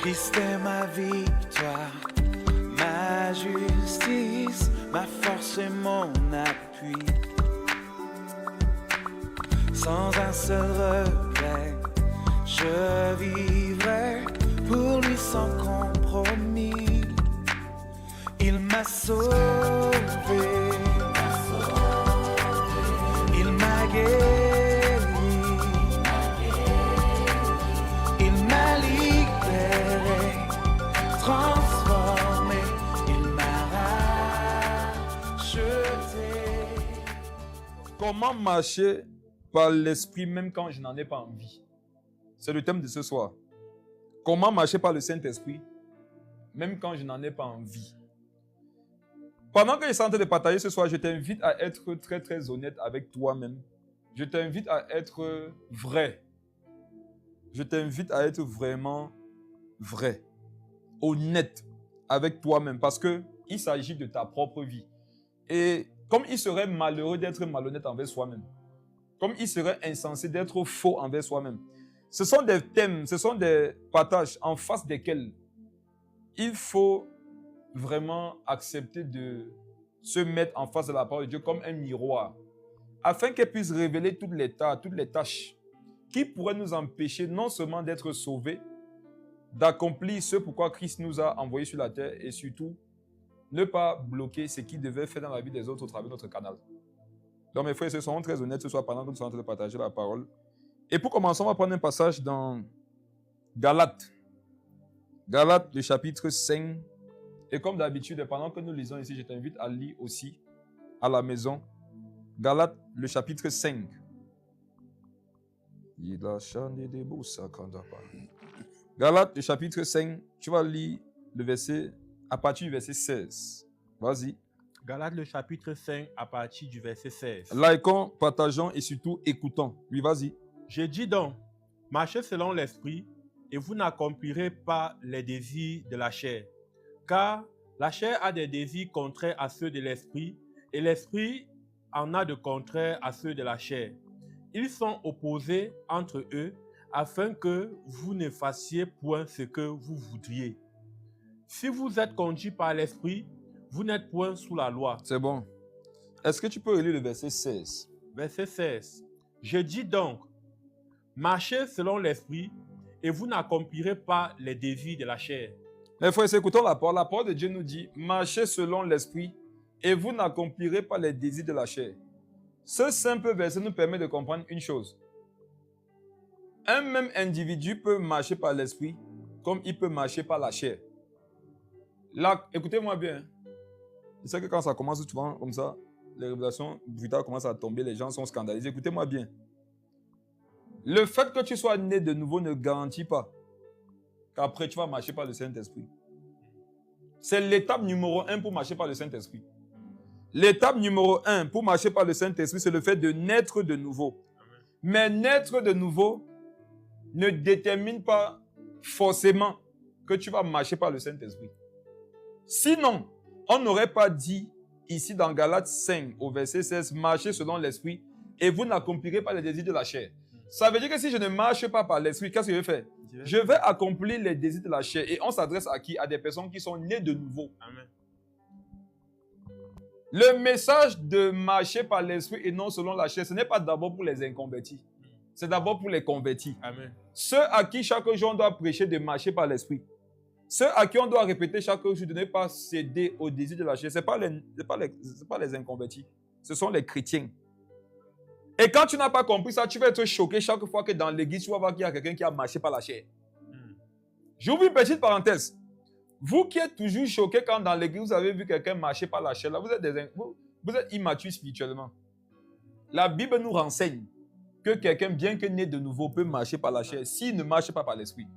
Christ est ma victoire, ma justice, ma force et mon appui. Sans un seul regret, je vivrai pour lui sans compromis. Il m'a sauvé, il m'a guéri, il m'a libéré, transformé, il m'a racheté. Comment marcher par l'esprit même quand je n'en ai pas envie? C'est le thème de ce soir. Comment marcher par le Saint-Esprit même quand je n'en ai pas envie? Pendant que je suis en train de partager ce soir, je t'invite à être très très honnête avec toi-même. Je t'invite à être vrai. Je t'invite à être vraiment vrai, honnête avec toi-même parce qu'il s'agit de ta propre vie. Et comme il serait malheureux d'être malhonnête envers soi-même, comme il serait insensé d'être faux envers soi-même. Ce sont des thèmes, ce sont des partages en face desquels il faut vraiment accepter de se mettre en face de la parole de Dieu comme un miroir, afin qu'elle puisse révéler toutes les tâches qui pourraient nous empêcher non seulement d'être sauvés, d'accomplir ce pourquoi Christ nous a envoyés sur la terre et surtout ne pas bloquer ce qu'il devait faire dans la vie des autres au travers de notre canal. Donc mes frères et sœurs, soyons très honnêtes ce soir pendant que nous sommes en train de partager la parole. Et pour commencer, on va prendre un passage dans Galates. Galates, le chapitre 5. Et comme d'habitude, pendant que nous lisons ici, je t'invite à lire aussi à la maison. Galates, le chapitre 5. Galates, le chapitre 5, tu vas lire le verset, à partir du verset 16. Vas-y. Galates, le chapitre 5, à partir du verset 16. Likons, partageons et surtout écoutons. Oui, vas-y. Je dis donc, marchez selon l'esprit, et vous n'accomplirez pas les désirs de la chair. Car la chair a des désirs contraires à ceux de l'esprit, et l'esprit en a de contraires à ceux de la chair. Ils sont opposés entre eux, afin que vous ne fassiez point ce que vous voudriez. Si vous êtes conduits par l'esprit, vous n'êtes point sous la loi. C'est bon. Est-ce que tu peux relire le verset 16? Verset 16. Je dis donc, marchez selon l'esprit, et vous n'accomplirez pas les désirs de la chair. Mes frères, écoutons la parole. La parole de Dieu nous dit, marchez selon l'esprit, et vous n'accomplirez pas les désirs de la chair. Ce simple verset nous permet de comprendre une chose. Un même individu peut marcher par l'esprit, comme il peut marcher par la chair. Là, écoutez-moi bien. Je sais que quand ça commence souvent comme ça, les révélations brutales commencent à tomber, les gens sont scandalisés. Écoutez-moi bien. Le fait que tu sois né de nouveau ne garantit pas qu'après tu vas marcher par le Saint-Esprit. C'est l'étape numéro 1 pour marcher par le Saint-Esprit. L'étape numéro 1 pour marcher par le Saint-Esprit, c'est le fait de naître de nouveau. Mais naître de nouveau ne détermine pas forcément que tu vas marcher par le Saint-Esprit. Sinon, on n'aurait pas dit ici dans Galates 5 au verset 16, marchez selon l'esprit et vous n'accomplirez pas les désirs de la chair. Ça veut dire que si je ne marche pas par l'esprit, qu'est-ce que je vais faire? Je vais accomplir les désirs de la chair. Et on s'adresse à qui? À des personnes qui sont nées de nouveau. Amen. Le message de marcher par l'esprit et non selon la chair, ce n'est pas d'abord pour les inconvertis. C'est d'abord pour les convertis. Amen. Ceux à qui chaque jour on doit prêcher de marcher par l'esprit. Ceux à qui on doit répéter chaque jour de ne pas céder aux désirs de la chair. Ce n'est pas les inconvertis. Ce sont les chrétiens. Et quand tu n'as pas compris ça, tu vas être choqué chaque fois que dans l'église, tu vas voir qu'il y a quelqu'un qui a marché par la chair. J'ouvre une petite parenthèse. Vous qui êtes toujours choqué quand dans l'église, vous avez vu quelqu'un marcher par la chair, là, vous êtes immature spirituellement. La Bible nous renseigne que quelqu'un, bien que né de nouveau, peut marcher par la chair s'il ne marche pas par l'esprit.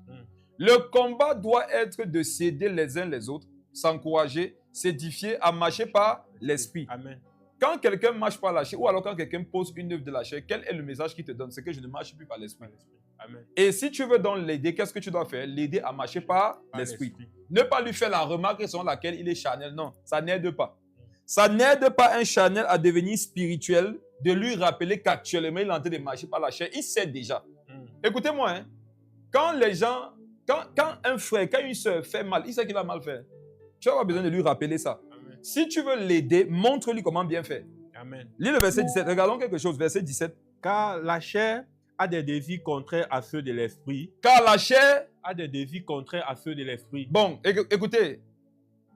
Le combat doit être de s'aider les uns les autres, s'encourager, s'édifier à marcher par l'esprit. Amen. Quand quelqu'un marche par la chair, ou alors quand quelqu'un pose une œuvre de la chair, quel est le message qu'il te donne? C'est que je ne marche plus par l'esprit. Amen. Et si tu veux donc l'aider, qu'est-ce que tu dois faire? L'aider à marcher par l'esprit. Ne pas lui faire la remarque selon laquelle il est charnel. Non, ça n'aide pas. Ça n'aide pas un charnel à devenir spirituel, de lui rappeler qu'actuellement il est en train de marcher par la chair. Il sait déjà. Écoutez-moi, hein, quand les gens Quand un frère, quand une soeur fait mal, il sait qu'il a mal fait. Tu n'as pas besoin de lui rappeler ça. Amen. Si tu veux l'aider, montre-lui comment bien faire. Amen. Lis le verset 17. Regardons quelque chose. Verset 17. Car la chair a des désirs contraires à ceux de l'esprit. Car la chair... A des désirs contraires à ceux de l'esprit. Bon, écoutez.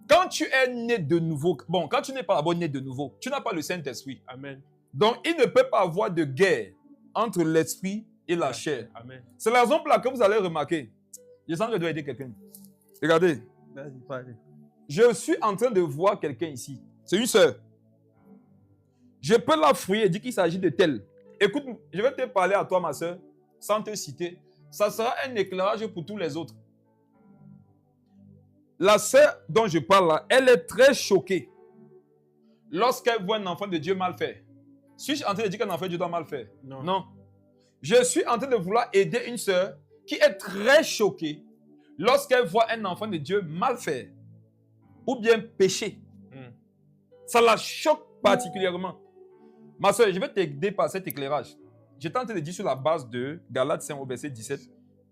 Quand tu es né de nouveau... Bon, quand tu n'es pas d'abord né de nouveau, tu n'as pas le Saint-Esprit. Amen. Donc, il ne peut pas avoir de guerre entre l'esprit et la chair. Amen. C'est la raison pour laquelle vous allez remarquer. Je sens que je dois aider quelqu'un. Regardez. Vas-y, parlez. Je suis en train de voir quelqu'un ici. C'est une sœur. Je peux la fouiller et dire qu'il s'agit de telle. Écoute, je vais te parler à toi, ma sœur, sans te citer. Ça sera un éclairage pour tous les autres. La sœur dont je parle là, elle est très choquée lorsqu'elle voit un enfant de Dieu mal fait. Suis-je en train de dire qu'un enfant de Dieu doit mal faire? Non. Non. Je suis en train de vouloir aider une sœur qui est très choquée lorsqu'elle voit un enfant de Dieu mal faire ou bien pécher. Ça la choque particulièrement. Ma soeur, je vais t'aider par cet éclairage. J'étais en train de dire sur la base de Galates 5 au verset 17.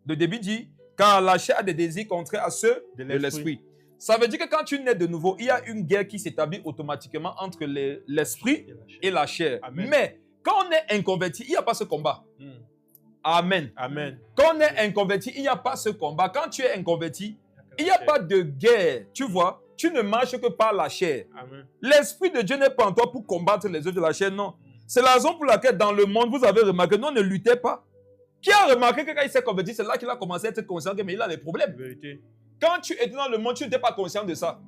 Le début dit, car la chair a des désirs contraires à ceux de l'esprit. Ça veut dire que quand tu nais de nouveau, il y a une guerre qui s'établit automatiquement entre l'esprit et la chair. Amen. Mais quand on est inconverti, il n'y a pas ce combat. Amen. Amen. Quand on est inconverti, il n'y a pas ce combat. Quand tu es inconverti, il n'y a pas de guerre. Tu vois, tu ne marches que par la chair. L'Esprit de Dieu n'est pas en toi pour combattre les œuvres de la chair, non. C'est la raison pour laquelle dans le monde, vous avez remarqué, nous on ne luttait pas. Qui a remarqué que quand il s'est converti, c'est là qu'il a commencé à être conscient que mais il a des problèmes. Vérité. Quand tu étais dans le monde, tu n'étais pas conscient de ça.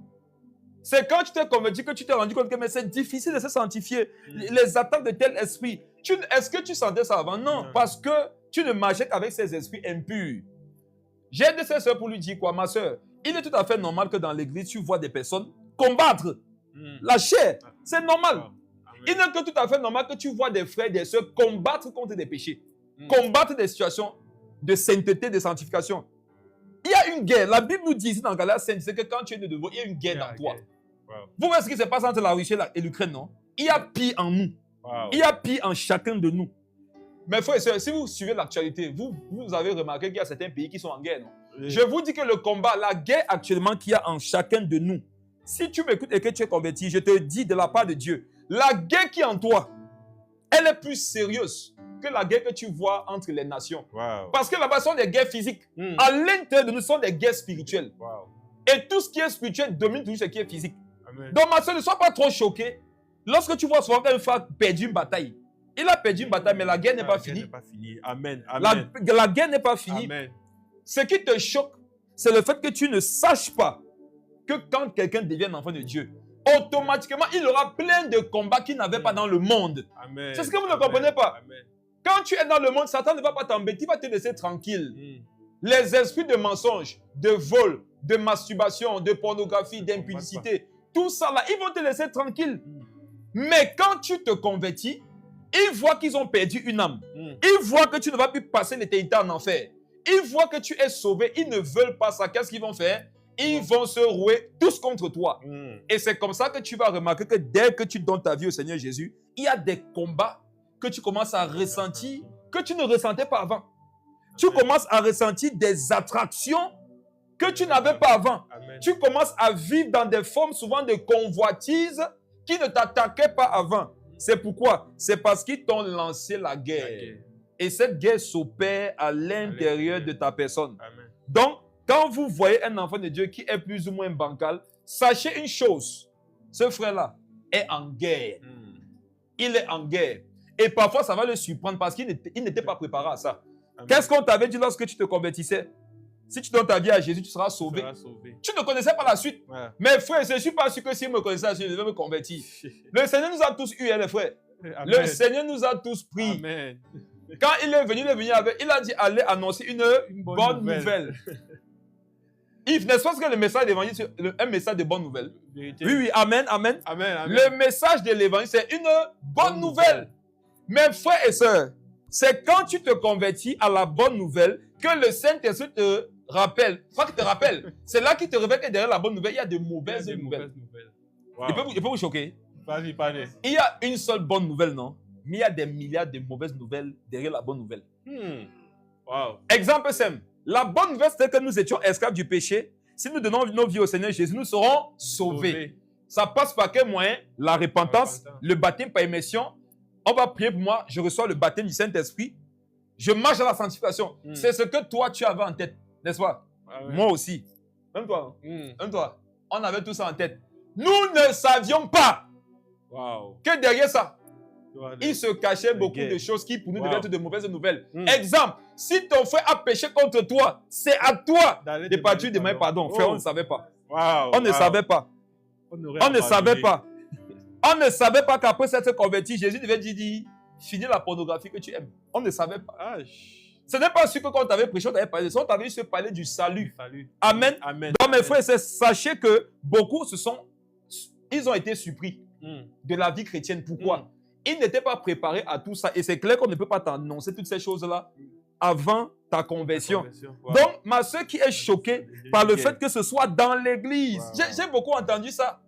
C'est quand tu t'es converti que tu t'es rendu compte que mais c'est difficile de se sanctifier. Les attaques de tel esprit. Est-ce que tu sentais ça avant? Non, parce que tu ne marchais qu'avec ces esprits impurs. J'ai aidé cette soeur pour lui dire quoi, ma soeur? Il est tout à fait normal que dans l'église, tu vois des personnes combattre la chair. C'est normal. Il n'est que tout à fait normal que tu vois des frères et des soeurs combattre contre des péchés. Combattre des situations de sainteté, de sanctification. Il y a une guerre. La Bible nous dit ici dans Galates 5, c'est que quand tu es né de nouveau, il y a une guerre dans toi. Vous voyez ce qui se passe entre la Russie et l'Ukraine, non? Il y a pire en nous. Il y a pire en chacun de nous. Mais frères et sœurs, si vous suivez l'actualité, vous avez remarqué qu'il y a certains pays qui sont en guerre, non? Je vous dis que le combat, la guerre actuellement qu'il y a en chacun de nous, si tu m'écoutes et que tu es converti, je te dis de la part de Dieu, la guerre qui est en toi, elle est plus sérieuse que la guerre que tu vois entre les nations. Parce que là-bas, ce sont des guerres physiques. À l'intérieur de nous, ce sont des guerres spirituelles. Et tout ce qui est spirituel domine tout ce qui est physique. Amen. Donc, ma soeur, ne sois pas trop choquée. Lorsque tu vois souvent qu'un frère perd une bataille, il a perdu une bataille, mais la guerre n'est pas finie. Amen. La guerre n'est pas finie. Amen. Ce qui te choque, c'est le fait que tu ne saches pas que quand quelqu'un devient un enfant de Dieu, automatiquement, il aura plein de combats qu'il n'avait pas dans le monde. C'est ce que vous ne comprenez pas. Amen. Quand tu es dans le monde, Satan ne va pas t'embêter, il va te laisser tranquille. Les esprits de mensonge, de vol, de masturbation, de pornographie, d'impudicité, tout ça là, ils vont te laisser tranquille. Mais quand tu te convertis, ils voient qu'ils ont perdu une âme. Ils voient que tu ne vas plus passer l'éternité en enfer. Ils voient que tu es sauvé. Ils ne veulent pas ça. Qu'est-ce qu'ils vont faire? Ils vont se rouer tous contre toi. Et c'est comme ça que tu vas remarquer que dès que tu donnes ta vie au Seigneur Jésus, il y a des combats que tu commences à ressentir que tu ne ressentais pas avant. Tu commences à ressentir des attractions que tu n'avais pas avant. Tu commences à vivre dans des formes souvent de convoitise qui ne t'attaquaient pas avant. C'est pourquoi? C'est parce qu'ils t'ont lancé la guerre. Et cette guerre s'opère à l'intérieur de ta personne. Donc, quand vous voyez un enfant de Dieu qui est plus ou moins bancal, sachez une chose. Ce frère-là est en guerre. Il est en guerre. Et parfois, ça va le surprendre parce qu'il n'était pas préparé à ça. Qu'est-ce qu'on t'avait dit lorsque tu te convertissais? Si tu donnes ta vie à Jésus, tu seras sauvé. Tu ne connaissais pas la suite. Mais frère, je ne suis pas sûr que s'il me connaissait, je devais me convertir. Le Seigneur nous a tous eu, les frères. Le Seigneur nous a tous pris. Amen. Quand il est venu avec, il a dit allez annoncer une bonne nouvelle. Yves, n'est-ce pas que le message de l'évangile, c'est un message de bonne nouvelle? Oui, amen. Le message de l'évangile, c'est une bonne nouvelle. Mes frères et sœurs, c'est quand tu te convertis à la bonne nouvelle que le Saint-Esprit te rappelle. C'est là qu'il te révèle que derrière la bonne nouvelle, il y a de mauvaises nouvelles. Il peut vous choquer. Vas-y. Il y a une seule bonne nouvelle, non? Mais il y a des milliards de mauvaises nouvelles derrière la bonne nouvelle. Exemple simple. La bonne nouvelle, c'est que nous étions esclaves du péché. Si nous donnons nos vies au Seigneur Jésus, nous serons sauvés. Ça passe par quel moyen? La repentance, le baptême par immersion. On va prier pour moi, je reçois le baptême du Saint-Esprit. Je marche dans la sanctification. C'est ce que toi, tu avais en tête, n'est-ce pas? Moi aussi. Même toi. Même toi. On avait tout ça en tête. Nous ne savions pas que derrière ça, il se cachait beaucoup de choses qui pour nous devaient être de mauvaises nouvelles. Exemple, si ton frère a péché contre toi, c'est à toi de partir demander pardon. Frère, on ne savait pas. On ne savait pas. On ne savait pas. On ne savait pas qu'après s'être converti, Jésus devait dire, finis la pornographie que tu aimes. On ne savait pas. Ce n'est pas sûr que quand on t'avait prêché, on t'avait parlé. On t'avait juste parlé du salut. Amen. Donc mes frères, sachez que beaucoup ils ont été surpris de la vie chrétienne. Pourquoi? Ils n'étaient pas préparés à tout ça. Et c'est clair qu'on ne peut pas t'annoncer toutes ces choses-là avant ta conversion. Donc, ma soeur qui est choquée par le fait que ce soit dans l'église. J'ai beaucoup entendu ça.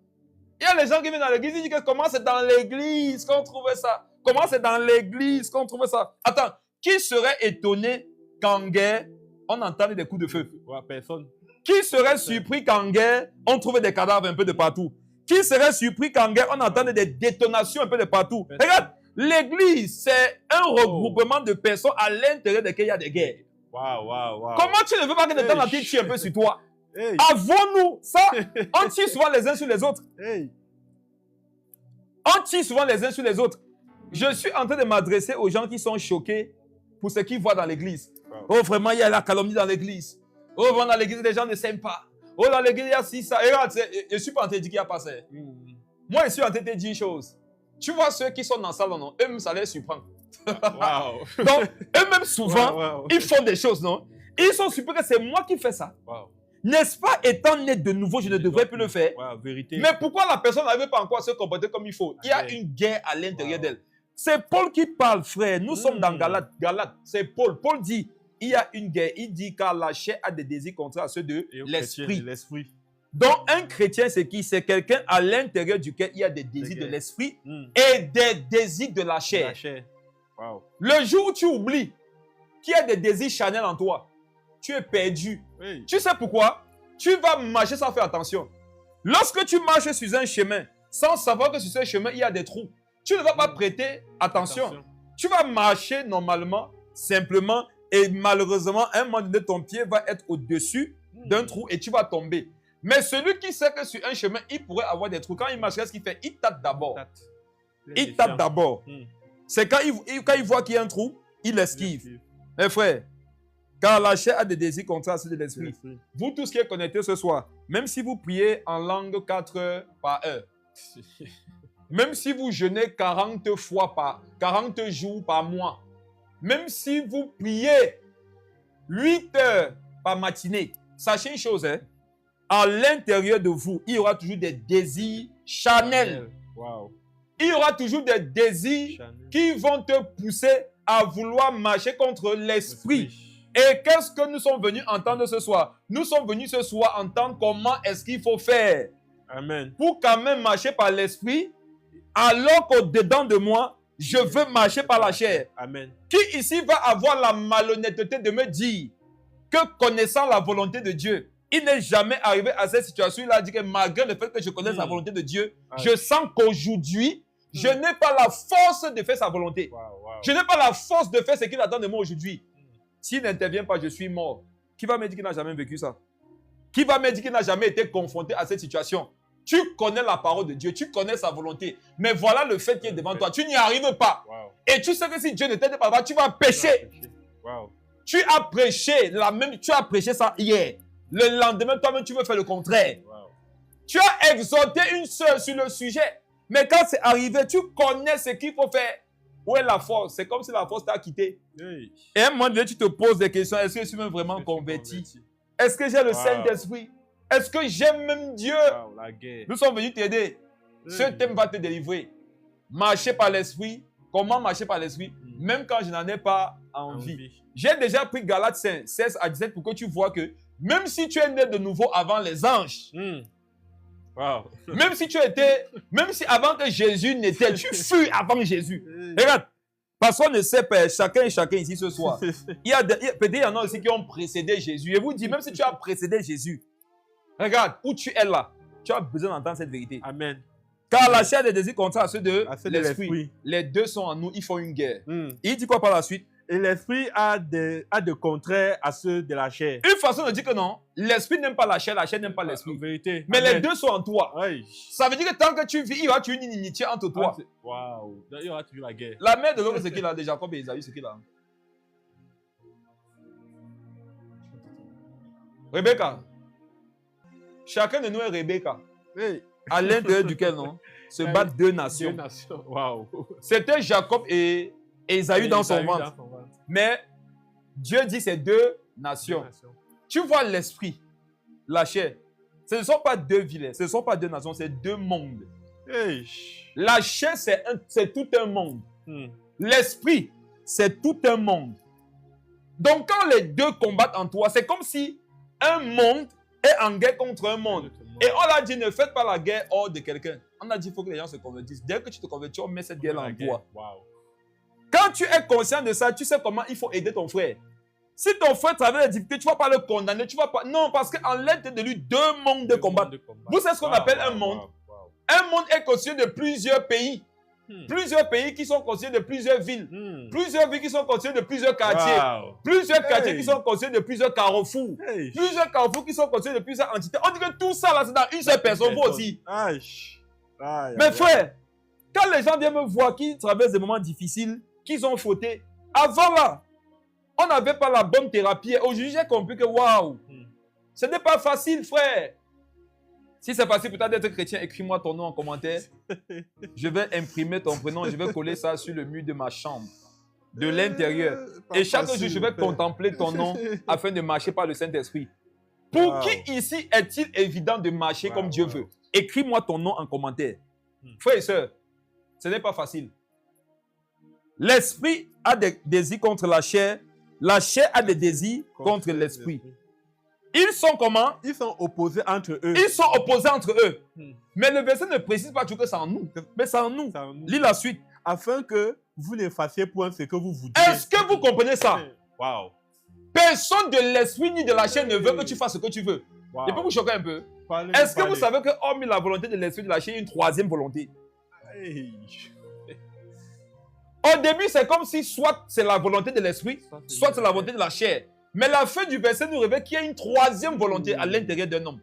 Il y a les gens qui viennent dans l'église, ils disent que comment c'est dans l'église qu'on trouvait ça? Comment c'est dans l'église qu'on trouvait ça? Attends, qui serait étonné qu'en guerre, on entendait des coups de feu? Personne. Qui serait surpris qu'en guerre, on trouvait des cadavres un peu de partout? Qui serait surpris qu'en guerre, on entendait des détonations un peu de partout? Regarde, l'église, c'est un regroupement de personnes à l'intérieur desquelles il y a des guerres. Comment tu ne veux pas que les temps entiers tuent un peu sur toi? Avons-nous ça? On tire souvent les uns sur les autres. On tire souvent les uns sur les autres. Je suis en train de m'adresser aux gens qui sont choqués pour ce qu'ils voient dans l'église. Oh, vraiment, il y a la calomnie dans l'église. Oh, vraiment, dans l'église, les gens ne s'aiment pas. Oh, dans l'église, il y a ci, ça. Et regarde, je ne suis pas en train de dire qu'il y a pas ça. Moi, je suis en train de te dire une chose. Tu vois ceux qui sont dans le salon, non? Eux-mêmes, ça les surprend. Donc, eux-mêmes, souvent, ils font des choses, non? Ils sont surpris que c'est moi qui fais ça. N'est-ce pas, étant né de nouveau, je ne devrais plus le faire. Mais pourquoi la personne n'arrive pas encore à se comporter comme il faut? Il y a une guerre à l'intérieur d'elle. C'est Paul qui parle, frère. Nous sommes dans Galate. C'est Paul. Paul dit, il y a une guerre. Il dit, car la chair a des désirs contraires à ceux de l'esprit. Donc, un chrétien, c'est qui? C'est quelqu'un à l'intérieur duquel il y a des désirs de l'esprit et des désirs de la chair. Le jour où tu oublies qu'il y a des désirs charnels en toi, tu es perdu. Tu sais pourquoi? Tu vas marcher sans faire attention. Lorsque tu marches sur un chemin, sans savoir que sur ce chemin, il y a des trous, tu ne vas pas prêter attention. Tu vas marcher normalement, simplement, et malheureusement, à un moment donné, ton pied va être au-dessus d'un trou et tu vas tomber. Mais celui qui sait que sur un chemin, il pourrait avoir des trous, quand il marche, qu'est-ce qu'il fait? Il tape d'abord. Il tape d'abord. C'est quand il voit qu'il y a un trou, il esquive. Mes frères, car la chair a des désirs contraires à ceux de l'esprit. Vous tous qui êtes connectés ce soir, même si vous priez en langue 4 heures par heure, même si vous jeûnez 40 jours par mois, même si vous priez 8 heures par matinée, sachez une chose, hein, à l'intérieur de vous, il y aura toujours des désirs charnels. Il y aura toujours des désirs qui vont te pousser à vouloir marcher contre l'esprit. Et qu'est-ce que nous sommes venus entendre ce soir? Nous sommes venus ce soir entendre comment est-ce qu'il faut faire. Amen. Pour quand même marcher par l'esprit, alors qu'au-dedans de moi, je veux marcher par la chair. Amen. Qui ici va avoir la malhonnêteté de me dire que connaissant la volonté de Dieu, il n'est jamais arrivé à cette situation. Il a dit que malgré le fait que je connaisse la volonté de Dieu, je sens qu'aujourd'hui, je n'ai pas la force de faire sa volonté. Je n'ai pas la force de faire ce qu'il attend de moi aujourd'hui. S'il n'intervient pas, je suis mort. Qui va me dire qu'il n'a jamais vécu ça? Qui va me dire qu'il n'a jamais été confronté à cette situation? Tu connais la parole de Dieu, tu connais sa volonté. Mais voilà le fait qui est devant toi. Tu n'y arrives pas. Et tu sais que si Dieu ne t'aide pas, tu vas pécher. Tu as prêché tu as prêché ça hier. Le lendemain, toi-même, tu veux faire le contraire. Tu as exhorté une sœur sur le sujet. Mais quand c'est arrivé, tu connais ce qu'il faut faire. Où est la force? C'est comme si la force t'a quitté. Et à un moment donné, tu te poses des questions. Est-ce que je suis même vraiment converti? Est-ce que j'ai le Saint-Esprit? Est-ce que j'aime même Dieu? Nous sommes venus t'aider. Ce thème va te délivrer. Marcher par l'Esprit. Comment marcher par l'Esprit? Même quand je n'en ai pas envie. J'ai déjà pris Galates 5, 16 à 17 pour que tu vois que même si tu es né de nouveau avant les anges, même si avant que Jésus n'était, tu fus avant Jésus. Regarde, Parce qu'on ne sait pas, chacun et chacun ici ce soir. Peut-être il y en a aussi qui ont précédé Jésus. Et vous dites, même si tu as précédé Jésus, regarde, où tu es là, tu as besoin d'entendre cette vérité. Amen. Car la chair des désirs contraires à ceux de À ceux de l'esprit. l'esprit. Les deux sont en nous, ils font une guerre. Hmm. Et il dit quoi par la suite? Et l'esprit a de contraires à ceux de la chair. Une façon de dire que non, l'esprit n'aime pas la chair n'aime pas En l'esprit. vérité. Mais Amen. les deux sont en toi. Oui. Ça veut dire que tant que tu vis, il va y avoir une inimitié entre toi. Waouh. Il y aura toujours la guerre. La mère de l'homme, c'est qu'il a de Jacob et Isaïe, c'est qu'il a. Rebecca. Chacun de nous est Rebecca. Hey. À l'intérieur duquel, non, se battent deux nations. Deux nations. Waouh. C'était Jacob et Isaïe dans son ventre. Mais Dieu dit c'est deux nations. Tu vois l'esprit, la chair. Ce ne sont pas deux villains, ce ne sont pas deux nations, c'est deux mondes. Hey. La chair, c'est tout un monde. Hmm. L'esprit, c'est tout un monde. Donc quand les deux combattent en toi, c'est comme si un monde est en guerre contre un monde. Et on l'a dit, ne faites pas la guerre hors de quelqu'un. On a dit, il faut que les gens se convertissent. Dès que tu te convertis, on met cette guerre-là en toi. Wow. Quand tu es conscient de ça, tu sais comment il faut aider ton frère. Si ton frère traverse des difficultés, tu ne vas pas le condamner. Tu vas pas... Non, parce qu'en l'intérieur de lui, deux mondes de combat. Vous savez ce qu'on appelle un monde? Un monde est constitué de plusieurs pays. Plusieurs pays qui sont constitués de plusieurs villes. Plusieurs villes qui sont constituées de plusieurs quartiers. Wow. Plusieurs quartiers qui sont constitués de plusieurs carrefours. Hey. Plusieurs carrefours qui sont constitués de plusieurs entités. On dit que tout ça, là, c'est dans une seule personne. Vous aussi. Aïe. Aïe. Mais frère, quand les gens viennent me voir qui traversent des moments difficiles, qu'ils ont fauté, avant là, on n'avait pas la bonne thérapie. Aujourd'hui, j'ai compris que waouh, ce n'est pas facile, frère. Si c'est facile pour toi d'être chrétien, écris-moi ton nom en commentaire. Je vais imprimer ton prénom, je vais coller ça sur le mur de ma chambre, de l'intérieur. Et chaque jour, je vais contempler ton nom afin de marcher par le Saint-Esprit. Pour qui ici est-il évident de marcher comme Dieu veut? Écris-moi ton nom en commentaire. Frères et sœurs, ce n'est pas facile. L'esprit a des désirs contre la chair a des désirs contre l'esprit. Ils sont comment? Ils sont opposés entre eux. Ils sont opposés entre eux. Mais le verset ne précise pas toujours que c'est en nous. Mais c'est en nous. Lis la suite. Afin que vous ne fassiez point ce que vous voudriez. Est-ce que vous comprenez ça? Wow. Personne de l'esprit ni de la chair ne veut que tu fasses ce que tu veux. Wow. Je peux vous choquer un peu. Parlez, Est-ce que vous savez que hormis la volonté de l'esprit de la chair, il y a une troisième volonté? Hey. Au début, c'est comme si soit c'est la volonté de l'esprit, soit c'est la volonté de la chair. Mais la fin du verset nous révèle qu'il y a une troisième volonté à l'intérieur d'un homme.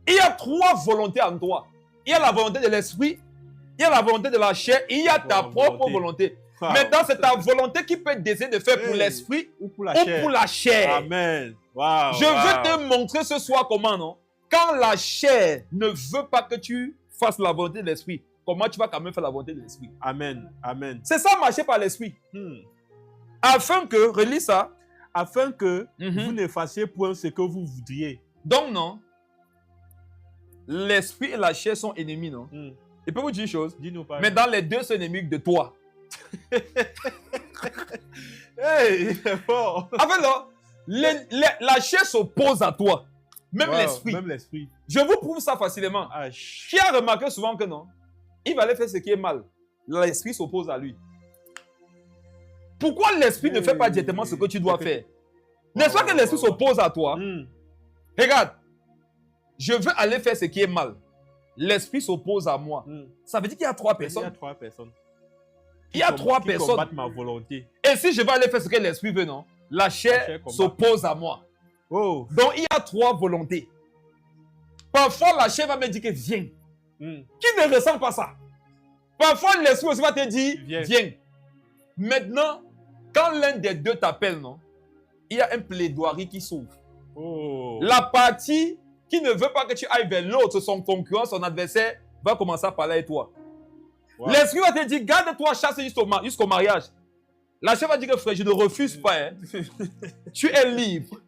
Il y a trois volontés en toi. Il y a la volonté de l'esprit, il y a la volonté de la chair, et il y a ta propre volonté. Wow. Maintenant, c'est ta volonté qui peut décider de faire pour l'esprit ou pour la ou pour la chair. Amen. Wow. Je veux te montrer ce soir comment, non? Quand la chair ne veut pas que tu fasses la volonté de l'esprit, comment tu vas quand même faire la volonté de l'esprit? Amen. Amen. C'est ça, marcher par l'esprit. Afin que, relis ça. Afin que vous ne fassiez point ce que vous voudriez. Donc, non. L'esprit et la chair sont ennemis, non? Il peut vous dire une chose. Dis-nous pas. Mais dans les deux, c'est ennemi de toi. Hey, fort. En fait, là, la chair s'oppose à toi. Même l'esprit. Même l'esprit. Je vous prouve ça facilement. Qui a remarqué souvent que non? Il va aller faire ce qui est mal. L'esprit s'oppose à lui. Pourquoi l'esprit ne fait pas directement ce que tu dois faire? N'est-ce pas que l'esprit s'oppose à toi? Regarde, je veux aller faire ce qui est mal. L'esprit s'oppose à moi. Ça veut dire qu'il y a trois personnes. Il y a trois personnes. Il y a trois personnes. Qui combattent ma volonté. Et si je veux aller faire ce que l'esprit veut, non? La chair s'oppose à moi. Oh. Donc il y a trois volontés. Parfois la chair va me dire que viens. Qui ne ressent pas ça? Parfois l'esprit aussi va te dire viens. Maintenant, quand l'un des deux t'appelle, non? Il y a un plaidoirie qui s'ouvre. Oh. La partie qui ne veut pas que tu ailles vers l'autre, son concurrent, son adversaire, va commencer à parler avec toi. Wow. L'esprit va te dire, garde-toi chasse jusqu'au mariage. La chair va dire que frère, je ne refuse pas. Hein. Tu es libre.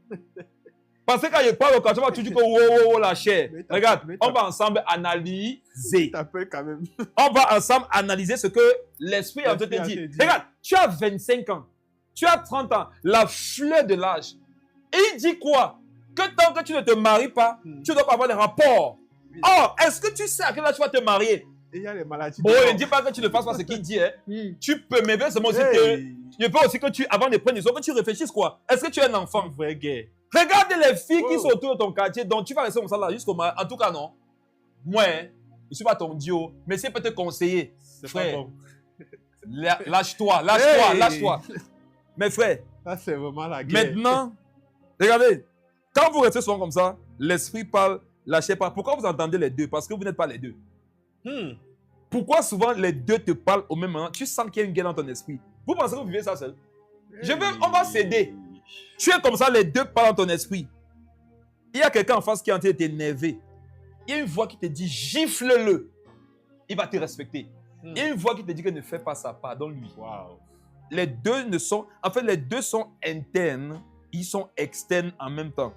Parce que quand je parle au cas, tu vas toujours dire que la chair. Regarde, on va ensemble analyser. T'appelles quand même. On va ensemble analyser ce que l'esprit a te dit. Regarde, tu as 25 ans. Tu as 30 ans. La fleur de l'âge. Et il dit quoi? Que tant que tu ne te maries pas, tu ne dois pas avoir de rapport. Or, est-ce que tu sais à quel âge tu vas te marier? il y a les maladies. Bon, il ne dit pas que tu ne fasses pas ce qu'il dit. Hein. Tu peux m'aider seulement aussi Hey. je veux aussi que tu, avant de prendre des autres, que tu réfléchisses quoi. Est-ce que tu es un enfant? Vrai gay. Regarde les filles qui Oh. sont autour de ton quartier, donc tu vas rester comme ça là jusqu'au mal. En tout cas, non. Moi, hein, je ne suis pas ton Dieu, mais c'est peut te conseiller. C'est Frère. pas bon. Lâche-toi, Hey. lâche-toi. Mes frères, Ça, c'est vraiment la guerre. maintenant, regardez, quand vous restez souvent comme ça, l'esprit parle, la chair parle. Pourquoi vous entendez les deux? Parce que vous n'êtes pas les deux. Pourquoi souvent les deux te parlent au même moment? Tu sens qu'il y a une guerre dans ton esprit. Vous pensez que vous vivez ça seul? On va s'aider. Tu es comme ça, les deux parlent dans ton esprit. Il y a quelqu'un en face qui est en train de t'énerver. Il y a une voix qui te dit gifle-le. Il va te respecter. Il y a une voix qui te dit que ne fais pas ça, pardonne-lui. Wow. Les deux ne sont, en fait, les deux sont internes, ils sont externes en même temps.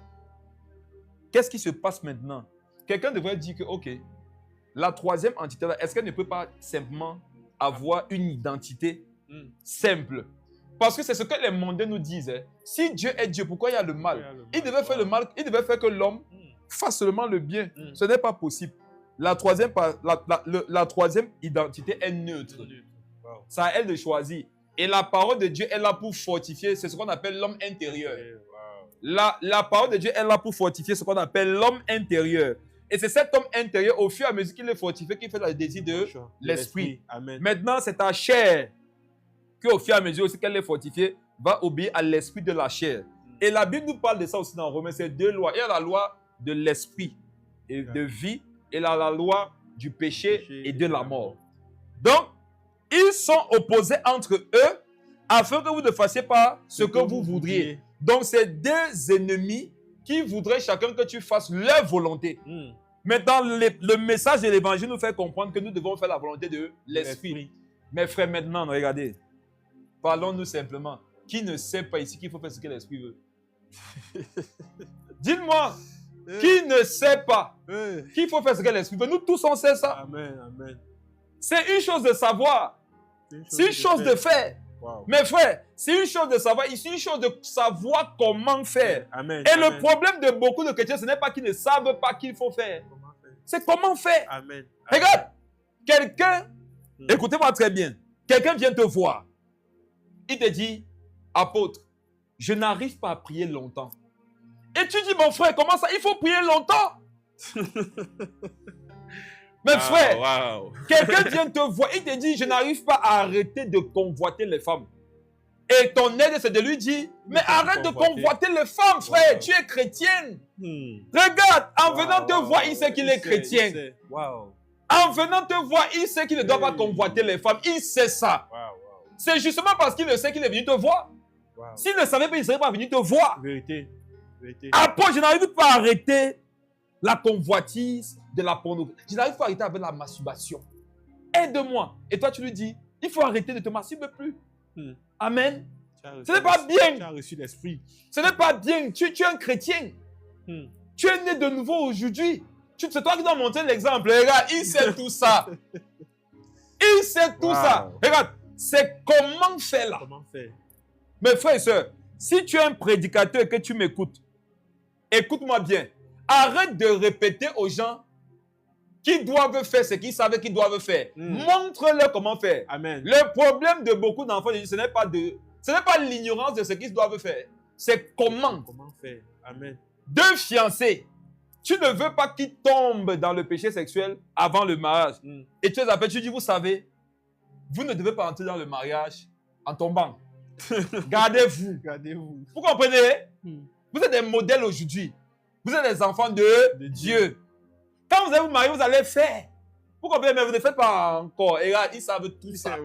Qu'est-ce qui se passe maintenant? Quelqu'un devrait dire que, ok, la troisième entité là, est-ce qu'elle ne peut pas simplement avoir une identité simple? Parce que c'est ce que les mondains nous disent. Hein. Si Dieu est Dieu, pourquoi il y a le mal? Il devait faire le mal, il devait faire que l'homme fasse seulement le bien. Ce n'est pas possible. La troisième identité est neutre. Wow. C'est à elle de choisir. Et la parole de Dieu est là pour fortifier. C'est ce qu'on appelle l'homme intérieur. Wow. La parole de Dieu est là pour fortifier ce qu'on appelle l'homme intérieur. Et c'est cet homme intérieur, au fur et à mesure qu'il est fortifié, qui fait le désir de l'esprit. Amen. Maintenant, c'est ta chair qui, au fur et à mesure aussi qu'elle est fortifiée, va obéir à l'esprit de la chair. Et la Bible nous parle de ça aussi dans Romains. C'est deux lois. Il y a la loi de l'esprit et de vie et la loi du péché et de la mort. Donc, ils sont opposés entre eux afin que vous ne fassiez pas ce que vous voudriez. Donc, c'est deux ennemis qui voudraient chacun que tu fasses leur volonté. Maintenant, le message de l'évangile nous fait comprendre que nous devons faire la volonté de l'esprit. Mes frères, maintenant, regardez. Parlons-nous simplement. Qui ne sait pas ici qu'il faut faire ce que l'esprit veut? Dites-moi, qui ne sait pas qu'il faut faire ce que l'esprit veut? Nous tous, on sait ça. Amen, amen. C'est une chose de savoir. C'est une chose de faire. Wow. Mes frères, c'est une chose de savoir. C'est une chose de savoir comment faire. Amen. Et amen. le problème de beaucoup de chrétiens, ce n'est pas qu'ils ne savent pas qu'il faut faire. Comment faire? C'est comment faire. Amen. Regarde, quelqu'un, écoutez-moi très bien. Quelqu'un vient te voir. Il te dit, apôtre, je n'arrive pas à prier longtemps. Et tu dis, mon frère, comment ça? Il faut prier longtemps. Mes frères, quelqu'un vient te voir, il te dit, je n'arrive pas à arrêter de convoiter les femmes. Et ton aide, c'est de lui dire, mais arrête de convoiter les femmes, frère, tu es chrétienne. Regarde, en venant te voir, il sait qu'il est chrétien. En venant te voir, il sait qu'il ne doit pas convoiter les femmes. Il sait ça. C'est justement parce qu'il le sait qu'il est venu te voir. S'il ne savait pas, il ne serait pas venu te voir. Vérité. Vérité. Après, je n'arrive pas à arrêter la convoitise de la pornographie. Je n'arrive pas à arrêter avec la masturbation. Aide-moi. Et toi, tu lui dis, il faut arrêter de te masturber plus. Amen. Ce n'est pas bien. Tu as reçu l'esprit. Ce n'est pas bien. Tu es un chrétien. Tu es né de nouveau aujourd'hui. C'est toi qui dois montrer l'exemple. Regarde, il sait tout ça. Il sait tout ça. Regarde, c'est comment faire là. Comment faire? Mes frères et sœurs, si tu es un prédicateur et que tu m'écoutes, écoute-moi bien. Arrête de répéter aux gens qu'ils doivent faire ce qu'ils savent qu'ils doivent faire. Montre-leur comment faire. Amen. Le problème de beaucoup d'enfants, ce n'est pas l'ignorance de ce qu'ils doivent faire. C'est comment. Comment faire? Amen. Deux fiancés, tu ne veux pas qu'ils tombent dans le péché sexuel avant le mariage. Et tu les appelles, tu dis, vous savez, vous ne devez pas entrer dans le mariage en tombant. Gardez-vous. Gardez-vous. Vous comprenez? Vous êtes des modèles aujourd'hui. Vous êtes des enfants de Dieu. Quand vous allez vous marier, vous allez faire. Vous comprenez? Mais vous ne faites pas encore. Et là, ils savent tout ça.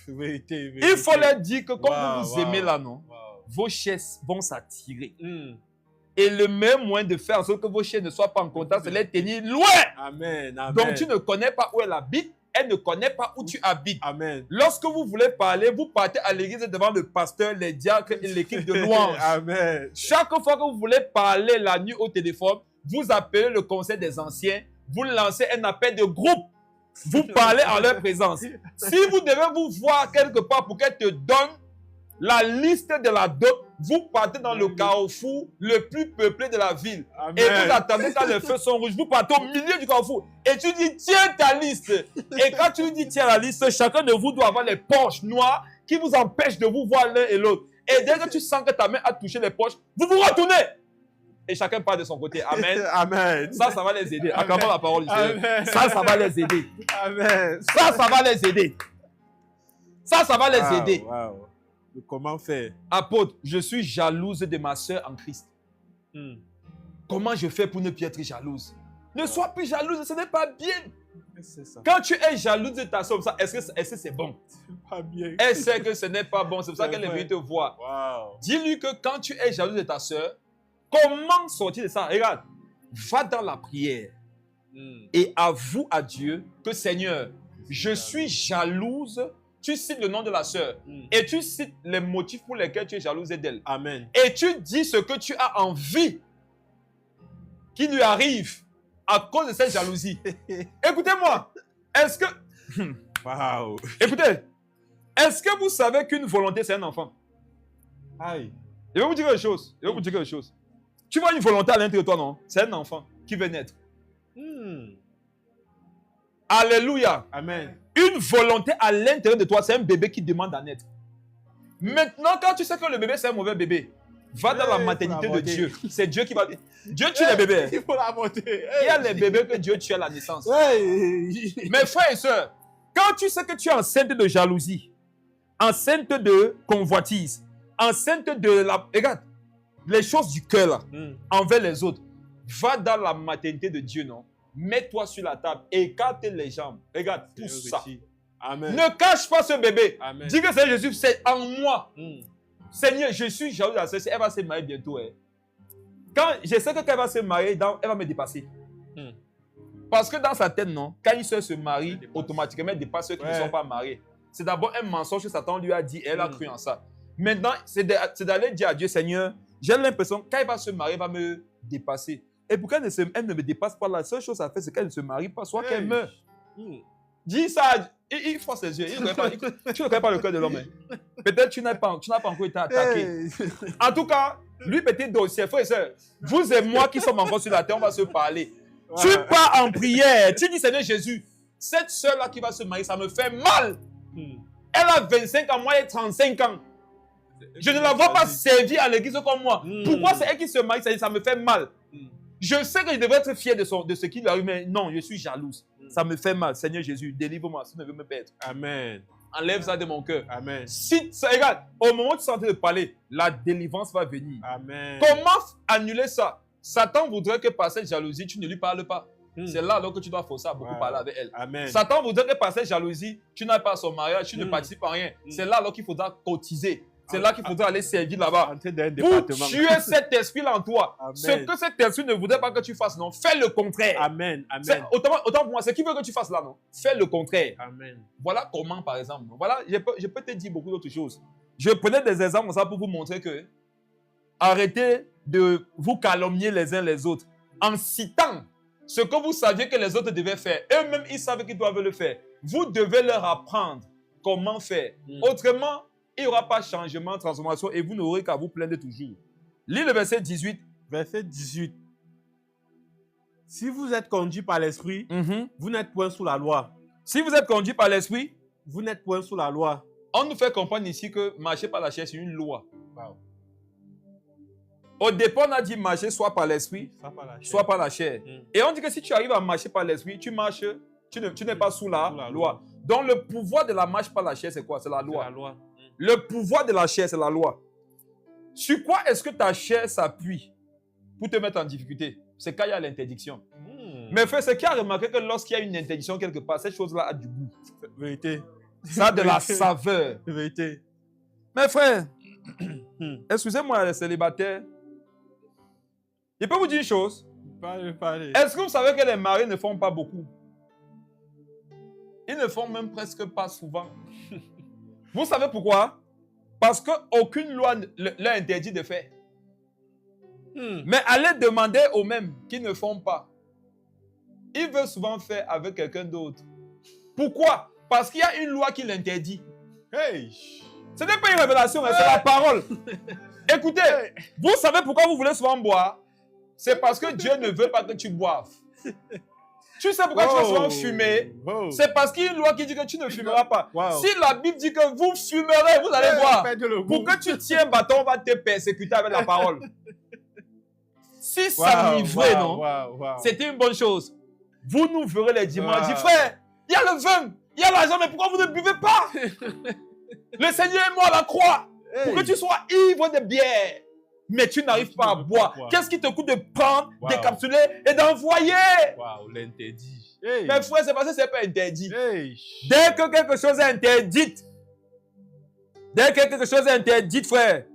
Vérité. Il faut leur dire que comme vous vous aimez là, non? Vos chaises vont s'attirer. Et le meilleur moyen de faire en sorte que vos chaises ne soient pas en contact, c'est les tenir loin. Amen. Amen. Donc tu ne connais pas où elle habite. Elle ne connaît pas où tu habites. Amen. Lorsque vous voulez parler, vous partez à l'église devant le pasteur, les diacres et l'équipe de louange. Amen. Chaque fois que vous voulez parler la nuit au téléphone, vous appelez le conseil des anciens, vous lancez un appel de groupe, vous parlez en leur présence. Si vous devez vous voir quelque part pour qu'elle te donne la liste de la dot, vous partez dans le carrefour le plus peuplé de la ville. Amen. Et vous attendez quand les feux sont rouges. Vous partez au milieu du carrefour. Et tu dis, tiens ta liste. Et quand tu dis, tiens la liste, chacun de vous doit avoir les poches noires qui vous empêchent de vous voir l'un et l'autre. Et dès que tu sens que ta main a touché les poches, vous vous retournez. Et chacun part de son côté. Amen. Amen. Ça va les aider. Acclamons la parole du Seigneur. Amen. Ça va les aider. Amen. Ça va les aider. Ça va les aider. Wow. Comment faire? Apôtre, je suis jalouse de ma soeur en Christ. Comment je fais pour ne plus être jalouse? Ne sois plus jalouse, ce n'est pas bien. C'est ça. Quand tu es jalouse de ta soeur, est-ce que c'est bon? C'est pas bien. Elle sait que ce n'est pas bon, c'est pour ça C'est qu'elle est vrai. venue te voir. Wow. Dis-lui que quand tu es jalouse de ta soeur, comment sortir de ça? Regarde, va dans la prière et avoue à Dieu que Seigneur, je suis jalouse. Tu cites le nom de la sœur et tu cites les motifs pour lesquels tu es jalouse d'elle. Amen. Et tu dis ce que tu as envie qui lui arrive à cause de cette jalousie. Écoutez-moi, est-ce que... Wow. Écoutez, est-ce que vous savez qu'une volonté, c'est un enfant? Aïe. Je vais vous dire quelque chose. Tu vois une volonté à l'intérieur de toi, non? C'est un enfant qui veut naître. Alléluia. Amen. Une volonté à l'intérieur de toi, c'est un bébé qui demande à naître. Maintenant, quand tu sais que le bébé, c'est un mauvais bébé, va dans la maternité de Dieu. C'est Dieu qui va... Dieu tue les bébés. Il faut la monter. Il y a les bébés que Dieu tue à la naissance. Hey. Mes frères et sœurs, quand tu sais que tu es enceinte de jalousie, enceinte de convoitise, enceinte de la... Regarde, les choses du cœur là, envers les autres, va dans la maternité de Dieu, non? Mets-toi sur la table, écarte les jambes. Regarde, pousse ça. Amen. Ne cache pas ce bébé. Amen. Dis que c'est Jésus, c'est en moi. Seigneur, je suis jaloux de la sœur, elle va se marier bientôt. Quand je sais que quand elle va se marier, elle va me dépasser. Parce que dans sa tête, non, quand une sœur se marie, automatiquement, elle dépasse ceux qui ne sont pas mariés. C'est d'abord un mensonge que Satan lui a dit et elle a cru en ça. Maintenant, c'est d'aller dire à Dieu, Seigneur, j'ai l'impression que quand elle va se marier, elle va me dépasser. Et pourquoi elle ne me dépasse pas? La seule chose à faire, c'est qu'elle ne se marie pas, soit qu'elle meurt. Dis ça, il force les yeux. Tu ne connais pas le cœur de l'homme. Peut-être tu n'as pas encore été attaqué. En tout cas, lui, peut-être dossier, frère et soeur, vous et moi qui sommes encore sur la terre, on va se parler. Tu pars en prière, tu dis, Seigneur Jésus, cette soeur-là qui va se marier, ça me fait mal. Elle a 25 ans, moi j'ai 35 ans. Je ne la vois pas servir à l'église comme moi. Pourquoi c'est elle qui se marie, ça me fait mal. Je sais que je devrais être fier de ce qui lui arrive, mais non, je suis jalouse. Ça me fait mal. Seigneur Jésus, délivre-moi si tu ne veux me perdre. Amen. Enlève ça de mon cœur. Amen. Si ça, regarde, au moment où tu es en train de parler, la délivrance va venir. Amen. Comment annuler ça? Satan voudrait que par cette jalousie, tu ne lui parles pas. C'est là alors que tu dois forcer à beaucoup parler avec elle. Amen. Satan voudrait que par cette jalousie, tu n'ailles pas à son mariage, tu ne participes à rien. C'est là alors qu'il faudra cotiser. C'est là qu'il faudra aller servir là-bas. Pour tuer cet esprit-là en toi. Amen. Ce que cet esprit ne voudrait pas que tu fasses, non. Fais le contraire. Amen. Amen. Autant pour moi, ce qu'il veut que tu fasses là, non. Fais le contraire. Amen. Voilà comment, par exemple. Voilà, je peux te dire beaucoup d'autres choses. Je prenais des exemples comme ça pour vous montrer que arrêtez de vous calomnier les uns les autres en citant ce que vous saviez que les autres devaient faire. Eux-mêmes, ils savent qu'ils doivent le faire. Vous devez leur apprendre comment faire. Autrement, il n'y aura pas changement, transformation et vous n'aurez qu'à vous plaindre toujours. Lis le verset 18. Verset 18. Si vous êtes conduit par l'esprit, vous n'êtes point sous la loi. Si vous êtes conduit par l'esprit, vous n'êtes point sous la loi. On nous fait comprendre ici que marcher par la chair, c'est une loi. Wow. Au départ, on a dit marcher soit par l'esprit, soit par la chair. Et on dit que si tu arrives à marcher par l'esprit, tu marches, tu n'es pas sous la loi. Donc le pouvoir de la marche par la chair, c'est quoi? C'est la loi. Le pouvoir de la chair, c'est la loi. Sur quoi est-ce que ta chair s'appuie pour te mettre en difficulté? C'est quand il y a l'interdiction. Mais frère, c'est qui a remarqué que lorsqu'il y a une interdiction quelque part, cette chose-là a du goût. Vérité. Ça a de la saveur. Vérité. Mais frère, excusez-moi les célibataires. Je peux vous dire une chose. Parlez. Est-ce que vous savez que les maris ne font pas beaucoup? Ils ne font même presque pas souvent. Vous savez pourquoi? Parce qu'aucune loi leur interdit de faire. Mais allez demander aux mêmes qui ne font pas. Ils veulent souvent faire avec quelqu'un d'autre. Pourquoi? Parce qu'il y a une loi qui l'interdit. Hey! Ce n'est pas une révélation, c'est la parole. Écoutez, vous savez pourquoi vous voulez souvent boire? C'est parce que Dieu ne veut pas que tu boives. Tu sais pourquoi tu vas souvent fumer? C'est parce qu'il y a une loi qui dit que tu ne fumeras pas. Si la Bible dit que vous fumerez, vous allez boire. Pour que tu tiens un bâton, on va te persécuter avec la parole. Si s'enivrer, non? C'était une bonne chose. Vous nous verrez les dimanches. Dis, frère, il y a le vin, il y a l'argent, mais pourquoi vous ne buvez pas? Le Seigneur est mort à la croix pour que tu sois ivre de bière. Mais tu n'arrives pas à boire. Qu'est-ce qui te coûte de prendre, décapsuler et d'envoyer? L'interdit. Mais frère, c'est parce que ce n'est pas interdit. Dès que quelque chose est interdit, frère,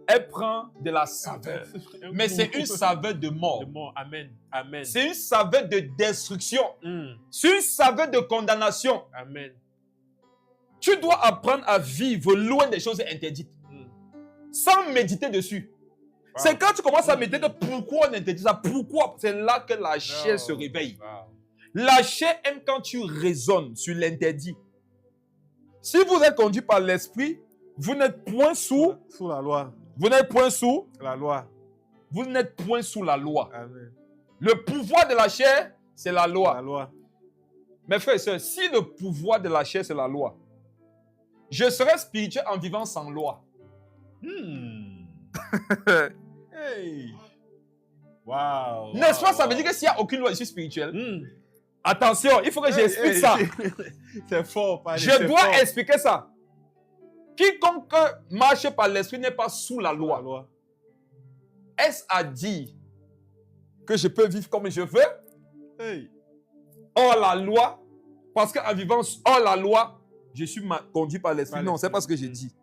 elle prend de la saveur. Mais c'est une saveur de mort. Amen. Amen. C'est une saveur de destruction. C'est une saveur de condamnation. Amen. Tu dois apprendre à vivre loin des choses interdites. Sans méditer dessus. C'est quand tu commences à méditer de pourquoi on interdit ça. Pourquoi? C'est là que la chair se réveille. La chair aime quand tu raisonnes sur l'interdit. Si vous êtes conduit par l'esprit, vous n'êtes point sous la loi. Vous n'êtes point sous la loi. Vous n'êtes point sous la loi. Amen. Le pouvoir de la chair, c'est la loi. La loi. Mes frères et sœurs, si le pouvoir de la chair, c'est la loi, je serai spirituel en vivant sans loi. Hey. Wow. N'est-ce pas, ça veut dire que s'il n'y a aucune loi, je suis spirituel. Attention, il faut que j'explique ça. C'est fort. Je dois expliquer ça. Quiconque marche par l'esprit n'est pas sous la loi. Est-ce à dire que je peux vivre comme je veux? Hors la loi, parce qu'en vivant hors la loi, je suis conduit par l'esprit. Non, ce n'est pas ce que j'ai dit.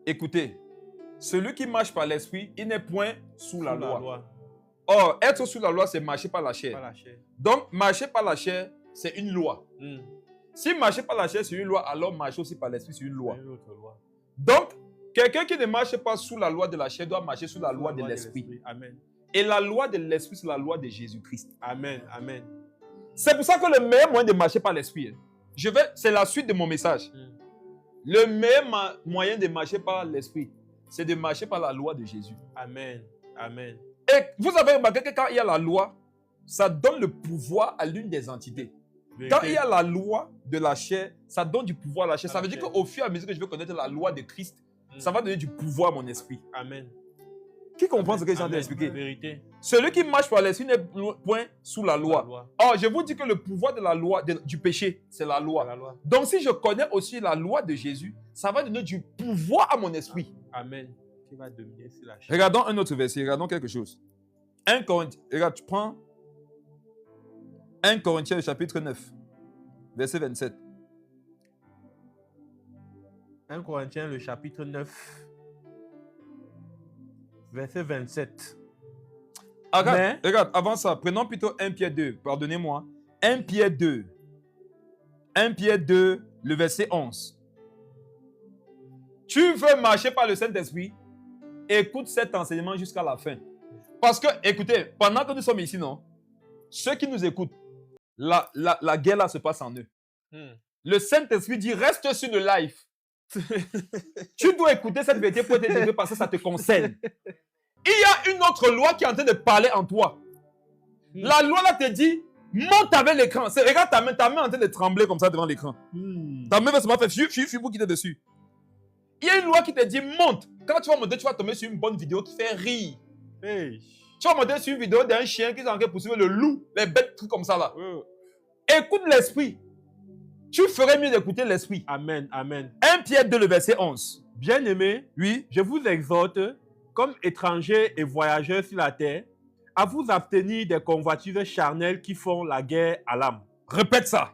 Écoutez, celui qui marche par l'esprit, il n'est point sous la loi. Or, être sous la loi, c'est marcher par la chair. Donc, marcher par la chair, c'est une loi. Si marcher par la chair, c'est une loi, alors marcher aussi par l'esprit, c'est une loi. Donc, quelqu'un qui ne marche pas sous la loi de la chair doit marcher sous la loi de l'esprit. Amen. Et la loi de l'esprit, c'est la loi de Jésus-Christ. Amen. Amen. C'est pour ça que le meilleur moyen de marcher par l'esprit, c'est la suite de mon message. Le meilleur moyen de marcher par l'esprit, c'est de marcher par la loi de Jésus. Amen. Amen. Et vous avez remarqué que quand il y a la loi, ça donne le pouvoir à l'une des entités. Quand il y a la loi de la chair, ça donne du pouvoir à la chair. Ça veut dire qu'au fur et à mesure que je vais connaître la loi de Christ, ça va donner du pouvoir à mon esprit. Amen. Qui comprend ce que j'ai en train d'expliquer? Vérité. Celui qui marche par l'esprit n'est point sous la loi. Or, je vous dis que le pouvoir de la loi, du péché, c'est la loi. Donc, si je connais aussi la loi de Jésus, ça va donner du pouvoir à mon esprit. Amen. Qui va dominer sur la chair. Regardons un autre verset, regardons quelque chose. 1 Corinthiens, regarde, tu prends 1 Corinthiens, chapitre 9, verset 27. 1 Corinthiens, le chapitre 9, verset 27. Regarde, avant ça, prenons plutôt 1 Pierre 2, pardonnez-moi. 1 Pierre 2. 1 Pierre 2, le verset 11. Tu veux marcher par le Saint-Esprit? Écoute cet enseignement jusqu'à la fin. Parce que, écoutez, pendant que nous sommes ici, non, ceux qui nous écoutent, la guerre là se passe en eux. Le Saint-Esprit dit, reste sur le live. Tu dois écouter cette vérité pour être délivré parce que ça te concerne. Il y a une autre loi qui est en train de parler en toi. La loi là te dit, monte avec l'écran. Regarde ta main est en train de trembler comme ça devant l'écran. Ta main va se faire fuir pour quitter dessus. Il y a une loi qui te dit, monte. Quand tu vas monter, tu vas tomber sur une bonne vidéo qui fait rire. Tu vas monter sur une vidéo d'un chien qui est en train de poursuivre le loup, les bêtes, trucs comme ça là. Écoute l'esprit. Tu ferais mieux d'écouter l'esprit. Amen, amen. 1 Pierre 2, le verset 11. Bien-aimés, oui, je vous exhorte, comme étrangers et voyageurs sur la terre, à vous abstenir des convoitises charnelles qui font la guerre à l'âme. Répète ça.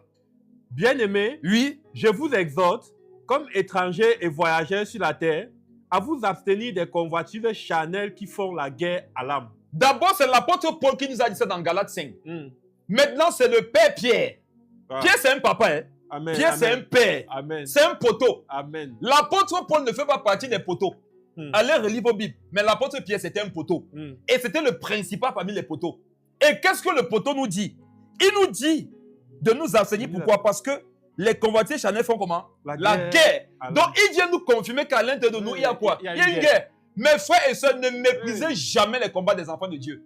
Bien-aimés, oui, je vous exhorte, comme étrangers et voyageurs sur la terre, à vous abstenir des convoitises charnelles qui font la guerre à l'âme. D'abord, c'est l'apôtre Paul qui nous a dit ça dans Galates 5. Maintenant, c'est le père Pierre. Pierre, c'est un papa. Hein? Amen, Pierre, c'est un père. Amen. C'est un poteau. Amen. L'apôtre Paul ne fait pas partie des poteaux. Allez relire vos Bibles. Mais l'apôtre Pierre, c'était un poteau. Et c'était le principal parmi les poteaux. Et qu'est-ce que le poteau nous dit? Il nous dit de nous abstenir. Pourquoi? Parce que les convoitises charnelles font comment? La guerre. Alors, Donc, il vient nous confirmer qu'à l'intérieur de nous, il y a quoi? Il y a une guerre. Mes frères et sœurs, ne méprisez jamais les combats des enfants de Dieu.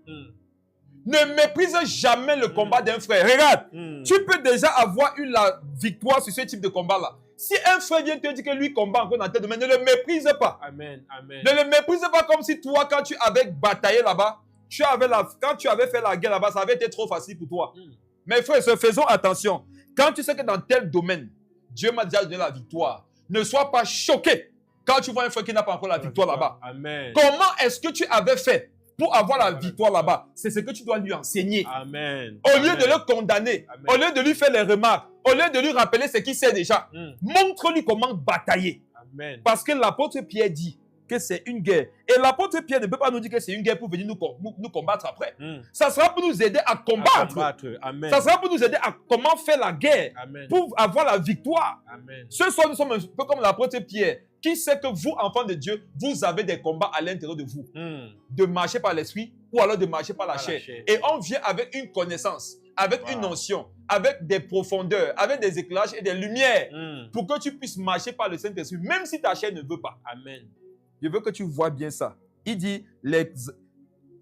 Ne méprisez jamais le combat d'un frère. Regarde, tu peux déjà avoir eu la victoire sur ce type de combat-là. Si un frère vient te dire que lui combat encore dans tel domaine, ne le méprise pas. Amen. Amen. Ne le méprise pas comme si toi, quand tu avais bataillé là-bas, quand tu avais fait la guerre là-bas, ça avait été trop facile pour toi. Mes frères et sœurs, faisons attention. Quand tu sais que dans tel domaine, Dieu m'a déjà donné la victoire, ne sois pas choqué quand tu vois un frère qui n'a pas encore la victoire là-bas. Amen. Comment est-ce que tu avais fait pour avoir la victoire là-bas? C'est ce que tu dois lui enseigner. Amen. Au lieu de le condamner, Amen. au lieu de lui faire les remarques, au lieu de lui rappeler ce qu'il sait déjà, montre-lui comment batailler. Amen. Parce que l'apôtre Pierre dit que c'est une guerre. Et l'apôtre Pierre ne peut pas nous dire que c'est une guerre pour venir nous combattre après. Ça sera pour nous aider à combattre. Amen. Ça sera pour nous aider à comment faire la guerre. Amen. Pour avoir la victoire. Amen. Ce soir, nous sommes un peu comme l'apôtre Pierre, qui sait que vous, enfants de Dieu, vous avez des combats à l'intérieur de vous. De marcher par l'esprit ou alors de marcher par la chair. Et on vient avec une connaissance, avec une notion, avec des profondeurs, avec des éclairages et des lumières pour que tu puisses marcher par le Saint-Esprit, même si ta chair ne veut pas. Amen. Je veux que tu vois bien ça. Il dit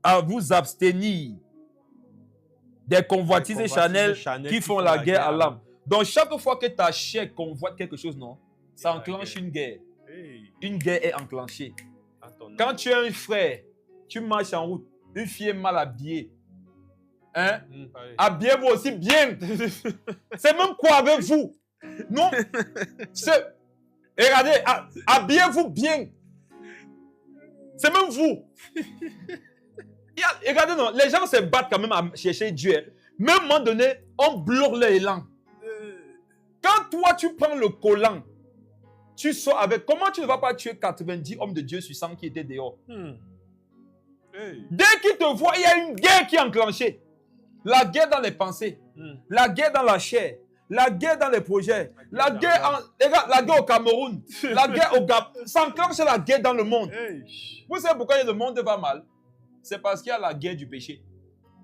à vous abstenir des convoitises charnelles qui font la guerre à l'âme. Donc, chaque fois que ta chair convoite quelque chose, non, ça enclenche une guerre. Une guerre est enclenchée. Quand tu es un frère, tu marches en route, une fille est mal habillée. Hein? Habillez-vous aussi bien. C'est même quoi avec vous? Non? Regardez, habillez-vous bien. C'est même vous. Regardez, non, les gens se battent quand même à chercher Dieu. Même à un moment donné, on bloque leur élan. Quand toi, tu prends le collant, tu sors avec... Comment tu ne vas pas tuer 90 hommes de Dieu sur 100 qui étaient dehors? Dès qu'ils te voient, il y a une guerre qui est enclenchée. La guerre dans les pensées. La guerre dans la chair. La guerre dans les projets. La guerre au Cameroun. La guerre au Gabon. Ça enclenche la guerre dans le monde. Vous savez pourquoi le monde va mal? C'est parce qu'il y a la guerre du péché.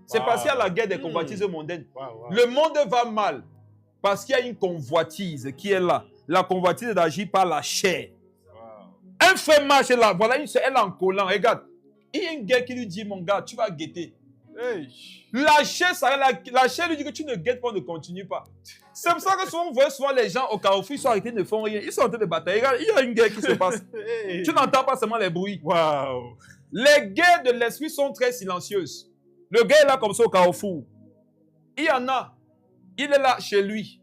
C'est parce qu'il y a la guerre des convoitises mondaines. Le monde va mal parce qu'il y a une convoitise qui est là. La convoitise d'agir par la chair. Un frère marche là, voilà, elle est en collant. Regarde, il y a une guerre qui lui dit, mon gars, tu vas guetter. La chair lui dit que tu ne guettes pas, ne continue pas. C'est pour ça que souvent, on voit souvent les gens au carrefour, ils sont arrêtés, ils ne font rien. Ils sont en train de batailler. Regarde, il y a une guerre qui se passe. Tu n'entends pas seulement les bruits. Les guerres de l'esprit sont très silencieuses. Le gars est là comme ça au carrefour. Il y en a. Il est là chez lui.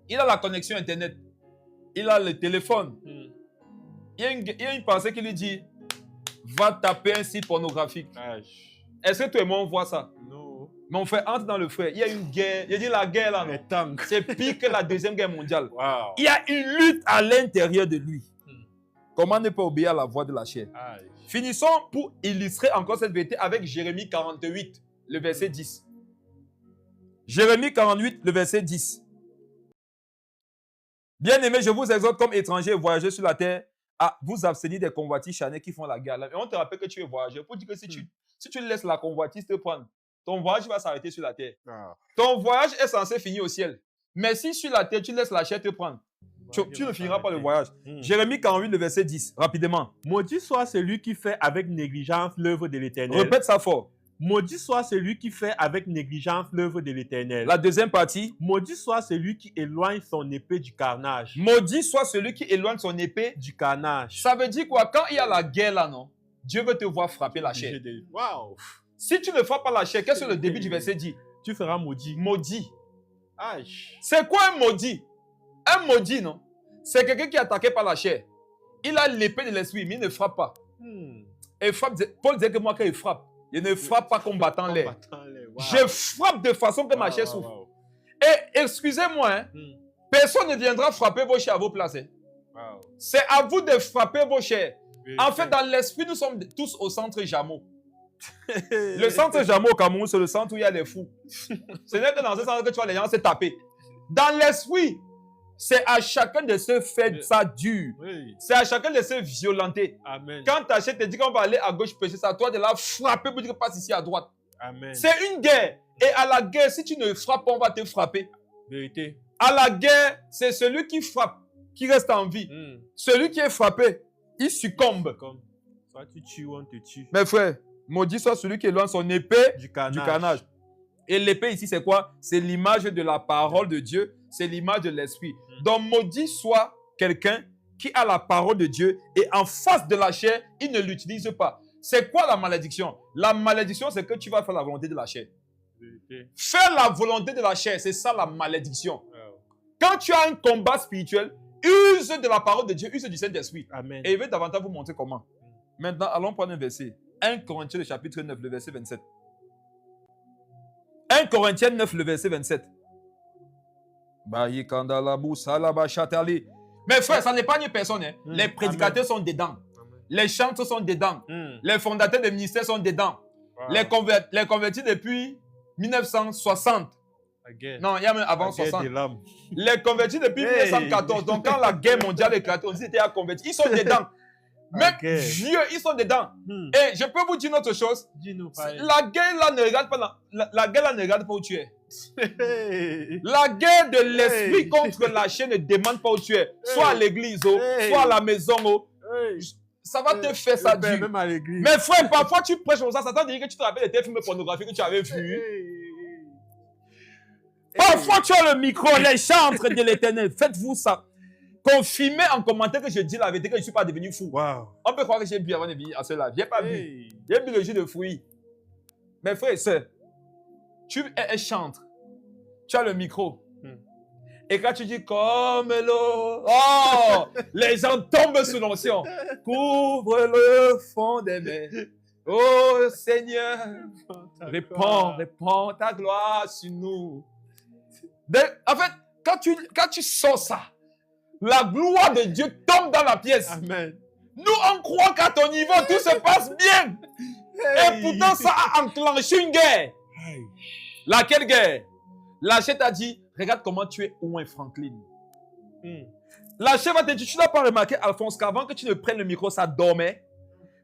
Il a la connexion Internet. Il a le téléphone. Il y a une pensée qui lui dit, va taper un site pornographique. Est-ce que toi et moi on voit ça? Non. Mais on fait entre dans le frère. Il y a une guerre. Il dit la guerre là. C'est pire que la deuxième guerre mondiale. Il y a une lutte à l'intérieur de lui. Comment ne pas obéir à la voix de la chair? Finissons pour illustrer encore cette vérité avec Jérémie 48, le verset 10. Jérémie 48, le verset 10. Bien-aimés, je vous exhorte comme étrangers et voyageurs sur la terre à vous abstenir des convoitises charnelles qui font la guerre. Et on te rappelle que tu es voyageur. Pour dire que si tu laisses la convoitise te prendre, ton voyage va s'arrêter sur la terre. Ton voyage est censé finir au ciel. Mais si sur la terre, tu laisses la chair te prendre, tu ne finiras pas le voyage. Jérémie 48, le verset 10, rapidement. Maudit soit celui qui fait avec négligence l'œuvre de l'Éternel. Répète ça fort. Maudit soit celui qui fait avec négligence l'œuvre de l'Éternel. La deuxième partie. Maudit soit celui qui éloigne son épée du carnage. Maudit soit celui qui éloigne son épée du carnage. Ça veut dire quoi? Quand il y a la guerre là, non? Dieu veut te voir frapper la chair. Si tu ne frappes pas la chair, qu'est-ce que le début du verset dit? Tu feras maudit. Maudit. C'est quoi un maudit? Un maudit, non? C'est quelqu'un qui est attaqué par la chair. Il a l'épée de l'esprit, mais il ne frappe pas. Et frappe, Paul disait que moi, quand il frappe, il ne frappe pas combattant l'air. Je frappe de façon que ma chair souffre. Et excusez-moi, hein, personne ne viendra frapper vos chairs à vos places. C'est à vous de frapper vos chairs. En fait, dans l'esprit, nous sommes tous au centre Jamo. Le centre Jamo au Cameroun, c'est le centre où il y a les fous. Ce n'est que dans ce centre que tu vois les gens se taper. Dans l'esprit, c'est à chacun de se faire ça dur. C'est à chacun de se violenter. Quand ta chair te dit qu'on va aller à gauche pécher, c'est à toi de la frapper pour dire que passe ici à droite. C'est une guerre. Et à la guerre, si tu ne frappes pas, on va te frapper. Vérité. À la guerre, c'est celui qui frappe qui reste en vie. Celui qui est frappé, il succombe. Comme, soit tu tues ou on te tue. Mes frères, maudit soit celui qui éloigne son épée Du carnage. du carnage. Et l'épée ici, c'est quoi? C'est l'image de la parole de Dieu. C'est l'image de l'esprit. Donc, maudit soit quelqu'un qui a la parole de Dieu et en face de la chair, il ne l'utilise pas. C'est quoi la malédiction? La malédiction, c'est que tu vas faire la volonté de la chair. Faire la volonté de la chair, c'est ça la malédiction. Quand tu as un combat spirituel, use de la parole de Dieu, use du Saint-Esprit. Amen. Et il veut davantage vous montrer comment. Maintenant, allons prendre un verset. 1 Corinthiens, le chapitre 9, le verset 27. 1 Corinthiens 9, le verset 27. Mes frères, ça n'épargne personne. Hein. Les prédicateurs sont dedans. Les chantres sont dedans. Les fondateurs des ministères sont dedans. Wow. Les convertis depuis 1960. Non, il y a même avant 60. Les convertis depuis 1914. Donc, quand la guerre mondiale éclate, on dit qu'ils étaient convertis. Ils sont dedans. Même vieux, ils sont dedans. Et je peux vous dire une autre chose. La guerre là ne regarde pas la guerre là ne regarde pas où tu es. La guerre de l'esprit contre la chair ne demande pas où tu es. Soit à l'église, soit à la maison. Ça va te faire ça dur. Même à l'église. Mais frère, parfois tu prêches comme ça t'en dit que tu te rappelles de tes films pornographiques que tu avais vus. Parfois tu as le micro, les chantres de l'éternel. Faites-vous ça. Confirmez en commentaire que je dis la vérité, que je ne suis pas devenu fou. Wow. On peut croire que j'ai bu avant de venir à cela. Je n'ai pas bu. J'ai bu le jus de fruits. Mes frères et sœurs, tu es un chantre. Tu as le micro. Et quand tu dis comme l'eau, oh, les gens tombent sous l'onction. Couvre le fond des mers. Oh Seigneur, répands ta gloire sur nous. En fait, quand tu sors ça, la gloire de Dieu tombe dans la pièce. Amen. Nous, on croit qu'à ton niveau, tout se passe bien. Et pourtant, ça a enclenché une guerre. Laquelle guerre? La chair t'a dit, regarde comment tu es oint, Franklin. La chair va te dire, tu n'as pas remarqué, Alphonse, qu'avant que tu ne prennes le micro, ça dormait.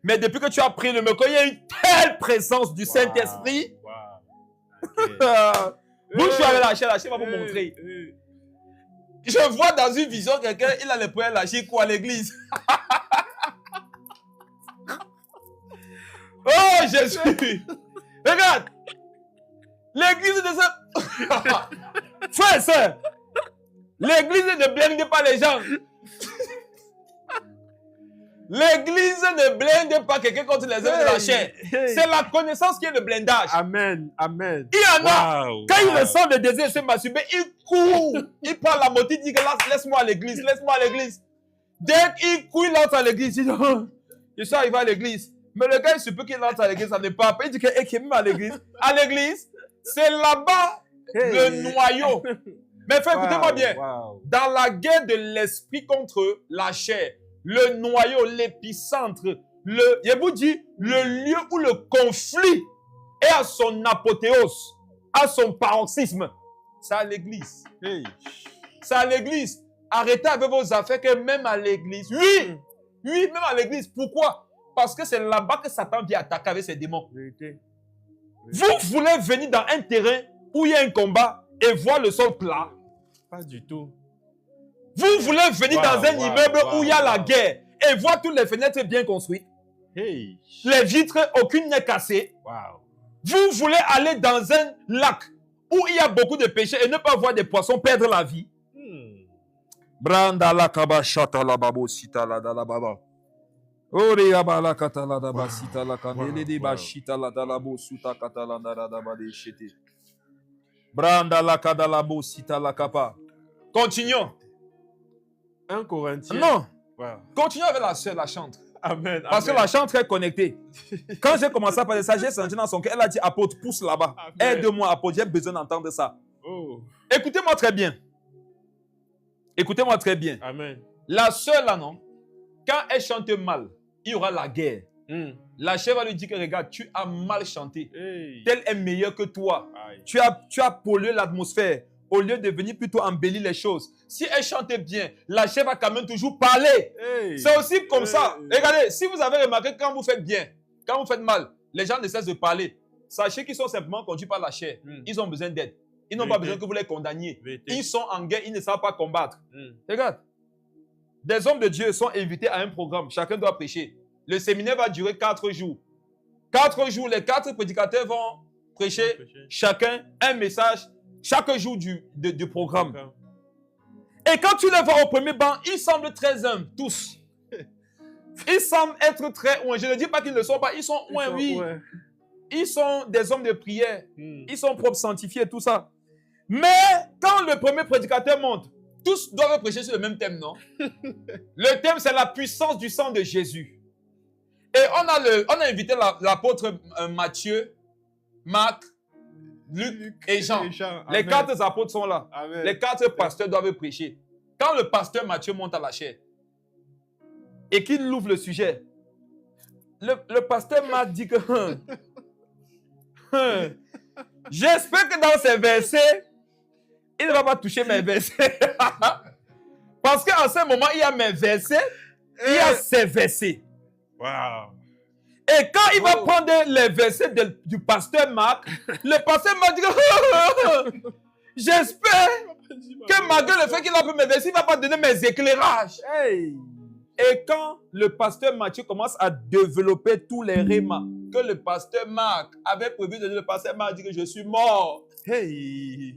Mais depuis que tu as pris le micro, il y a une telle présence du Saint-Esprit. Vous jouez avec la chair va vous montrer. Je vois dans une vision quelqu'un, il a les poings lâchés, il court à l'église. Oh Jésus! Regarde! L'église de ça. Frère et sœur, l'église ne blinde pas les gens. L'église ne blinde pas quelqu'un contre les œuvres de la chair. C'est la connaissance qui est le blindage. Amen. Amen. Il y en a, quand il ressent le désir de se masturber, il court. Il prend la moto, il dit que laisse-moi à l'église, laisse-moi à l'église. Dès qu'il court, il entre à l'église, il dit oh, je suis arrivé à l'église. Mais le gars, il se peut qu'il entre à l'église, ça n'est pas. Il dit qu'il est même à l'église. À l'église, c'est là-bas le noyau. Mais frère, écoutez-moi bien. Dans la guerre de l'esprit contre la chair, le noyau, l'épicentre, je vous dis, le lieu où le conflit est à son apothéose, à son paroxysme, c'est à l'église. C'est à l'église. Arrêtez avec vos affaires que même à l'église. Oui, même à l'église. Pourquoi? Parce que c'est là-bas que Satan vient attaquer avec ses démons. Vous voulez venir dans un terrain où il y a un combat et voir le sol plat? Pas du tout. Vous voulez venir dans un immeuble où il y a la guerre et voir toutes les fenêtres bien construites? Les vitres, aucune n'est cassée. Vous voulez aller dans un lac où il y a beaucoup de péchés et ne pas voir des poissons perdre la vie? Branda la kabashata la babo sita la da la baba. Ori abala katala da basita la kanele de bashita la da la bo suta katala da da ba de shete. Branda la kadala bo sita la kapa. Continuons. 1 Corinthiens. Non. Continuons avec la sœur, la chantre. Amen. Parce que la chantre est connectée. Quand j'ai commencé à parler de ça, j'ai senti dans son cœur. Elle a dit, apôtre, pousse là-bas. Aide-moi, apôtre. J'ai besoin d'entendre ça. Écoutez-moi très bien. Écoutez-moi très bien. Amen. La sœur là, non? Quand elle chante mal, il y aura la guerre. La chèvre va lui dire que regarde, tu as mal chanté. Tel est meilleur que toi. Tu as pollué l'atmosphère. Au lieu de venir plutôt embellir les choses. Si elle chante bien, la chèvre va quand même toujours parler. C'est aussi comme ça. Regardez, si vous avez remarqué que quand vous faites bien, quand vous faites mal, les gens ne cessent de parler. Sachez qu'ils sont simplement conduits par la chair. Ils ont besoin d'aide. Ils n'ont pas besoin que vous les condamniez. Ils sont en guerre, ils ne savent pas combattre. Regarde. des hommes de Dieu sont invités à un programme. Chacun doit prêcher. Le séminaire va durer 4 jours. 4 jours, les 4 prédicateurs vont prêcher chacun un message chaque jour du programme. Et quand tu les vois au premier banc, ils semblent très humbles, tous. Ils semblent être très ouins. Je ne dis pas qu'ils ne le sont pas, ils sont ouins, oui. Ils sont des hommes de prière. Ils sont propres, sanctifiés, tout ça. Mais quand le premier prédicateur monte, tous doivent prêcher sur le même thème, non? Le thème, c'est la puissance du sang de Jésus. Et on a invité l'apôtre Matthieu, Marc, Luc et Jean. Les 4 apôtres sont là. Amen. Les 4 pasteurs doivent prêcher. Quand le pasteur Matthieu monte à la chaire et qu'il ouvre le sujet, le pasteur Marc dit que j'espère que dans ces versets, il ne va pas toucher mes versets. Parce qu'en ce moment, il y a mes versets, il y a ses versets. Wow. Et quand il va prendre les versets du pasteur Marc, le pasteur Marc dit que j'espère que malgré le fait qu'il a pris mes versets, il ne va pas donner mes éclairages. Hey. Et quand le pasteur Matthieu commence à développer tous les rémas que le pasteur Marc avait prévu de donner, le pasteur Marc dit que je suis mort. Hey.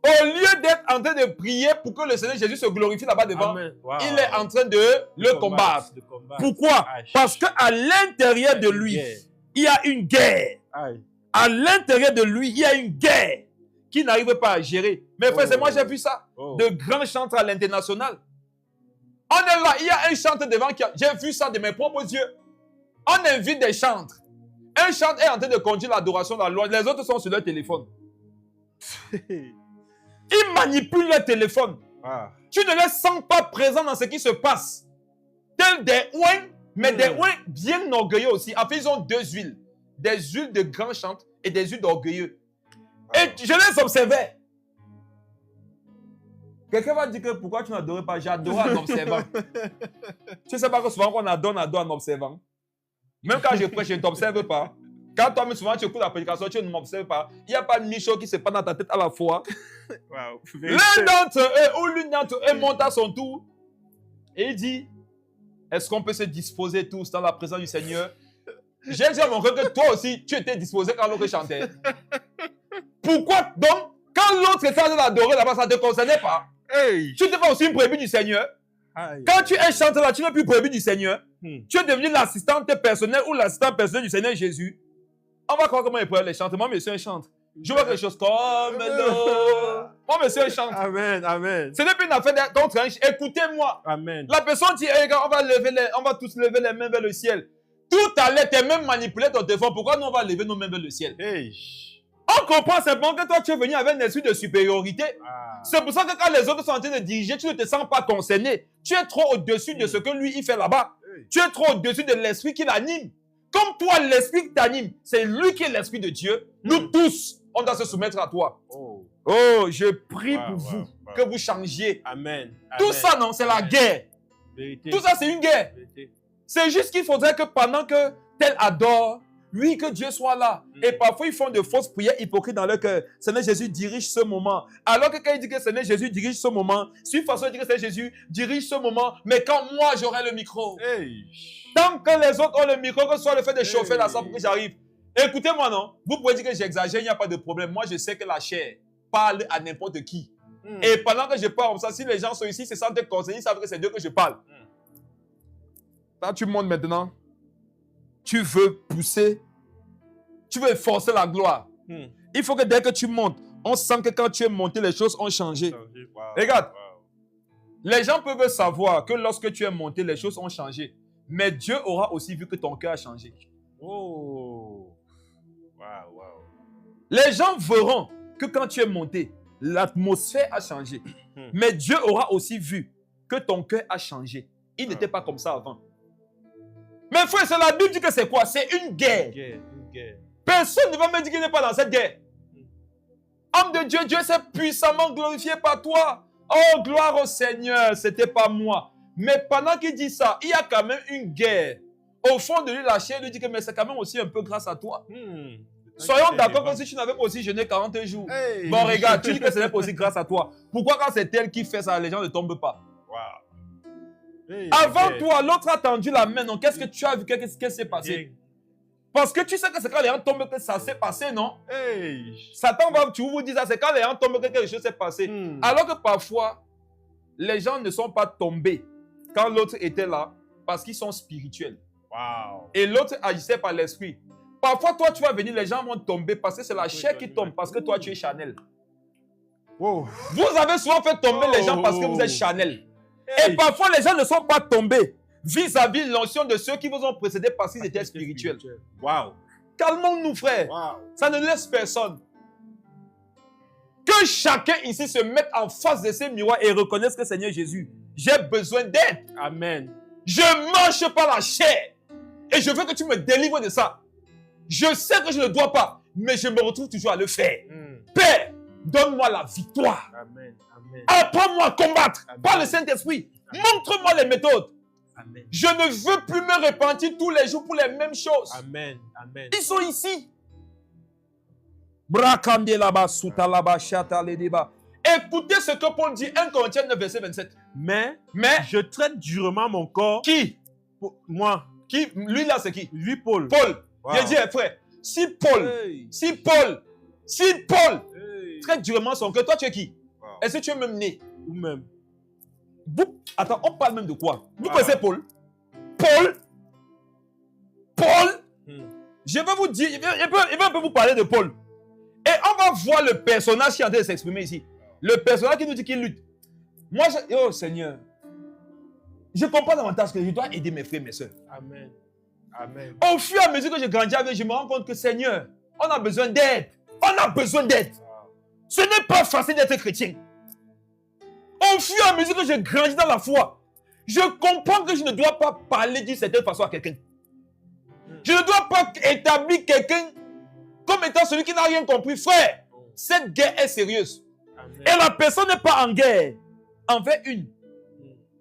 Au lieu d'être en train de prier pour que le Seigneur Jésus se glorifie là-bas devant, Wow. il est en train de le combattre. Pourquoi? Parce qu'à l'intérieur de lui, il y a une guerre. À l'intérieur de lui, il y a une guerre qu'il n'arrive pas à gérer. Mais frère, c'est moi j'ai vu ça. De grands chantres à l'international. On est là, il y a un chantre devant qui j'ai vu ça de mes propres yeux. On invite des chantres. Un chantre est en train de conduire l'adoration dans la loi. Les autres sont sur leur téléphone. Ils manipulent leur téléphone. Tu ne les sens pas présents dans ce qui se passe. Tels des ouins, mais des ouins bien orgueilleux aussi. En fait, ils ont 2 huiles. Des huiles de grands chantres et des huiles d'orgueilleux. Et je les observais. Quelqu'un va dire que pourquoi tu n'adorais pas? J'adore en observant. Tu ne sais pas que souvent qu'on adore en observant. Même quand je prêche, je ne t'observe pas. Quand toi, souvent, tu écoutes la prédication, tu ne m'observes pas. Il n'y a pas de Michaud qui se passe dans ta tête à la fois. L'un d'entre eux ou l'une d'entre eux monte à son tour et il dit, est-ce qu'on peut se disposer tous dans la présence du Seigneur? J'ai déjà montré que toi aussi, tu étais disposé quand l'autre chantait. Pourquoi donc, quand l'autre était en train d'adorer là-bas, ça ne te concernait pas? Tu n'étais pas aussi une brebis du Seigneur? Quand tu es chanteur là, tu n'es plus brebis du Seigneur. Tu es devenu l'assistante personnelle ou l'assistant personnel du Seigneur Jésus. On va voir comment il pourrait les chanter. Moi, monsieur, il chante. Je vois quelque chose comme l'eau. Moi, monsieur, il chante. Amen, amen. Ce n'est plus une affaire contre un. Écoutez-moi. Amen. La personne dit, hey, gars, on va tous lever les mains vers le ciel. Tout à l'heure, tu es même manipulé ton téléphone. Pourquoi nous, on va lever nos mains vers le ciel? Hey. On comprend simplement que toi, tu es venu avec un esprit de supériorité. C'est pour ça que quand les autres sont en train de diriger, tu ne te sens pas concerné. Tu es trop au-dessus de ce que lui, il fait là-bas. Tu es trop au-dessus de l'esprit qui l'anime. Comme toi, l'esprit qui t'anime, c'est lui qui est l'esprit de Dieu. Nous tous, on doit se soumettre à toi. Oh, je prie pour vous que vous changiez. Amen. Tout ça, non, c'est la guerre. Vérité. Tout ça, c'est une guerre. C'est juste qu'il faudrait que pendant que tel adore, oui, que Dieu soit là. Et parfois, ils font de fausses prières hypocrites dans leur cœur. Seigneur Jésus dirige ce moment. Alors que quand il dit que Seigneur Jésus dirige ce moment, c'est une façon de dire que Seigneur Jésus dirige ce moment, mais quand moi, j'aurai le micro. Tant que les autres ont le micro, que ce soit le fait de chauffer la salle pour que j'arrive. Écoutez-moi, non. Vous pouvez dire que j'exagère, il n'y a pas de problème. Moi, je sais que la chair parle à n'importe qui. Et pendant que je parle comme ça, si les gens sont ici, se sentent conseillés, ils savent que c'est Dieu que je parle. Quand tu montes maintenant, tu veux pousser, tu veux forcer la gloire. Il faut que dès que tu montes, on sent que quand tu es monté, les choses ont changé. Regarde, les gens peuvent savoir que lorsque tu es monté, les choses ont changé. Mais Dieu aura aussi vu que ton cœur a changé. Les gens verront que quand tu es monté, l'atmosphère a changé. Mais Dieu aura aussi vu que ton cœur a changé. Il n'était pas comme ça avant. Mais frère, c'est la Bible dit que c'est quoi? C'est une guerre. Personne ne va me dire qu'il n'est pas dans cette guerre. Homme de Dieu, Dieu s'est puissamment glorifié par toi. Oh, gloire au Seigneur, c'était pas moi. Mais pendant qu'il dit ça, il y a quand même une guerre. Au fond de lui, la chair lui dit que mais c'est quand même aussi un peu grâce à toi. Soyons d'accord que si tu n'avais pas aussi jeûné 40 jours. Bon, regarde, tu dis que ce n'est pas aussi grâce à toi. Pourquoi quand c'est elle qui fait ça, les gens ne tombent pas? Avant toi, l'autre a tendu la main. Donc, qu'est-ce que tu as vu? Qu'est-ce qui s'est passé? Parce que tu sais que c'est quand les gens tombent que ça s'est passé, non? Satan va vous dire ça, c'est quand les gens tombent que quelque chose s'est passé. Alors que parfois, les gens ne sont pas tombés quand l'autre était là parce qu'ils sont spirituels. Et l'autre agissait par l'esprit. Parfois, toi, tu vas venir, les gens vont tomber parce que c'est la chair qui tombe, parce que toi, tu es charnel. Vous avez souvent fait tomber les gens parce que vous êtes charnel. Et parfois, les gens ne sont pas tombés vis-à-vis de l'onction de ceux qui vous ont précédé parce qu'ils étaient spirituels. Calmons-nous, frère. Ça ne laisse personne. Que chacun ici se mette en face de ces miroirs et reconnaisse que Seigneur Jésus, j'ai besoin d'aide. Amen. Je marche par la chair. Et je veux que tu me délivres de ça. Je sais que je ne dois pas, mais je me retrouve toujours à le faire. Père, donne-moi la victoire. Amen. Amen. Apprends-moi à combattre par le Saint-Esprit. Montre-moi les méthodes. Amen. Je ne veux plus me repentir tous les jours pour les mêmes choses. Amen. Amen. Ils sont ici. Écoutez ce que Paul dit, 1 Corinthiens 9, verset 27. Mais je traite durement mon corps. Qui? Moi. Qui? Lui là, c'est qui? Lui, Paul. Paul. J'ai dit, frère, si Paul traite durement son cœur, toi tu es qui? Est-ce que tu es même né? Ou même. Attends, on parle même de quoi? Vous connaissez Paul? Je vais vous dire, il va un peu vous parler de Paul. Et on va voir le personnage qui est en train de s'exprimer ici. Le personnage qui nous dit qu'il lutte. Moi, oh Seigneur, je comprends davantage que je dois aider mes frères et mes soeurs. Amen. Amen. Au fur et à mesure que je grandis avec, je me rends compte que Seigneur, on a besoin d'aide. On a besoin d'aide. Ce n'est pas facile d'être chrétien. Au fur et à mesure que je grandis dans la foi, je comprends que je ne dois pas parler d'une certaine façon à quelqu'un. Je ne dois pas établir quelqu'un comme étant celui qui n'a rien compris. Frère, cette guerre est sérieuse. Amen. Et la personne n'est pas en guerre envers une,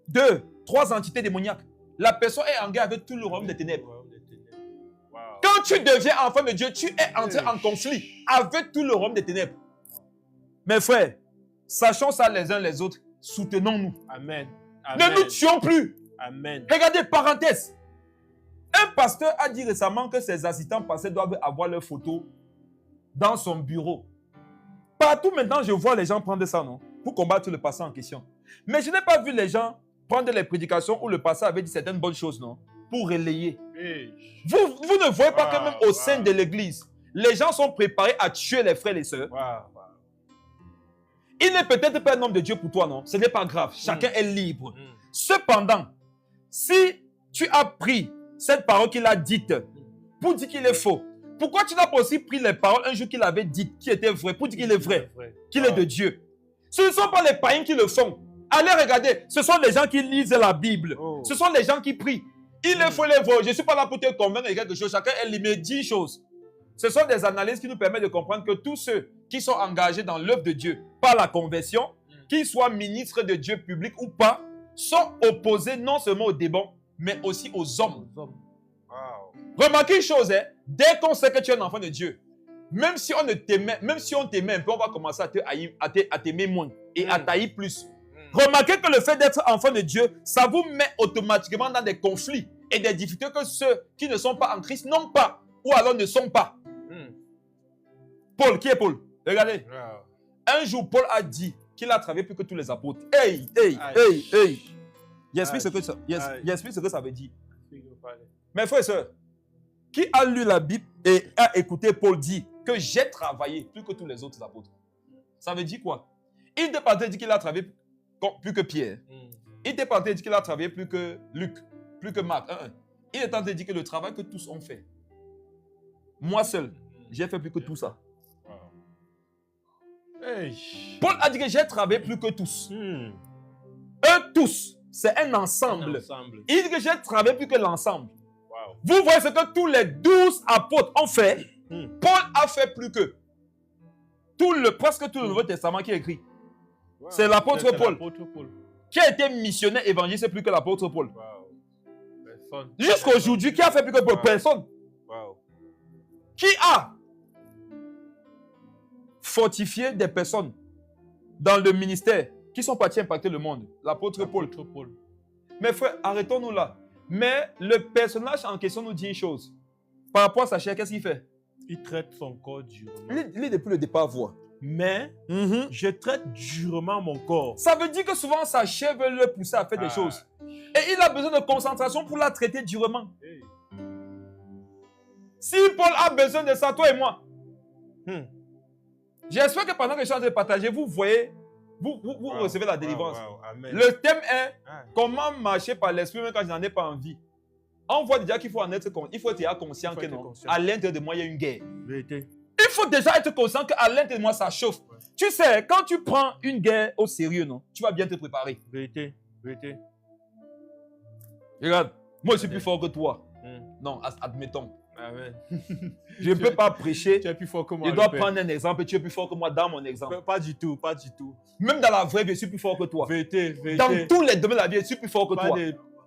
deux, trois entités démoniaques. La personne est en guerre avec tout le royaume des ténèbres. Quand tu deviens enfant de Dieu, tu es entré en conflit avec tout le royaume des ténèbres. Mes frères, sachons ça les uns les autres, soutenons-nous. Amen. Ne nous tuons plus. Amen. Regardez, parenthèse. Un pasteur a dit récemment que ses assistants pasteurs doivent avoir leur photo dans son bureau. Partout maintenant, je vois les gens prendre ça, non? Pour combattre le pasteur en question. Mais je n'ai pas vu les gens prendre les prédications où le pasteur avait dit certaines bonnes choses, non? Pour relayer. Vous ne voyez pas que même au sein de l'église, les gens sont préparés à tuer les frères et les sœurs. Il n'est peut-être pas un homme de Dieu pour toi, non? Ce n'est pas grave. Chacun est libre. Cependant, si tu as pris cette parole qu'il a dite pour dire qu'il est faux, pourquoi tu n'as pas aussi pris les paroles un jour qu'il avait dites qui étaient vraies pour dire qu'il est vrai, qu'il est de Dieu? Ce ne sont pas les païens qui le font. Allez regarder, ce sont les gens qui lisent la Bible. Ce sont les gens qui prient. Il est faux les vrai. Je ne suis pas là pour te convaincre de quelque chose. Chacun est libre. 10 choses. Ce sont des analyses qui nous permettent de comprendre que tous ceux qui sont engagés dans l'œuvre de Dieu par la conversion, qu'ils soient ministres de Dieu public ou pas, sont opposés non seulement aux démons, mais aussi aux hommes. Remarquez une chose, hein? Dès qu'on sait que tu es un enfant de Dieu, même si on t'aimait un peu, on va commencer à t'aimer moins et à t'haïr plus. Remarquez que le fait d'être enfant de Dieu, ça vous met automatiquement dans des conflits et des difficultés que ceux qui ne sont pas en Christ n'ont pas ou alors ne sont pas. Paul, qui est Paul? Regardez. Un jour, Paul a dit qu'il a travaillé plus que tous les apôtres. Hey. J'explique ce que ça veut dire. Mes frères et sœurs, qui a lu la Bible et a écouté Paul dire que j'ai travaillé plus que tous les autres apôtres? Ça veut dire quoi? Il n'est pas en train de dire qu'il a travaillé plus que Pierre. Il n'est pas en train de dire qu'il a travaillé plus que Luc, plus que Marc. Il est en train de dire que le travail que tous ont fait, moi seul, j'ai fait plus que tout ça. Paul a dit que j'ai travaillé plus que tous. Eux tous, c'est un ensemble. Il dit que j'ai travaillé plus que l'ensemble. Vous voyez ce que tous les 12 apôtres ont fait. Paul a fait plus que. Presque tout le Nouveau Testament qui est écrit. C'est l'apôtre Paul. Qui a été missionnaire évangéliste, c'est plus que l'apôtre Paul. Jusqu'à aujourd'hui, qui a fait plus que Paul? Personne. Qui a fortifié des personnes dans le ministère qui sont partis impacter le monde? L'apôtre Paul. Mes frères, arrêtons-nous là. Mais le personnage en question nous dit une chose. Par rapport à sa chair, qu'est-ce qu'il fait? Il traite son corps durement. Il est depuis le départ, voix. Mais je traite durement mon corps. Ça veut dire que souvent sa chair veut le pousser à faire des choses. Et il a besoin de concentration pour la traiter durement. Hey. Si Paul a besoin de ça, toi et moi. J'espère que pendant que je suis en train de partager, vous voyez, vous recevez la délivrance. Amen. Le thème est comment marcher par l'esprit même quand je n'en ai pas envie. On voit déjà qu'il faut en être conscient. Il faut être conscient que non. À l'intérieur de moi, il y a une guerre. Vérité. Il faut déjà être conscient qu'à l'intérieur de moi, ça chauffe. Ouais. Tu sais, quand tu prends une guerre au sérieux, non, tu vas bien te préparer. Vérité. Vérité. Regarde, moi je suis plus fort que toi. Non, admettons. Amen. Je ne peux pas prêcher. Tu es plus fort que moi. Je dois prendre un exemple et tu es plus fort que moi dans mon exemple. Pas du tout, pas du tout. Même dans la vraie vie, je suis plus fort que toi. Vérité, vérité. Dans tous les domaines de la vie, je suis plus fort que toi.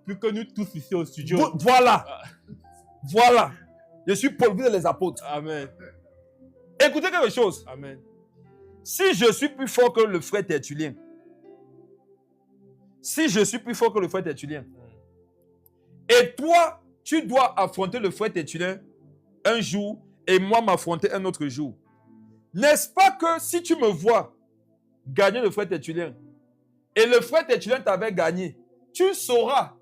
Plus que nous tous ici au studio. Voilà. Voilà. Je suis Paul, vous êtes les apôtres. Amen. Écoutez quelque chose. Amen. Si je suis plus fort que le frère Tertullien, et toi, tu dois affronter le frère Tertullien un jour et moi m'affronter un autre jour. N'est-ce pas que si tu me vois gagner le frère Tertullien et le frère Tertullien t'avait gagné, tu sauras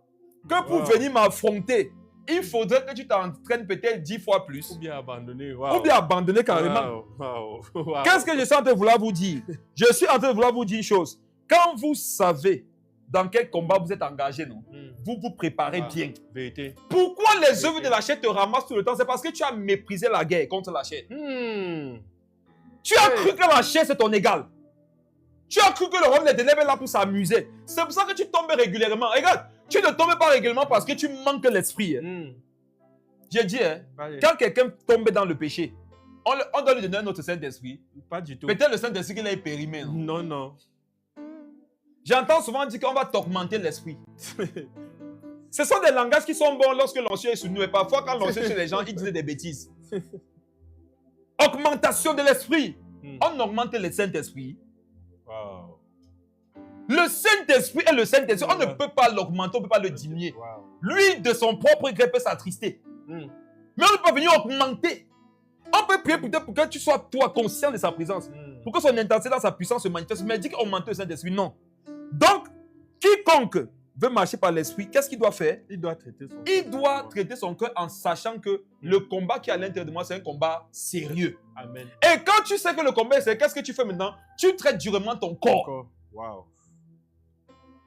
que pour venir m'affronter, il faudrait que tu t'entraînes peut-être 10 fois plus. Ou bien abandonner. Ou bien abandonner carrément. Wow. Qu'est-ce que je suis en train de vouloir vous dire? Je suis en train de vouloir vous dire une chose. Quand vous savez dans quel combat vous êtes engagé, non? Vous vous préparez bien. Vérité. Pourquoi les œuvres de la chair te ramassent tout le temps? C'est parce que tu as méprisé la guerre contre la chair. Tu as cru que la chair c'est ton égal. Tu as cru que le royaume des ténèbres est là pour s'amuser. C'est pour ça que tu tombes régulièrement. Regarde, tu ne tombes pas régulièrement parce que tu manques l'esprit. J'ai dit, quand quelqu'un tombe dans le péché, on doit lui donner un autre Saint-Esprit. Pas du tout. Peut-être le Saint-Esprit qu'il a périmé. Non, non. J'entends souvent dire qu'on va t'augmenter l'esprit. Ce sont des langages qui sont bons lorsque l'ancien est sous nous. Et parfois, quand l'ancien est chez les gens, il disait des bêtises. Augmentation de l'esprit. On augmente le Saint-Esprit. Wow. Le Saint-Esprit est le Saint-Esprit. On ne peut pas l'augmenter, on ne peut pas le diminuer. Wow. Lui, de son propre gré, peut s'attrister. Mais on ne peut pas venir augmenter. On peut prier pour que tu sois, toi, conscient de sa présence. Pour que son intensité dans sa puissance se manifeste. Mais dit qu'augmenter le Saint-Esprit, non. Donc, quiconque veut marcher par l'esprit, qu'est-ce qu'il doit faire? Il doit traiter son cœur. Il doit traiter son cœur en sachant que le combat qui est à l'intérieur de moi, c'est un combat sérieux. Amen. Et quand tu sais que le combat est sérieux, qu'est-ce que tu fais maintenant? Tu traites durement ton corps. Wow.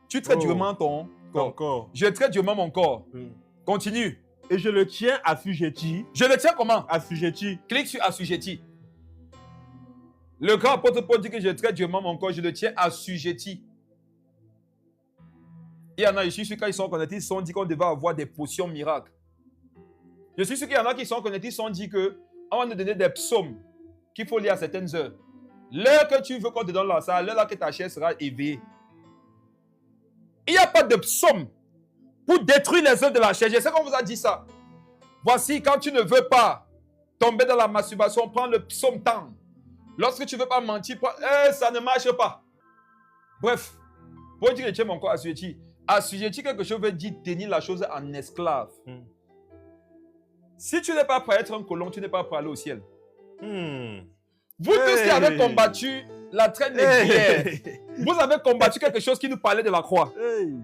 Tu traites durement ton corps. Je traite durement mon corps. Continue. Et je le tiens assujetti. Je le tiens comment? Assujetti. Clique sur assujetti. Le grand apôtre Paul dit que je traite durement mon corps, je le tiens assujetti. Il y en a, je suis sûr, quand ils sont connectés, ils se sont dit qu'on devait avoir des potions miracles. Je suis sûr qu'il y en a qui sont connectés, ils se sont dit qu'on va nous donner des psaumes qu'il faut lire à certaines heures. L'heure que tu veux qu'on te donne là, c'est à l'heure là que ta chair sera éveillée. Il n'y a pas de psaume pour détruire les œuvres de la chair. Je sais qu'on vous a dit ça. Voici, quand tu ne veux pas tomber dans la masturbation, prends le psaume tant. Lorsque tu ne veux pas mentir, ça ne marche pas. Bref, pour dire que tu es mon corps assujetti. Assujetti, quelque chose veut dire tenir la chose en esclave. Si tu n'es pas prêt à être un colon, tu n'es pas prêt à aller au ciel. Vous tous qui avez combattu la traîne des guerres, vous avez combattu quelque chose qui nous parlait de la croix.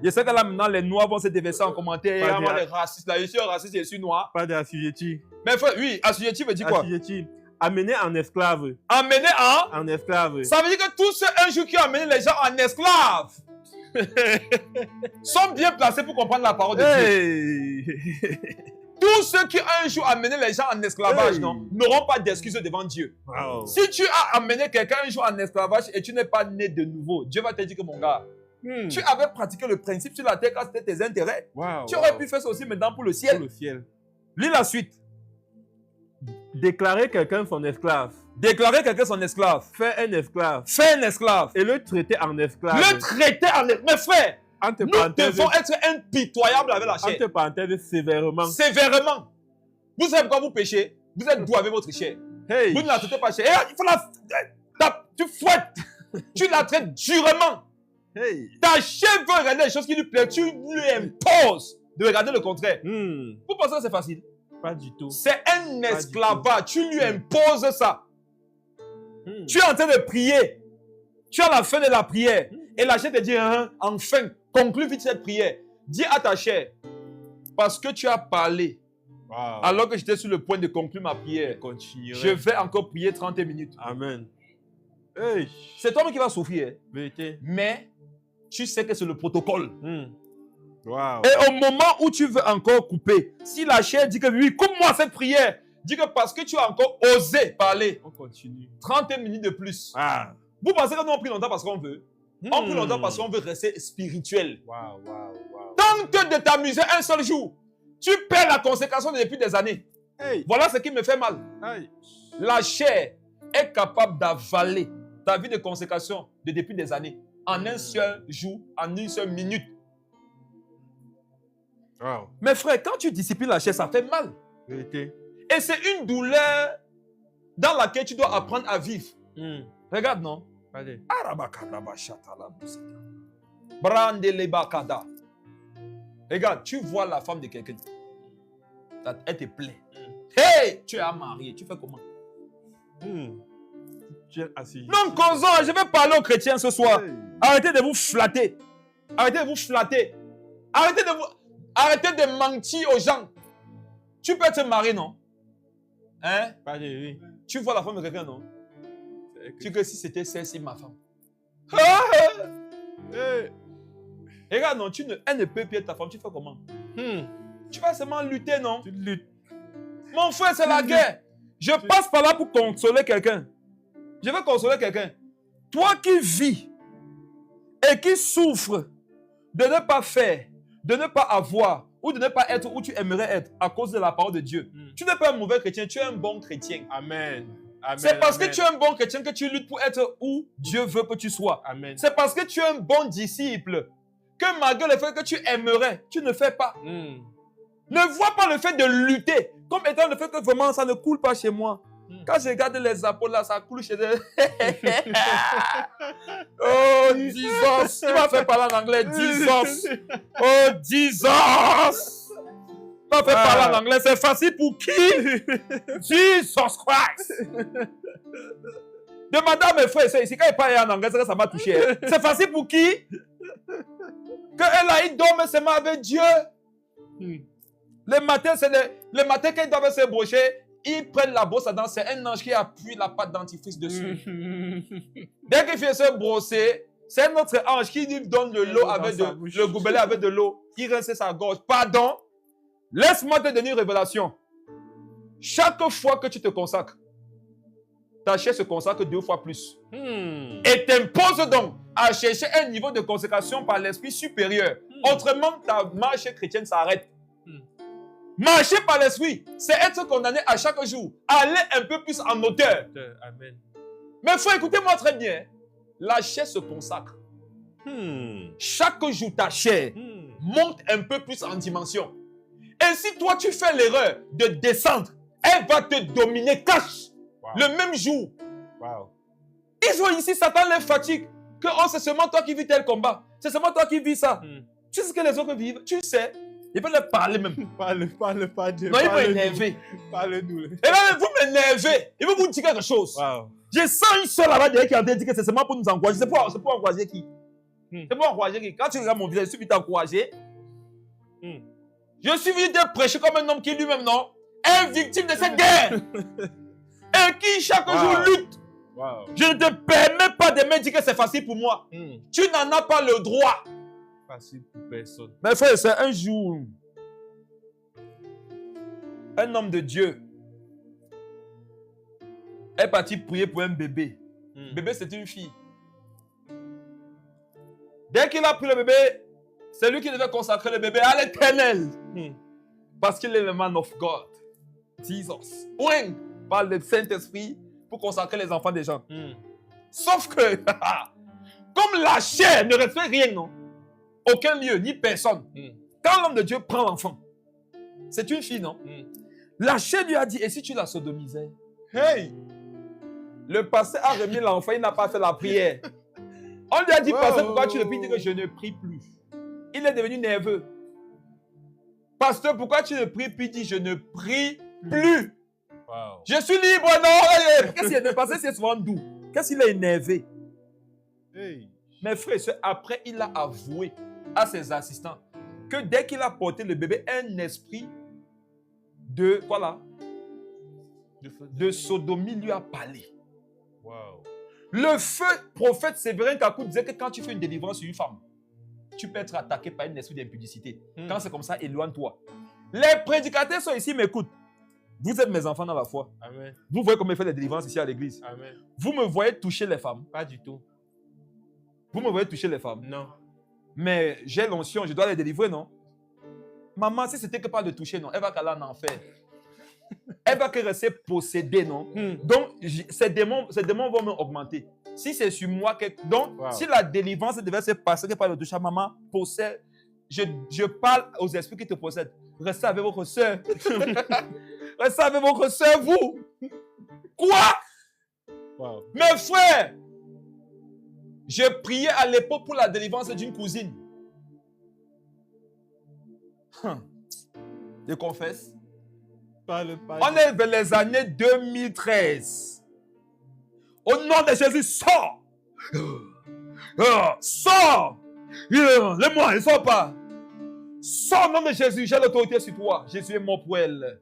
Je sais que là maintenant les noirs vont se déverser en commentaire. Les racistes, là, je suis un raciste, je suis noir. Pas d'assujetti. Mais frère, oui, assujetti veut dire quoi? Assujetti. Amener en esclave. Amener en esclave. Ça veut dire que tous ceux un jour qui ont amené les gens en esclave sont bien placés pour comprendre la parole de Dieu. Tous ceux qui un jour amené les gens en esclavage n'auront pas d'excuses devant Dieu. Wow. Si tu as amené quelqu'un un jour en esclavage et tu n'es pas né de nouveau, Dieu va te dire que mon gars, tu avais pratiqué le principe sur la terre quand c'était tes intérêts. Tu aurais pu faire ça aussi maintenant pour le ciel. Pour le ciel. Lis la suite. Déclarer quelqu'un son esclave. Déclarer quelqu'un son esclave. Faire un esclave. Faire un esclave. Et le traiter en esclave. Le traiter en esclave. Mes frères, nous devons être impitoyables avec la chair. Entre parenthèses, sévèrement. Sévèrement. Vous savez pourquoi vous péchez? Vous êtes doux avec votre chair. Vous ne la traitez pas chair. Il faut tu fouettes. Tu la traites durement. Hey. Ta chair veut regarder les choses qui lui plaisent. Tu lui imposes de regarder le contraire. Vous pensez que c'est facile? Pas du tout. C'est un esclavage. Tu lui imposes ça. Tu es en train de prier. Tu es à la fin de la prière. Et la chair te dit, enfin, conclue vite cette prière. Dis à ta chair, parce que tu as parlé, alors que j'étais sur le point de conclure ma prière, je vais encore prier 30 minutes. Amen. Hey. C'est toi qui vas souffrir. Vérité. Mais tu sais que c'est le protocole. Wow. Et au moment où tu veux encore couper, si la chair dit que oui, coupe-moi cette prière, dis que parce que tu as encore osé parler, On continue. 30 minutes de plus. Ah. Vous pensez que nous on prie longtemps parce qu'on veut? On prie longtemps parce qu'on veut rester spirituel. Wow, wow, wow. Tente de t'amuser un seul jour. Tu perds la consécration depuis des années. Hey. Voilà ce qui me fait mal. Hey. La chair est capable d'avaler ta vie de consécration depuis des années. En un seul jour, en une seule minute. Wow. Mais frère, quand tu disciplines la chair, ça fait mal. Vérité. Et c'est une douleur dans laquelle tu dois apprendre à vivre. Regarde, non? Allez. Regarde, tu vois la femme de quelqu'un. Elle te plaît. Hey, tu es marié. Tu fais comment? Tu es assis. Non, causons, je vais parler aux chrétiens ce soir. Hey. Arrêtez de vous flatter. Arrêtez de vous flatter. Arrêtez de mentir aux gens. Tu peux te marier, non? Hein? Pas de oui. Tu vois la femme de quelqu'un, non? Tu dis que si c'était celle-ci, ma femme. Hey. Regarde, non, elle ne peut plus être ta femme. Tu fais comment? Tu vas seulement lutter, non? Tu luttes. Mon frère, c'est la guerre. Je passe par là pour consoler quelqu'un. Je veux consoler quelqu'un. Toi qui vis et qui souffres de ne pas faire, de ne pas avoir, ou de ne pas être où tu aimerais être à cause de la parole de Dieu. Tu n'es pas un mauvais chrétien, tu es un bon chrétien. Amen. Amen. C'est parce que tu es un bon chrétien que tu luttes pour être où Dieu veut que tu sois. Amen. C'est parce que tu es un bon disciple que malgré le fait que tu aimerais, tu ne fais pas. Ne vois pas le fait de lutter comme étant le fait que vraiment ça ne coule pas chez moi. Quand je regarde les apôtres là, ça coule chez eux. Oh, Jesus. Tu vas faire parler en anglais. Jesus. Oh, Jesus. Tu vas faire parler en anglais. C'est facile pour qui? Jesus Christ. Demandez à mes frères et sœurs ici, quand ils parlent en anglais, ça m'a touché. C'est facile pour qui? Que elle là, ils dorment seulement avec Dieu. Le matin, le matin quand ils doivent se brocher, ils prennent la brosse à dents, c'est un ange qui appuie la pâte dentifrice dessus. Dès qu'il fait se brosser, c'est un autre ange qui lui donne de l'eau avec le gobelet avec de l'eau. Il rince sa gorge. Pardon, laisse-moi te donner une révélation. Chaque fois que tu te consacres, ta chair se consacre 2 fois plus. Et t'impose donc à chercher un niveau de consécration par l'esprit supérieur. Autrement, ta marche chrétienne s'arrête. Marcher par l'esprit, c'est être condamné à chaque jour. Aller un peu plus en hauteur. Amen. Mais il faut écouter-moi très bien. La chair se consacre. Chaque jour, ta chair monte un peu plus en dimension. Et si toi, tu fais l'erreur de descendre, elle va te dominer cash. Le même jour. Ils ont ici, Satan les fatigue. Que c'est seulement toi qui vis tel combat. C'est seulement toi qui vis ça. Tu sais ce que les autres vivent. Tu sais. Il peut leur parler même. Parle pas de. Non, il peut énerver. Parle-nous. Et là, vous m'énervez. Il veut vous dire quelque chose. Je sens une seule là-bas derrière qui est en train de dire que c'est seulement pour nous encourager. C'est pour encourager qui? C'est pour encourager qui? Quand tu regardes mon visage, je suis vite encouragé. Je suis venu te prêcher comme un homme qui lui-même, non, est victime de cette guerre. Et qui chaque jour lutte. Je ne te permets pas de me dire que c'est facile pour moi. Tu n'en as pas le droit. Facile pour personne. Mais frère, c'est un jour. Un homme de Dieu est parti prier pour un bébé. Bébé, c'est une fille. Dès qu'il a pris le bébé, c'est lui qui devait consacrer le bébé à l'Éternel. Parce qu'il est le man of God. Jesus. Oui, par le Saint-Esprit pour consacrer les enfants des gens. Sauf que, comme la chair ne respecte rien, non? Aucun lieu, ni personne. Quand l'homme de Dieu prend l'enfant, c'est une fille, non? La chair lui a dit, et si tu la sodomisais? Hey! Le pasteur a remis l'enfant, il n'a pas fait la prière. On lui a dit, pasteur, pourquoi tu ne pries? Il dit que je ne prie plus. Il est devenu nerveux. Pasteur, pourquoi tu ne pries plus? Il dit, je ne prie plus. Wow. Je suis libre, non? Qu'est-ce qu'il est passé? C'est souvent doux. Qu'est-ce qu'il est énervé? Hey. Mes frères et sœurs, après, il a avoué à ses assistants que dès qu'il a porté le bébé, un esprit de, voilà, de sodomie lui a parlé. Wow. Le feu prophète Séverin Kakou disait que quand tu fais une délivrance sur une femme, tu peux être attaqué par un esprit d'impudicité. Quand c'est comme ça, éloigne-toi. Les prédicateurs sont ici, m'écoutent. Vous êtes mes enfants dans la foi. Amen. Vous voyez comment il fait les délivrances ici à l'église. Amen. Vous me voyez toucher les femmes. Pas du tout. Vous me voyez toucher les femmes. Non. Mais j'ai l'onction, je dois les délivrer, non? Maman, si c'était que pas de toucher, non, elle va qu'aller en enfer. Elle va que rester possédée, non? Donc, ces démons vont me augmenter. Si c'est sur moi, donc, si la délivrance devait se passer que par le toucher, maman, possède. Je parle aux esprits qui te possèdent. Restez avec votre soeur. Restez avec votre soeur, vous. Quoi? Wow. Mes frères, j'ai prié à l'époque pour la délivrance d'une cousine. Je confesse. On est vers les années 2013. Au nom de Jésus, sors! Sors! Le moi, ne sors pas. Sors au nom de Jésus, j'ai l'autorité sur toi. Jésus est mort pour elle.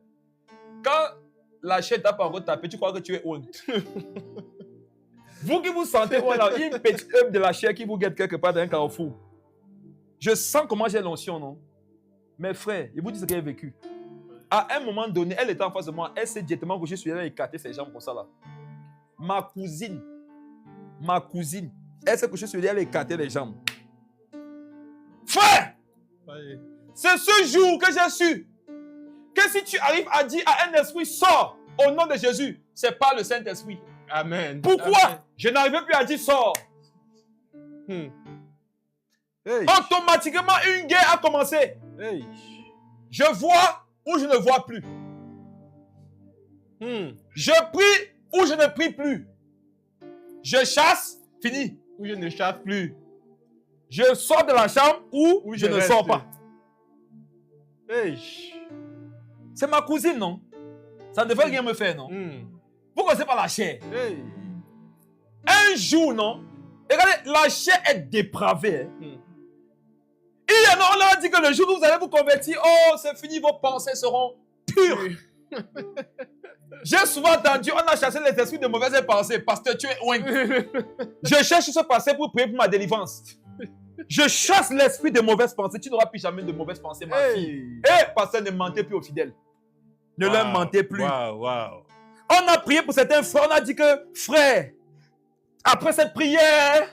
Quand la chair t'a pas encore tapé, tu crois que tu es honte. Vous qui vous sentez, voilà, il y a une petite œuvre de la chair qui vous guette quelque part dans un carrefour. Je sens comment j'ai l'onction, non? Mes frères, je vous dis ce qu'elle a vécu. À un moment donné, elle était en face de moi, elle s'est directement couchée sur elle et écarté ses jambes comme ça là. Ma cousine, elle s'est couchée sur elle et écarté les jambes. Frère, c'est ce jour que j'ai su que si tu arrives à dire à un esprit, sors au nom de Jésus, c'est pas le Saint-Esprit. Amen. Pourquoi? Amen. Je n'arrivais plus à dire sors. Hey. Automatiquement, une guerre a commencé. Hey. Je vois ou je ne vois plus. Je prie ou je ne prie plus. Je chasse, fini. Ou je ne chasse plus. Je sors de la chambre ou je ne reste. sors pas. Hey. C'est ma cousine, non? Ça ne devrait rien me faire, non? Pourquoi c'est pas la chair? Hey. Un jour, non? Regardez, la chair est dépravée. Il y en a, on leur a dit que le jour où vous allez vous convertir, oh, c'est fini, vos pensées seront pures. J'ai souvent entendu, on a chassé les esprits de mauvaises pensées parce que tu es loin. Je cherche ce passé pour prier pour ma délivrance. Je chasse l'esprit de mauvaises pensées. Tu n'auras plus jamais de mauvaises pensées, ma fille. Eh, pasteur, ne mentez plus aux fidèles. Ne leur mentez plus. On a prié pour certains frères, on a dit que, frère, après cette prière,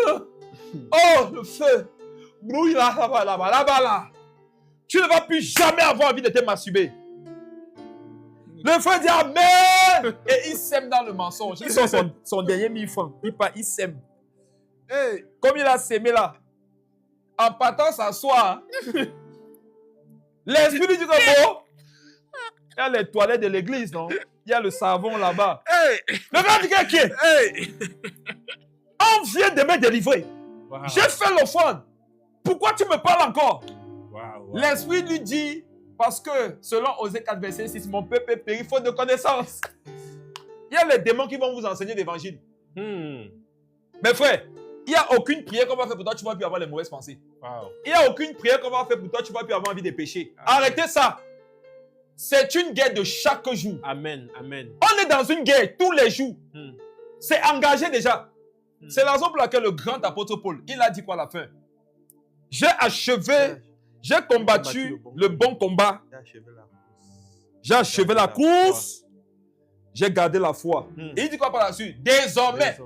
oh, le feu, brouille là, tu ne vas plus jamais avoir envie de te masturber. Le frère dit Amen. Et il sème dans le mensonge. Il sort son dernier 1000 francs. Il sème. Hey, comme il a sémé là, en partant s'asseoir, l'esprit lui dit que bon, il y a les toilettes de l'église, non? Il y a le savon là-bas. Hey. Le gars dit qui est? Hey. On vient de me délivrer. J'ai fait l'offrande. Pourquoi tu me parles encore? L'esprit lui dit, parce que selon Osée 4, verset 6, mon peuple périt faute de connaissance. Il y a les démons qui vont vous enseigner l'évangile. Mes frères, il n'y a aucune prière qu'on va faire pour toi, tu ne vas plus avoir les mauvaises pensées. Il n'y a aucune prière qu'on va faire pour toi, tu ne vas plus avoir envie de pécher. Arrêtez ça. C'est une guerre de chaque jour. Amen, amen. On est dans une guerre tous les jours. C'est engagé déjà. C'est la raison pour laquelle le grand apôtre Paul, il a dit quoi à la fin? J'ai achevé, j'ai combattu le bon combat. J'ai achevé la course. J'ai gardé la foi. Et il dit quoi par la suite? Désormais.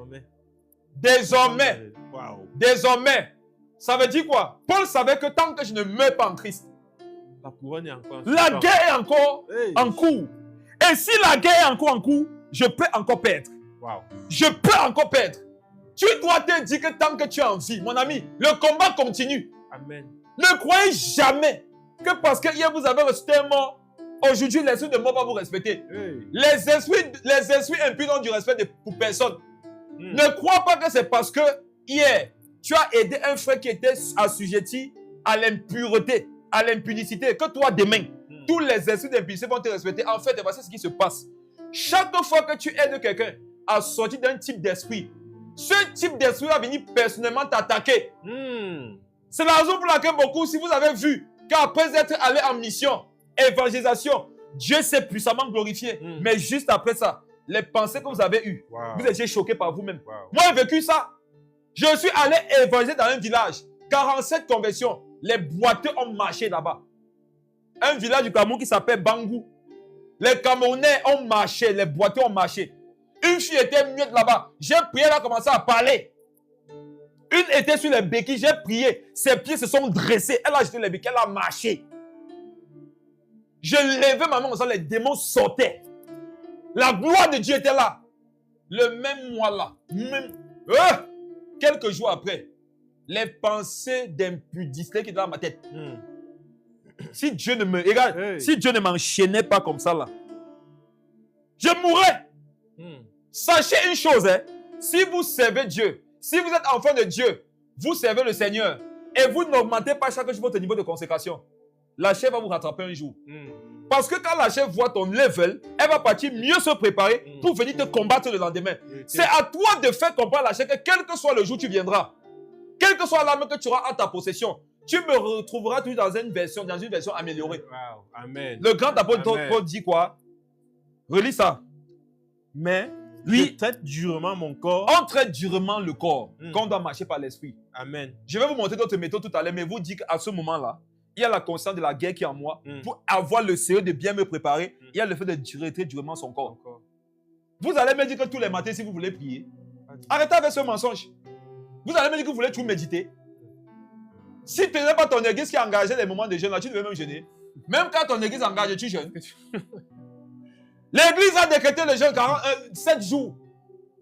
Ça veut dire quoi? Paul savait que tant que je ne meurs pas en Christ, la couronne est encore la guerre est encore en cours. Et si la guerre est encore en cours, je peux encore perdre. Je peux encore perdre. Tu dois te dire que tant que tu es en vie, mon ami, le combat continue. Amen. Ne croyez jamais que parce que hier vous avez reçu un mort, aujourd'hui l'esprit de mort va vous respecter. Les esprits impies n'ont du respect pour personne. Ne crois pas que c'est parce que hier, tu as aidé un frère qui était assujetti à l'impureté, à l'impudicité, que toi, demain, tous les esprits d'impudicité vont te respecter. En fait, voici ce qui se passe. Chaque fois que tu aides quelqu'un à sortir d'un type d'esprit, ce type d'esprit va venir personnellement t'attaquer. C'est la raison pour laquelle beaucoup, si vous avez vu qu'après être allé en mission, évangélisation, Dieu s'est puissamment glorifié. Mais juste après ça, les pensées que vous avez eues, vous étiez choqués par vous-même. Moi, j'ai vécu ça. Je suis allé évangéliser dans un village. 47 conversions. Les boiteux ont marché là-bas. Un village du Cameroun qui s'appelle Bangou. Les Camerounais ont marché, les boiteux ont marché. Une fille était muette là-bas. J'ai prié, elle a commencé à parler. Une était sur les béquilles, j'ai prié. Ses pieds se sont dressés. Elle a jeté les béquilles, elle a marché. Je levais ma main comme ça, les démons sautaient. La gloire de Dieu était là. Le même mois là, quelques jours après, les pensées d'impudicité qui étaient dans ma tête. Si Dieu ne me... Regarde, si Dieu ne m'enchaînait pas comme ça là, je mourrais. Sachez une chose, hein, si vous servez Dieu, si vous êtes enfant de Dieu, vous servez le Seigneur et vous n'augmentez pas chaque jour votre niveau de consécration, la chair va vous rattraper un jour. Parce que quand la chair voit ton level, elle va partir mieux se préparer pour venir te combattre le lendemain. C'est à toi de faire comprendre à la chair que quel que soit le jour tu viendras, quelle que soit l'arme que tu auras en ta possession, tu me retrouveras toujours dans une version améliorée. Amen. Le grand apôtre Paul dit quoi? Relis ça. Mais lui, je traite durement mon corps. On traite durement le corps quand on doit marcher par l'esprit. Amen. Je vais vous montrer d'autres méthodes tout à l'heure, mais vous dites qu'à ce moment-là, il y a la conscience de la guerre qui est en moi pour avoir le sérieux de bien me préparer. Il y a le fait de traiter durement son corps. Vous allez me dire que tous les matins, si vous voulez prier, arrêtez avec ce mensonge. Vous allez me dire que vous voulez tout méditer. Si tu n'as pas ton église qui a engagé les moments de jeûne, là, tu devais même jeûner. Même quand ton église engage, tu jeûnes. L'église a décrété le jeûne 7 jours.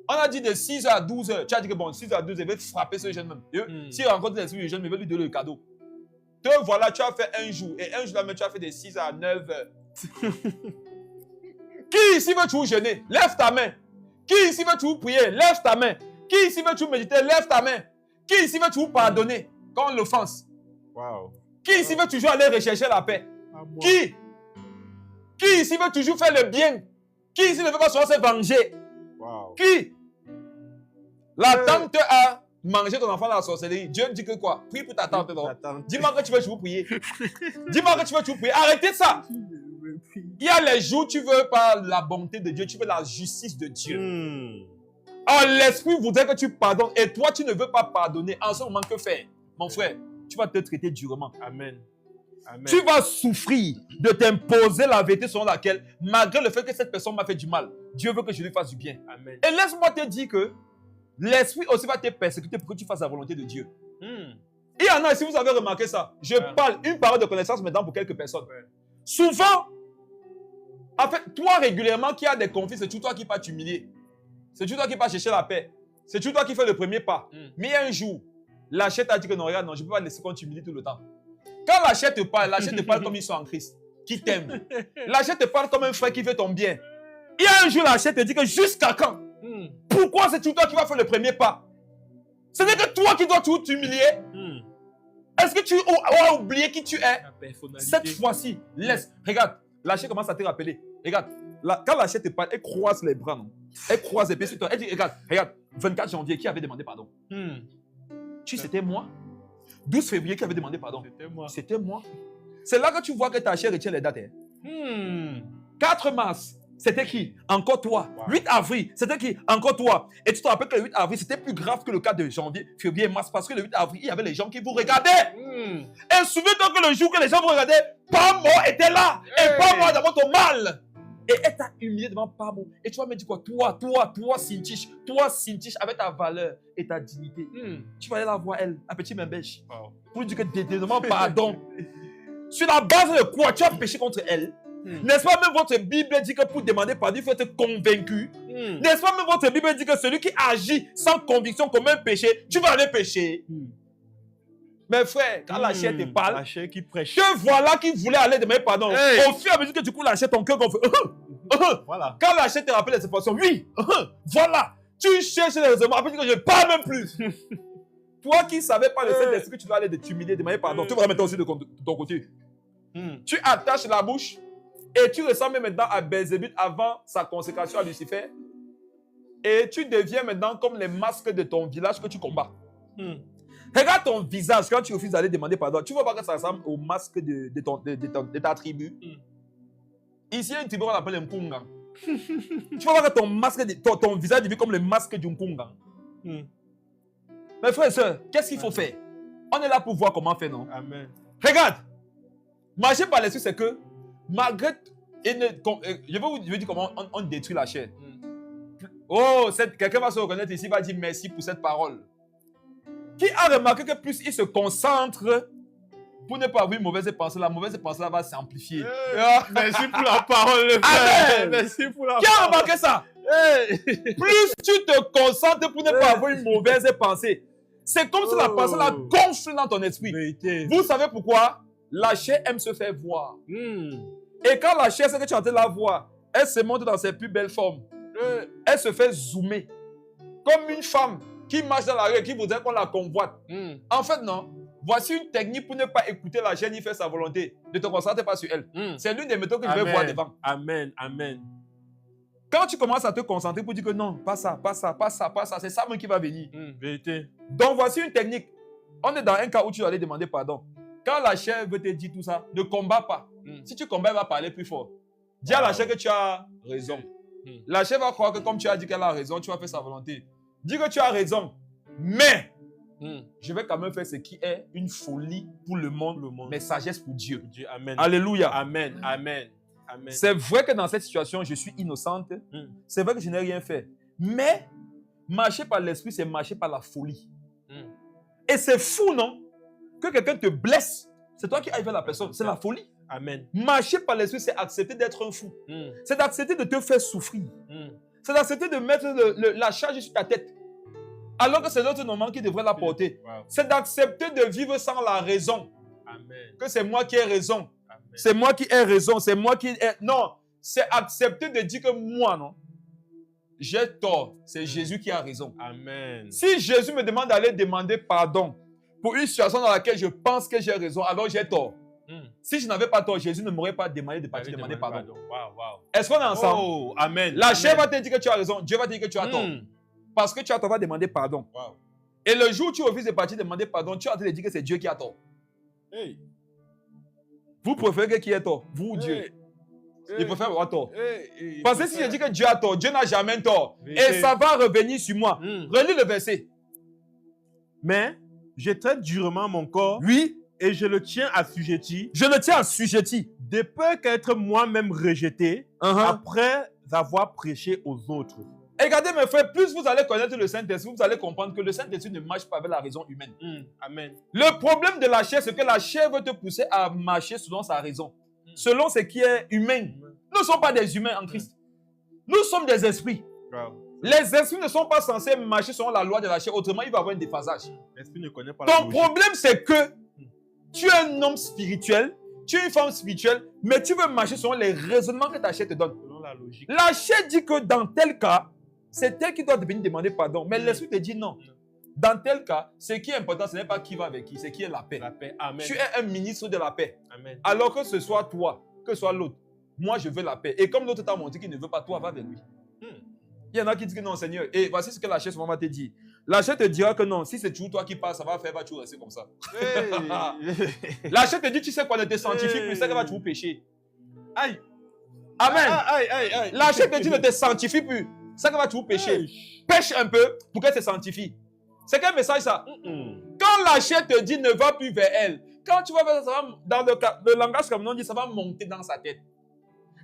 On a dit de 6h à 12h. Tu as dit que bon, 6h à 12h, il va frapper ce jeûne même. S'il rencontre l'esprit du jeûne, il va lui donner le cadeau. Te voilà, tu as fait un jour. Et un jour là même, tu as fait de 6h à 9h. Qui ici veut toujours jeûner? Lève ta main. Qui ici veut toujours prier? Lève ta main. Qui ici veut toujours méditer? Lève ta main. Qui ici veut toujours pardonner quand on l'offense? Qui ici veut toujours aller rechercher la paix? Qui ici veut toujours faire le bien? Qui ici ne veut pas seulement se venger? Qui? La tante a mangé ton enfant dans la sorcellerie. Dieu dit que quoi? Prie pour ta tante. Dis-moi que tu veux toujours prier. Dis-moi que tu veux toujours prier. Arrêtez ça. Il y a les jours où tu veux pas la bonté de Dieu, tu veux la justice de Dieu. Alors l'esprit voudrait que tu pardonnes et toi tu ne veux pas pardonner. En ce moment, que faire? Mon frère, tu vas te traiter durement. Amen. Tu vas souffrir de t'imposer la vérité selon laquelle, malgré le fait que cette personne m'a fait du mal, Dieu veut que je lui fasse du bien. Amen. Et laisse-moi te dire que l'esprit aussi va te persécuter pour que tu fasses la volonté de Dieu. Il y en a, si vous avez remarqué ça, je parle une parole de connaissance maintenant pour quelques personnes. Souvent, en fait, toi régulièrement qui as des conflits, c'est toujours toi qui vas t'humilier. C'est toujours toi qui vas chercher la paix. C'est toujours toi qui fais le premier pas. Mais il y a un jour, la chair t'a dit que non, regarde, non, je ne peux pas laisser qu'on t'humilie tout le temps. Quand la chair te parle comme ils sont en Christ, qui t'aime. La chair te parle comme un frère qui veut ton bien. Il y a un jour, la chair te dit que jusqu'à quand? Pourquoi c'est toujours toi qui vas faire le premier pas? Ce n'est que toi qui dois tout t'humilier. Est-ce que tu as oublié qui tu es? Cette fois-ci, laisse. Regarde, la chair commence à te rappeler. Regarde, quand la chair te parle, elle croise les bras, non? Elle croise les pieds sur toi. Elle dit, regarde, 24 janvier, qui avait demandé pardon? C'était moi. 12 février, qui avait demandé pardon? C'était moi. C'est là que tu vois que ta chair retient les dates. 4 mars, c'était qui? Encore toi. 8 avril, c'était qui? Encore toi. Et tu te rappelles que le 8 avril, c'était plus grave que le cas de janvier, février, mars, parce que le 8 avril, il y avait les gens qui vous regardaient. Et souviens-toi que le jour que les gens vous regardaient, Pamo était là. Et Pamo a d'abord ton mal. Et elle t'a humilié devant Pamo. Et tu vas me dire quoi? Toi, Sintiche, avec ta valeur et ta dignité. Tu vas aller la voir, elle, un petit membèche. Pour lui dire que demande pardon. Sur la base de quoi tu as péché contre elle? N'est-ce pas même votre Bible dit que pour demander pardon, il faut être convaincu? N'est-ce pas même votre Bible dit que celui qui agit sans conviction comme un péché, tu vas aller pécher? Mes frères, quand la chair te parle, la chair qui prêche. te voilà qui voulait aller demander pardon. Au fur et à mesure que tu coules la chair, ton cœur gonfle. Voilà. Quand la chair te rappelle les situations, oui, voilà. Tu cherches les raisonnements, après que je ne parle même plus. Toi qui ne savais pas le Saint-Esprit, tu dois aller t'humilier, demander pardon. Tu vas maintenant aussi de ton côté. Tu attaches la bouche et tu ressembles maintenant à Belzébuth avant sa consécration à Lucifer. Et tu deviens maintenant comme les masques de ton village que tu combats. Regarde ton visage quand tu refuses d'aller demander pardon. Tu ne vois pas que ça ressemble au masque de ta tribu. Ici, il y a une tribu qu'on appelle un Mpunga. Tu vois pas que ton masque, ton visage devient comme le masque du Mpunga. Mes frères et sœurs, qu'est-ce qu'il faut faire? On est là pour voir comment faire, non? Amen. Regarde, marcher par l'esprit, c'est que malgré... je vais vous dire comment on détruit la chair. Oh, quelqu'un va se reconnaître ici, va dire merci pour cette parole. Qui a remarqué que plus il se concentre pour ne pas avoir une mauvaise pensée, la mauvaise pensée là va s'amplifier. Merci pour la parole. Amen. Merci pour la Qui a remarqué ça? Plus tu te concentres pour ne pas avoir une mauvaise pensée, c'est comme si la pensée là gonfle dans ton esprit. Vous savez pourquoi? La chair aime se faire voir. Et quand la chair, c'est que tu es en train de la voir, elle se montre dans ses plus belles formes. Elle se fait zoomer. Comme une femme qui marche dans la rue et qui voudrait qu'on la convoite. En fait, non. Voici une technique pour ne pas écouter la chair ni faire sa volonté. Ne te concentre pas sur elle. C'est l'une des méthodes que je vais voir devant. Amen, amen. Quand tu commences à te concentrer pour dire que non, pas ça, pas ça, pas ça, pas ça, c'est ça même qui va venir. Vérité. Donc voici une technique. On est dans un cas où tu dois aller demander pardon. Quand la chair veut te dire tout ça, ne combats pas. Si tu combats, elle va parler plus fort. Dis à la chair que tu as raison. La chair va croire que comme tu as dit qu'elle a raison, tu vas faire sa volonté. Dis que tu as raison, mais je vais quand même faire ce qui est une folie pour le monde, mais sagesse pour Dieu. Amen. Alléluia. Amen, amen, amen. C'est vrai que dans cette situation, je suis innocente. C'est vrai que je n'ai rien fait. Mais marcher par l'esprit, c'est marcher par la folie. Et c'est fou, non? Que quelqu'un te blesse. C'est toi qui ailles vers la personne. C'est la folie. Amen. Marcher par l'esprit, c'est accepter d'être un fou. C'est d'accepter de te faire souffrir. C'est d'accepter de mettre la charge sur ta tête. Alors que c'est l'autre normalement qui devrait la porter. C'est d'accepter de vivre sans la raison. Amen. Que c'est moi qui ai raison. Amen. C'est moi qui ai raison. C'est moi qui ai... Non. C'est accepter de dire que moi, non. J'ai tort. C'est Jésus qui a raison. Amen. Si Jésus me demande d'aller demander pardon pour une situation dans laquelle je pense que j'ai raison, alors j'ai tort. Si je n'avais pas tort, Jésus ne m'aurait pas demandé de partir demander pardon. Est-ce qu'on est ensemble? Oh, amen. La chair va te dire que tu as raison. Dieu va te dire que tu as tort. Parce que tu as tort, va demander pardon. Et le jour où tu refuses de partir demander pardon, tu es en train de dire que c'est Dieu qui a tort. Vous préférez qui ait tort? Vous ou Dieu? Il préfère avoir tort. Parce que si je dis que Dieu a tort, Dieu n'a jamais tort. Et ça va revenir sur moi. Relis le verset. Mais je traite durement mon corps. Oui. Et je le tiens assujetti. Je le tiens assujetti. De peur qu'être moi-même rejeté après avoir prêché aux autres. Et regardez mes frères, plus vous allez connaître le Saint-Esprit, vous allez comprendre que le Saint-Esprit ne marche pas avec la raison humaine. Amen. Le problème de la chair, c'est que la chair veut te pousser à marcher selon sa raison. Selon ce qui est humain. Nous ne sommes pas des humains en Christ. Nous sommes des esprits. Les esprits ne sont pas censés marcher selon la loi de la chair. Autrement, il va y avoir un déphasage. L'esprit ne connaît pas Ton problème, c'est que tu es un homme spirituel, tu es une femme spirituelle, mais tu veux marcher selon les raisonnements que ta chair te donne. Selon la logique. La chair dit que dans tel cas, c'est elle qui doit venir demander pardon. Mais l'esprit te dit non. Dans tel cas, ce qui est important, ce n'est pas qui va avec qui, c'est qui est la paix. La paix. Amen. Tu es un ministre de la paix. Amen. Alors que ce soit toi, que ce soit l'autre. Moi, je veux la paix. Et comme l'autre t'a montré qu'il ne veut pas, toi, va vers lui. Il y en a qui disent que non, Seigneur. Et voici ce que la chair souvent va te dire. La chair te dira que non, si c'est toujours toi qui parles, ça va faire, va toujours rester comme ça. La chair te dit, tu sais quoi, ne te sanctifie plus, c'est qu'elle va toujours pécher. Aïe. Amen. Aïe. La chair te dit, ne te sanctifie plus, c'est qu'elle va toujours pécher. Pêche un peu pour qu'elle se sanctifie. C'est quel message ça? Quand la chair te dit, ne va plus vers elle, quand tu vas vers ça, dans le langage comme on dit, ça va monter dans sa tête.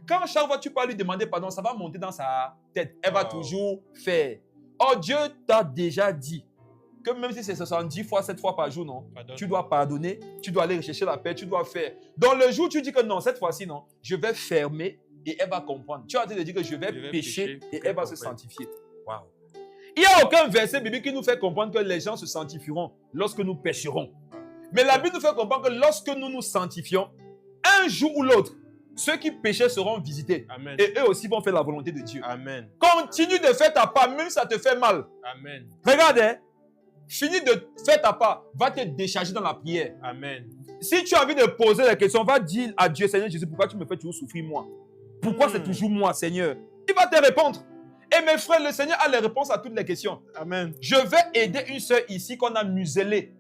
Quand chaque fois tu peux lui demander pardon, ça va monter dans sa tête. Elle va toujours faire. Oh, Dieu t'a déjà dit que même si c'est 70 fois, 7 fois par jour, non, tu dois pardonner, tu dois aller rechercher la paix, tu dois faire. Dans le jour où tu dis que non, cette fois-ci, non, je vais fermer et elle va comprendre. Tu as en train de dire que je vais pécher et elle va se sanctifier. Il n'y a aucun verset biblique qui nous fait comprendre que les gens se sanctifieront lorsque nous pécherons. Mais la Bible nous fait comprendre que lorsque nous nous sanctifions, un jour ou l'autre, ceux qui péchaient seront visités. Amen. Et eux aussi vont faire la volonté de Dieu. Amen. Continue de faire ta part, même si ça te fait mal. Amen. Regarde, hein, Finis de faire ta part. Va te décharger dans la prière. Amen. Si tu as envie de poser la question, va dire à Dieu, Seigneur Jésus, pourquoi tu me fais toujours souffrir moi? Pourquoi c'est toujours moi, Seigneur? Il va te répondre. Et mes frères, le Seigneur a les réponses à toutes les questions. Amen. Je vais aider une soeur ici qu'on a muselée.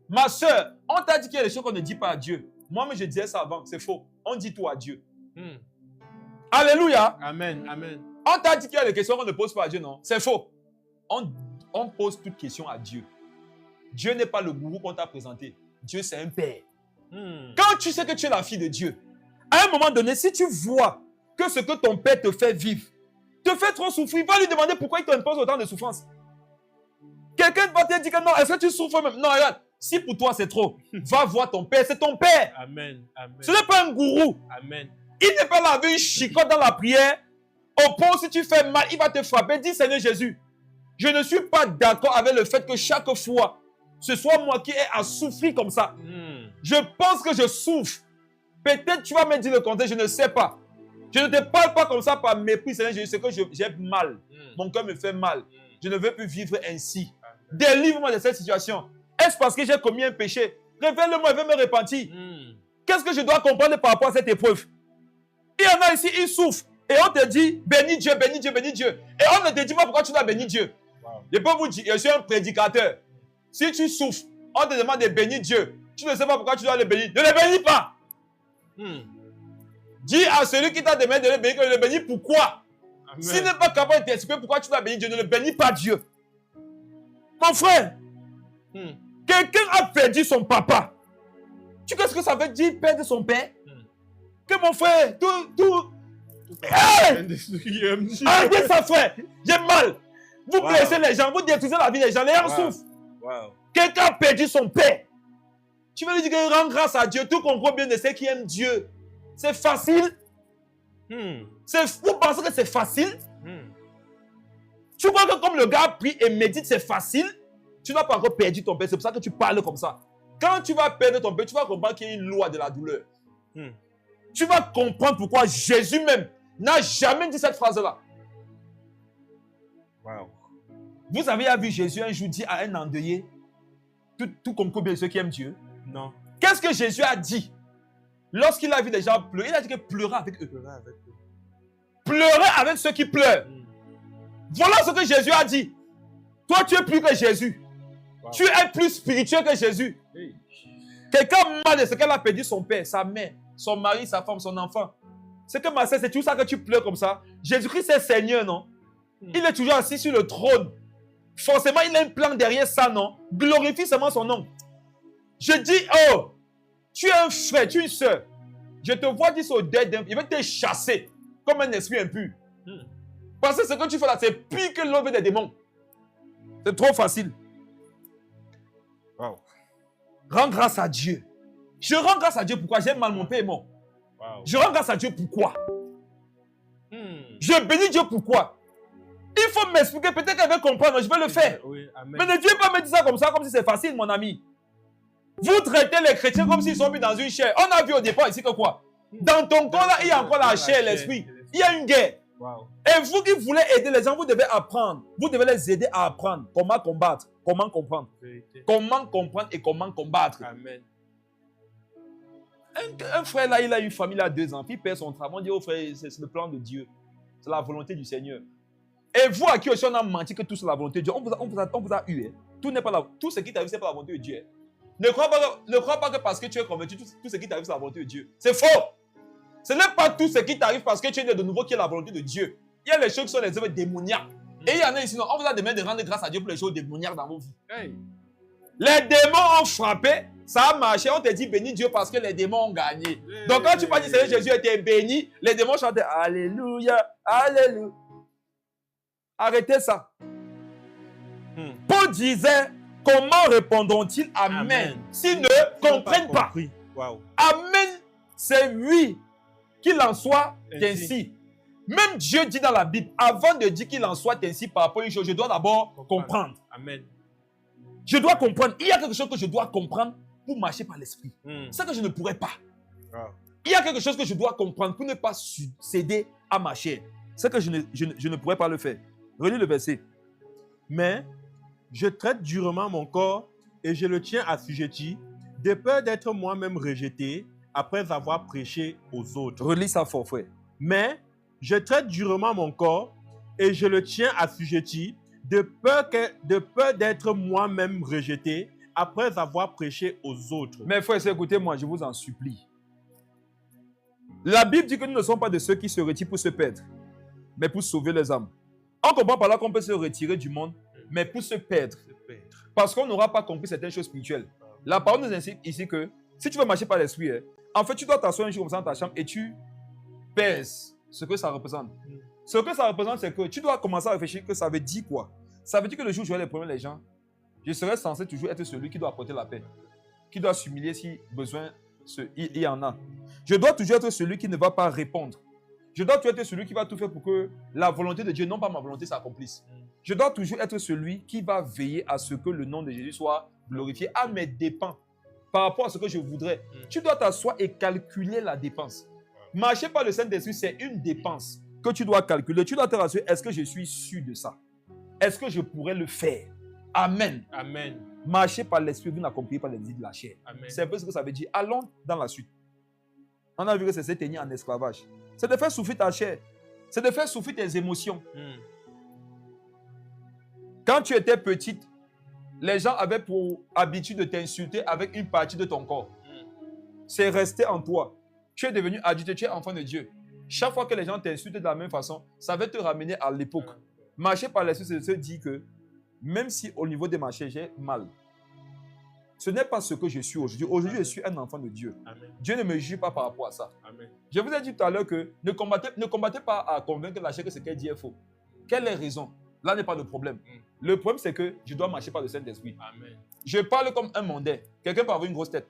Ma soeur, on t'a dit qu'il y a des choses qu'on ne dit pas à Dieu. Moi-même, je disais ça avant, c'est faux. On dit tout à Dieu. Alléluia. Amen. Amen. On t'a dit qu'il y a des questions qu'on ne pose pas à Dieu, non? C'est faux. On pose toutes questions à Dieu. Dieu n'est pas le gourou qu'on t'a présenté. Dieu, c'est un père. Quand tu sais que tu es la fille de Dieu, à un moment donné, si tu vois que ce que ton père te fait vivre, te fait trop souffrir, va lui demander pourquoi il t'impose autant de souffrance. Quelqu'un va te dire que non, est-ce que tu souffres même? Non, regarde, si pour toi c'est trop, va voir ton père, c'est ton père. Amen. Amen. Ce n'est pas un gourou. Amen. Il n'est pas là avec une chicotte dans la prière. Au point où si tu fais mal, il va te frapper. Dis Seigneur Jésus, je ne suis pas d'accord avec le fait que chaque fois, ce soit moi qui ai à souffrir comme ça. Je pense que je souffre. Peut-être tu vas me dire le contraire, je ne sais pas. Je ne te parle pas comme ça par mépris, Seigneur Jésus, c'est que j'ai mal. Mon cœur me fait mal. Je ne veux plus vivre ainsi. Délivre-moi de cette situation. Est-ce parce que j'ai commis un péché? Révèle-le-moi, je vais me repentir. Qu'est-ce que je dois comprendre par rapport à cette épreuve? Il y en a ici, ils souffrent. Et on te dit, bénis Dieu, bénis Dieu, bénis Dieu. Et on ne te dit pas pourquoi tu dois bénir Dieu. Je peux vous dire, je suis un prédicateur. Si tu souffres, on te demande de bénir Dieu. Tu ne sais pas pourquoi tu dois le bénir. Ne le bénis pas. Dis à celui qui t'a demandé de le bénir que le bénir pourquoi. S'il n'est pas capable de t'expliquer pourquoi tu dois bénir Dieu, ne le bénis pas Dieu. Mon frère, quelqu'un a perdu son papa. Tu sais ce que ça veut dire perdre son père? Que mon frère, arrêtez ça, frère. J'ai mal. Vous blessez les gens, vous détruisez la vie des gens, les gens souffrent. Quelqu'un a perdu son père. Tu veux lui dire que rend grâce à Dieu, tout comprend bien de ceux qui aiment Dieu. C'est facile. Vous pensez que c'est facile? Tu crois que comme le gars prie et médite, c'est facile? Tu n'as pas encore perdu ton père, c'est pour ça que tu parles comme ça. Quand tu vas perdre ton père, tu vas comprendre qu'il y a une loi de la douleur. Tu vas comprendre pourquoi Jésus même n'a jamais dit cette phrase-là. Vous avez vu Jésus un jour dire à un endeuillé, tout comme combien de ceux qui aiment Dieu? Non. Qu'est-ce que Jésus a dit? Lorsqu'il a vu des gens pleurer, il a dit que pleurer avec eux. Pleurer avec ceux qui pleurent. Voilà ce que Jésus a dit. Toi, tu es plus que Jésus. Tu es plus spirituel que Jésus. Quelqu'un mal de ce qu'elle a perdu son père, sa mère, son mari, sa femme, son enfant. C'est que ma sœur, c'est tout ça que tu pleures comme ça. Jésus-Christ est Seigneur, non? Il est toujours assis sur le trône. Forcément, il a un plan derrière ça, non? Glorifie seulement son nom. Je dis, oh, tu es un frère, tu es une soeur. Je te vois dire au deuil d'un, il va te chasser comme un esprit impur. Parce que ce que tu fais là, c'est pire que l'œuvre des démons. C'est trop facile. Rends grâce à Dieu. Je rends grâce à Dieu pourquoi? J'ai mal, mon père est mort. Je rends grâce à Dieu pourquoi? Je bénis Dieu pourquoi? Il faut m'expliquer, peut-être qu'elle veut comprendre, je vais le faire. Mais ne viens pas me dire ça comme si c'est facile, mon ami. Vous traitez les chrétiens comme s'ils sont mis dans une chair. On a vu au départ ici que quoi? Dans ton corps là, il y a encore la chair, l'esprit. Il y a une guerre. Et vous qui voulez aider les gens, vous devez apprendre. Vous devez les aider à apprendre comment combattre, comment comprendre. Comment comprendre et comment combattre. Amen. Un frère là, il a une famille, il a 2 enfants, il perd son travail. On dit, oh frère, c'est le plan de Dieu. C'est la volonté du Seigneur. Et vous à qui aussi on a menti que tout c'est la volonté de Dieu, on vous a eu. Hein. Tout ce qui t'arrive, c'est pas la volonté de Dieu. Hein. Ne crois pas que parce que tu es convaincu, tout ce qui t'arrive, c'est la volonté de Dieu. C'est faux. Ce n'est pas tout ce qui t'arrive parce que tu es né de nouveau qui est la volonté de Dieu. Il y a les choses qui sont les œuvres démoniaques. Et il y en a ici, non, on vous a demandé de rendre grâce à Dieu pour les choses démoniaques dans vos vies. Les démons ont frappé, ça a marché, on te dit bénis Dieu parce que les démons ont gagné. Donc quand tu vas dire Seigneur Jésus était béni, les démons chantaient Alléluia, Alléluia. Arrêtez ça. Paul disait, comment répondront-ils Amen, s'ils ne comprennent pas? Amen, c'est oui, qu'il en soit ainsi. Même Dieu dit dans la Bible, avant de dire qu'il en soit ainsi par rapport à une chose, je dois d'abord comprendre. Amen. Je dois comprendre. Il y a quelque chose que je dois comprendre pour marcher par l'esprit. C'est que je ne pourrais pas. Il y a quelque chose que je dois comprendre pour ne pas céder à ma chair. C'est que je ne pourrais pas le faire. Relis le verset. Mais Je traite durement mon corps et je le tiens assujetti, de peur d'être moi-même rejeté après avoir prêché aux autres. Relis ça fort, frère. Mais je traite durement mon corps et je le tiens assujetti, de peur d'être moi-même rejeté après avoir prêché aux autres. Mes frères, écoutez-moi, je vous en supplie. La Bible dit que nous ne sommes pas de ceux qui se retirent pour se perdre, mais pour sauver les âmes. On comprend par là qu'on peut se retirer du monde, mais pour se perdre. Parce qu'on n'aura pas compris certaines choses spirituelles. La parole nous incite ici que si tu veux marcher par l'esprit, en fait, tu dois t'asseoir un jour comme ça dans ta chambre et tu pèses ce que ça représente. Ce que ça représente, c'est que tu dois commencer à réfléchir que ça veut dire quoi. Ça veut dire que le jour où je vais les problèmes les gens, je serai censé toujours être celui qui doit apporter la paix, qui doit s'humilier si besoin il y en a. Je dois toujours être celui qui ne va pas répondre. Je dois toujours être celui qui va tout faire pour que la volonté de Dieu, non pas ma volonté, s'accomplisse. Je dois toujours être celui qui va veiller à ce que le nom de Jésus soit glorifié à mes dépens par rapport à ce que je voudrais. Tu dois t'asseoir et calculer la dépense. Marcher par le Saint-Esprit, c'est une dépense que tu dois calculer. Tu dois te rassurer, est-ce que je suis sûr de ça? Est-ce que je pourrais le faire? Amen. Amen. Marcher par l'esprit, vous n'accomplissez pas les désirs de la chair. Amen. C'est un peu ce que ça veut dire. Allons dans la suite. On a vu que c'est se tenir en esclavage. C'est de faire souffrir ta chair. C'est de faire souffrir tes émotions. Quand tu étais petite, les gens avaient pour habitude de t'insulter avec une partie de ton corps. C'est resté en toi. Tu es devenu adulte, tu es enfant de Dieu. Chaque fois que les gens t'insultent de la même façon, ça va te ramener à l'époque. Marcher par l'esprit, c'est de se dire que même si au niveau de ma chair, j'ai mal, ce n'est pas ce que je suis aujourd'hui. Aujourd'hui, je suis un enfant de Dieu. Amen. Dieu ne me juge pas par rapport à ça. Amen. Je vous ai dit tout à l'heure que ne combattez pas à convaincre la chair que ce qu'elle dit est faux. Quelle est la raison? Là n'est pas le problème. Le problème, c'est que je dois marcher par le Saint-Esprit. Amen. Je parle comme un mondain. Quelqu'un peut avoir une grosse tête.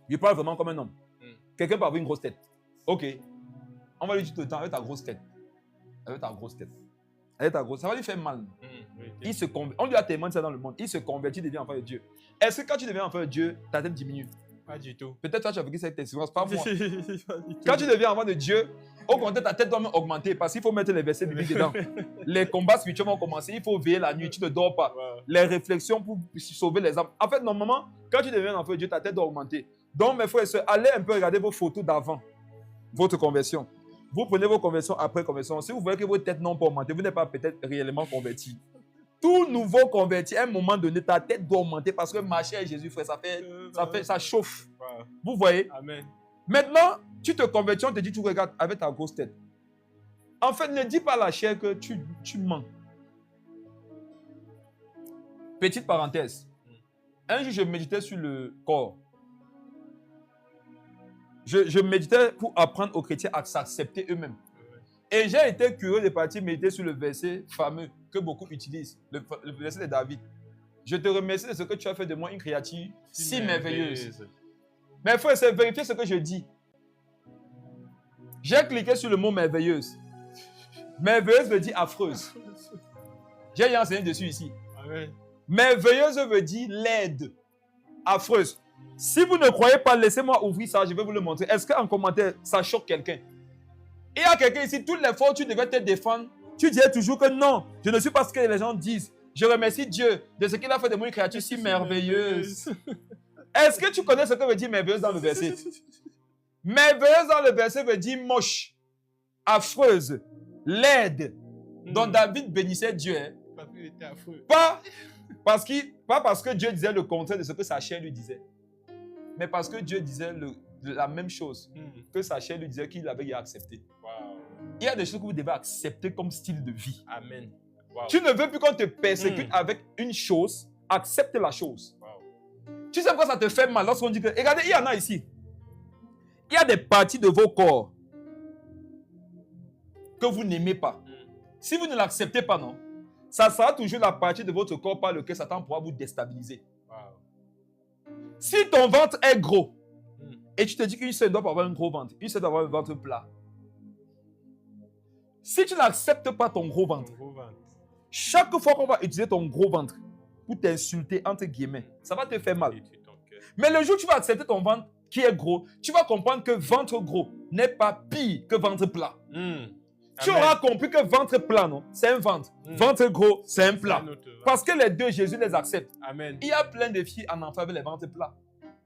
Je parle vraiment comme un homme. Quelqu'un peut avoir une grosse tête. Ok. On va lui dire tout le temps, avec ta grosse tête. Avec ta grosse tête. Avec ta grosse tête. Ça va lui faire mal. On lui a tellement dit ça dans le monde. Il se convertit, devient enfant de Dieu. Est-ce que quand tu deviens enfant de Dieu, ta tête diminue? Pas du tout. Peut-être toi, tu as vécu cette expérience, pas moi. Quand tu deviens enfant de Dieu, au contraire, ta tête doit même augmenter parce qu'il faut mettre les versets bibliques dedans. Les combats spirituels vont commencer. Il faut veiller la nuit, tu ne dors pas. Les réflexions pour sauver les âmes. En fait, normalement, quand tu deviens enfant de Dieu, ta tête doit augmenter. Donc, mes frères et sœurs, allez un peu regarder vos photos d'avant votre conversion. Vous prenez vos conversions après conversion. Si vous voyez que votre tête n'a pas augmenté, vous n'êtes pas peut-être réellement converti. Tout nouveau converti, à un moment donné, ta tête doit augmenter parce que marcher avec Jésus, frère, ça chauffe. Vous voyez? Amen. Maintenant, tu te convertis, on te dit, tu regardes avec ta grosse tête. En fait, ne dis pas à la chair que tu mens. Petite parenthèse. Un jour, je méditais sur le corps. Je méditais pour apprendre aux chrétiens à s'accepter eux-mêmes. Et j'ai été curieux de partir méditer sur le verset fameux que beaucoup utilisent, le verset de David. Je te remercie de ce que tu as fait de moi une créature si merveilleuse. Mais il faut vérifier ce que je dis. J'ai cliqué sur le mot merveilleuse. Merveilleuse veut dire affreuse. J'ai enseigné dessus ici. Amen. Merveilleuse veut dire laide, affreuse. Si vous ne croyez pas, laissez-moi ouvrir ça, je vais vous le montrer. Est-ce qu'en commentaire, ça choque quelqu'un? Il y a quelqu'un ici, toutes les fois où tu devais te défendre, tu disais toujours que non, je ne suis pas ce que les gens disent. Je remercie Dieu de ce qu'il a fait de moi une créature si merveilleuse. Est-ce que tu connais ce que veut dire merveilleuse dans le verset? Merveilleuse dans le verset veut dire moche, affreuse, laide. Donc David bénissait Dieu. Parce qu'il était affreux. Pas parce que Dieu disait le contraire de ce que sa chair lui disait. Mais parce que Dieu disait la même chose que sa chair lui disait qu'il avait accepté. Wow. Il y a des choses que vous devez accepter comme style de vie. Amen. Wow. Tu ne veux plus qu'on te persécute avec une chose, accepte la chose. Wow. Tu sais pourquoi ça te fait mal lorsqu'on dit que... Regardez, il y en a ici. Il y a des parties de vos corps que vous n'aimez pas. Si vous ne l'acceptez pas, non, ça sera toujours la partie de votre corps par laquelle Satan pourra vous déstabiliser. Wow. Si ton ventre est gros, et tu te dis qu'une seule doit avoir un gros ventre, une seule doit avoir un ventre plat. Si tu n'acceptes pas ton gros ventre, chaque fois qu'on va utiliser ton gros ventre pour t'insulter, entre guillemets, ça va te faire mal. Mais le jour où tu vas accepter ton ventre qui est gros, tu vas comprendre que ventre gros n'est pas pire que ventre plat. Tu Amen. auras compris que ventre plat, non, c'est un ventre. Ventre gros, c'est un plat. C'est un autre, ouais. Parce que les deux, Jésus les accepte. Amen. Il y a plein de filles en enfant avec les ventres plats.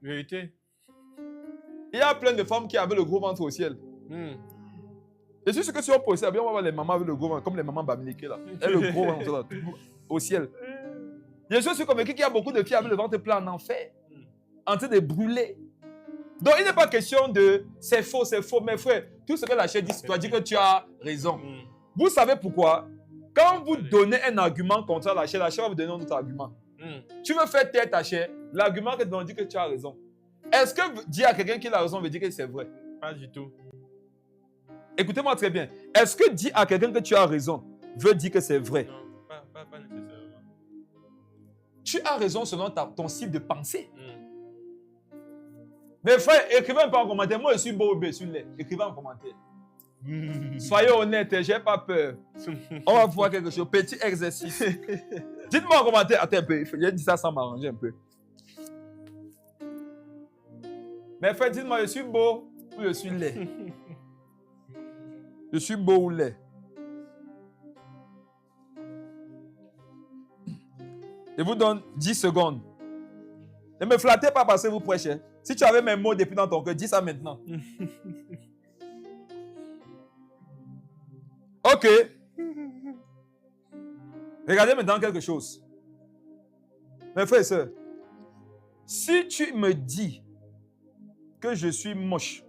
Vérité. Il y a plein de femmes qui avaient le gros ventre au ciel. Et c'est ce que si on possède, bien on va voir les mamans avec le gros ventre, comme les mamans Bamileke là. Et le gros ventre là, au ciel. Je suis convaincu qu'il y a beaucoup de filles avec le ventre plat en enfer, en train de brûler. Donc il n'est pas question de c'est faux, mais frère, tout ce que la chair dit, tu dois dire que tu as raison. Vous savez pourquoi? Quand vous donnez un argument contre la chair va vous donner un autre argument. Tu veux faire taire ta chair, l'argument que tu donnes dit que tu as raison. Est-ce que dire à quelqu'un qu'il a raison veut dire que c'est vrai? Pas du tout. Écoutez-moi très bien. Est-ce que dire à quelqu'un que tu as raison veut dire que c'est vrai? Non, pas nécessairement. Tu as raison selon ton style de pensée. Mais frère, écrivez un peu en commentaire. Moi, je suis beau ou je suis laid. Écrivez en commentaire. Soyez honnête, j'ai pas peur. On va voir quelque chose. Petit exercice. Dites-moi en commentaire. Attends un peu. J'ai dit ça sans m'arranger un peu. Mais frère, dites-moi, je suis beau ou je suis laid? Je suis beau ou laid? Je vous donne 10 secondes. Ne me flattez pas parce que vous prêchez. Si tu avais mes mots depuis dans ton cœur, dis ça maintenant. Ok. Regardez maintenant quelque chose. Mes frères et sœurs, si tu me dis que je suis moche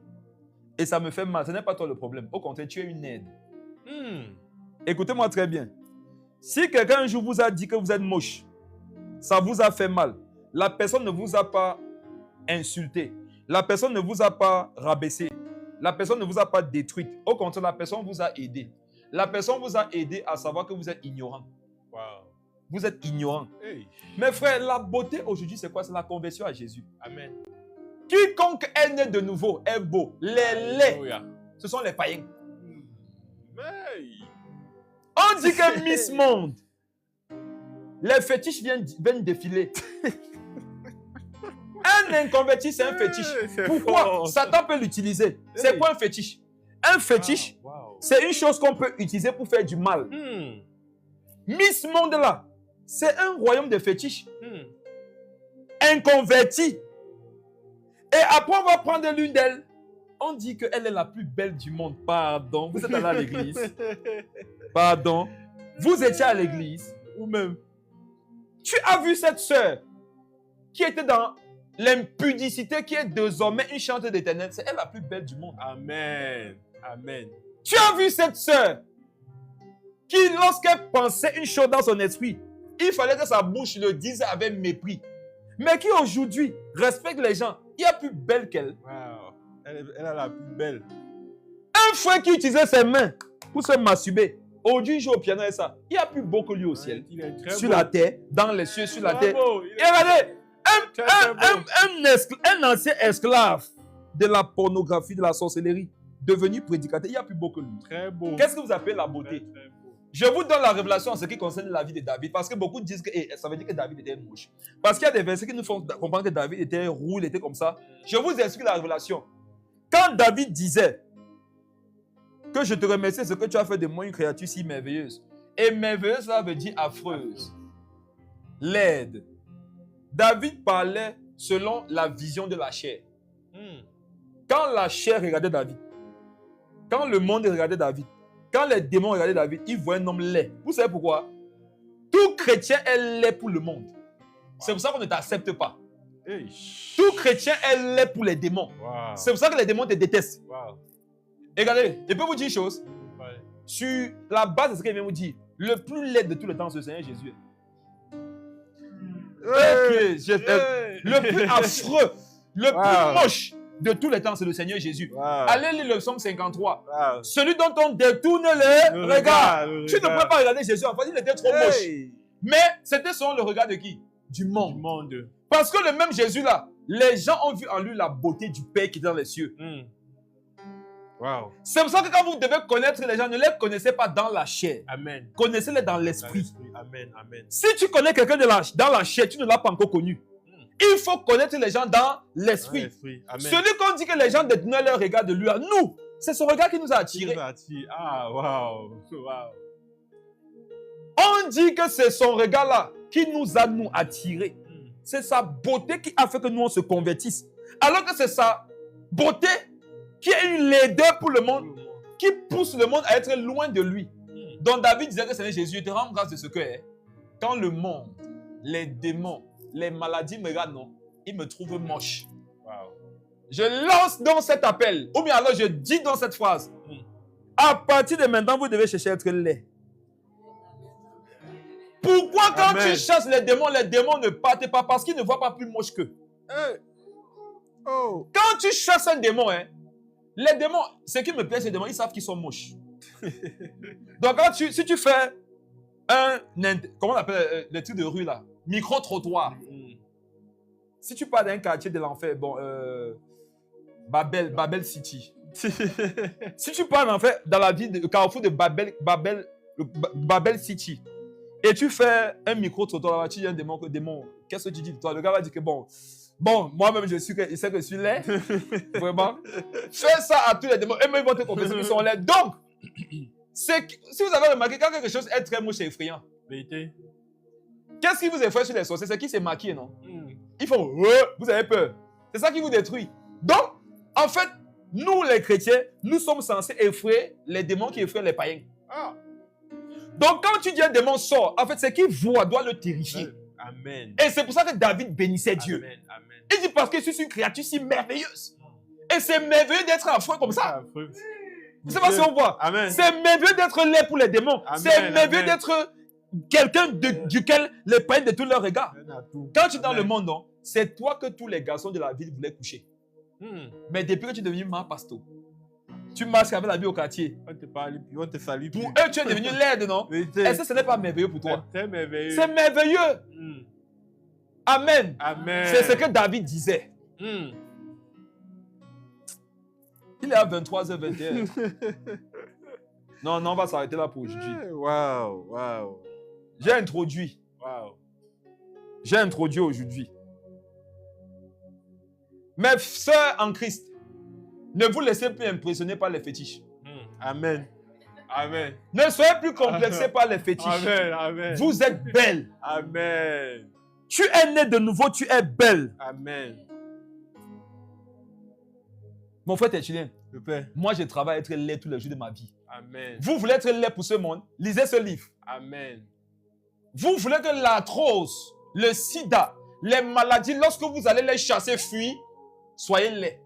et ça me fait mal, ce n'est pas toi le problème. Au contraire, tu es une aide. Écoutez-moi très bien. Si quelqu'un un jour vous a dit que vous êtes moche, ça vous a fait mal, la personne ne vous a pas insulté, la personne ne vous a pas rabaissé, la personne ne vous a pas détruite. Au contraire, la personne vous a aidé. La personne vous a aidé à savoir que vous êtes ignorant. Wow. Vous êtes ignorant. Hey. Mes frères, la beauté aujourd'hui, c'est quoi? C'est la conversion à Jésus. Amen. Quiconque est né de nouveau est beau. Les laits, Alléluia. ce sont les païens. Hey. On dit que Miss Monde, les fétiches viennent défiler. Un inconverti, c'est un fétiche. C'est Pourquoi? fort. Satan peut l'utiliser. C'est Hey. quoi un fétiche? Un fétiche, Wow. c'est une chose qu'on peut utiliser pour faire du mal. Miss Monde là, c'est un royaume de fétiches. Inconverti. Et après, on va prendre l'une d'elles. On dit qu'elle est la plus belle du monde. Pardon, vous êtes allé à l'église. Pardon. Vous étiez à l'église. Ou même. Tu as vu cette sœur qui était dans l'impudicité, qui est désormais une chanteuse d'éternel. C'est elle la plus belle du monde. Amen. Amen. Tu as vu cette sœur qui, lorsqu'elle pensait une chose dans son esprit, il fallait que sa bouche le dise avec mépris. Mais qui aujourd'hui respecte les gens. Il y a plus belle qu'elle. Wow. Elle est la plus belle. Un frère qui utilisait ses mains pour se masturber. Aujourd'hui, il joue au piano et ça. Il y a plus beau que lui au ciel. Il est très Sur beau. la terre, dans les cieux, sur la terre. Bravo. Et regardez, Très beau. un ancien esclave de la pornographie, de la sorcellerie, devenu prédicateur. Il y a plus beau que lui. Très beau. Qu'est-ce que vous appelez la beauté? Très beau. Je vous donne la révélation en ce qui concerne la vie de David. Parce que beaucoup disent que ça veut dire que David était moche. Parce qu'il y a des versets qui nous font comprendre que David était roux, il était comme ça. Je vous explique la révélation. Quand David disait que je te remercie ce que tu as fait de moi une créature si merveilleuse. Et merveilleuse, ça veut dire affreuse. Laide. David parlait selon la vision de la chair. Quand la chair regardait David, quand le monde regardait David, quand les démons regardaient David, ils voyaient un homme laid. Vous savez pourquoi? Tout chrétien est laid pour le monde. C'est pour ça qu'on ne t'accepte pas. Hey. Tout chrétien est laid pour les démons. Wow. C'est pour ça que les démons te détestent. Wow. Et regardez, je peux vous dire une chose. Ouais. Sur la base de ce qu'il vient vous dire, le plus laid de tout le temps, c'est le Seigneur Jésus. Le plus affreux, le plus moche de tous les temps, c'est le Seigneur Jésus. Wow. Allez lire le psaume 53. Wow. Celui dont on détourne les regards. Le Tu ne regard. peux pas regarder Jésus. En fait, il était trop moche. Hey. Mais c'était selon le regard de qui? Du Du monde. monde. Parce que le même Jésus là, les gens ont vu en lui la beauté du Père qui est dans les cieux. Wow. C'est pour ça que quand vous devez connaître les gens, ne les connaissez pas dans la chair. Amen. Connaissez-les dans Dans l'esprit. l'esprit. Amen. Amen. Si tu connais quelqu'un dans la chair, tu ne l'as pas encore connu. Il faut connaître les gens dans Dans l'esprit. l'esprit. Amen. Celui qu'on dit que les gens détournent leur regard de lui, nous, C'est son regard qui nous a Qui attirés. nous attire. Ah, waouh. Waouh. On dit que c'est son regard-là qui nous a attirés. Hmm. C'est sa beauté qui a fait que nous on se convertisse. Alors que c'est sa beauté qui est une laideur pour le monde, qui pousse le monde à être loin de lui. Hmm. Donc David disait que Seigneur Jésus, je te rends grâce de ce que est. Quand le monde, les démons, les maladies me regardent, non, ils me trouvent moche. Waouh. Je lance dans cet appel, ou bien alors je dis dans cette phrase, à partir de maintenant, vous devez chercher à être laid. Pourquoi quand Amen. tu chasses les démons ne partent pas parce qu'ils ne voient pas plus moche qu'eux. Hey. Oh. Quand tu chasses un démon, hein, les démons, ce qui me plaît, ces démons, ils savent qu'ils sont moches. Donc quand si tu fais comment on appelle les trucs de rue là, micro-trottoir. Si tu pars d'un quartier de l'enfer, bon, Babel City. Si tu pars en fait dans la ville de carrefour de Babel City et tu fais un micro-trottoir là-bas, tu dis un démon, qu'est-ce que tu dis de toi? Le gars va dire que bon, moi-même je sais que je suis laid. Vraiment. Fais ça à tous les démons. Et même ils vont te confesser qu'ils sont laids. Donc, si vous avez remarqué, quand quelque chose est très moche et effrayant, Vérité. qu'est-ce qui vous effraie sur les sorciers? C'est qui s'est maquillé, non? Ils font vous avez peur. C'est ça qui vous détruit. Donc, en fait, nous les chrétiens, nous sommes censés effrayer les démons qui effraient les païens. Ah. Donc, quand tu dis un démon sort, en fait, c'est qu'il voit, doit le terrifier. Amen. Et c'est pour ça que David bénissait Dieu. Amen. Amen. Il dit parce que je suis une créature si merveilleuse. Et c'est merveilleux d'être affreux comme ça. Je ne sais pas si on voit. Amen. C'est merveilleux d'être laid pour les démons. Amen, C'est merveilleux amen. d'être quelqu'un duquel les païens de tous leurs regards. Quand tu es dans le monde, non, c'est toi que tous les garçons de la ville voulaient coucher. Mais depuis que tu es devenu pasto, tu marches avec la vie au quartier. On te salue. Pour eux, tu es devenu laid, non? Vérité. Est-ce que ce n'est pas merveilleux pour toi? C'est très merveilleux. C'est merveilleux. Amen. Amen. C'est ce que David disait. Mm. Il est à 23h21. Non, on va s'arrêter là pour aujourd'hui. Waouh, waouh, J'ai introduit aujourd'hui. Mes sœurs en Christ, ne vous laissez plus impressionner par les fétiches. Amen. Amen. Ne soyez plus complexés par les fétiches. Amen. Amen. Vous êtes belle. Amen. Tu es né de nouveau, tu es belle. Amen. Mon frère Tertullien, Le Père. moi je travaille à être laid tous les jours de ma vie. Amen. Vous voulez être laid pour ce monde? Lisez ce livre. Amen. Vous voulez que l'arthrose, le sida, les maladies, lorsque vous allez les chasser, fuir, soyez laid.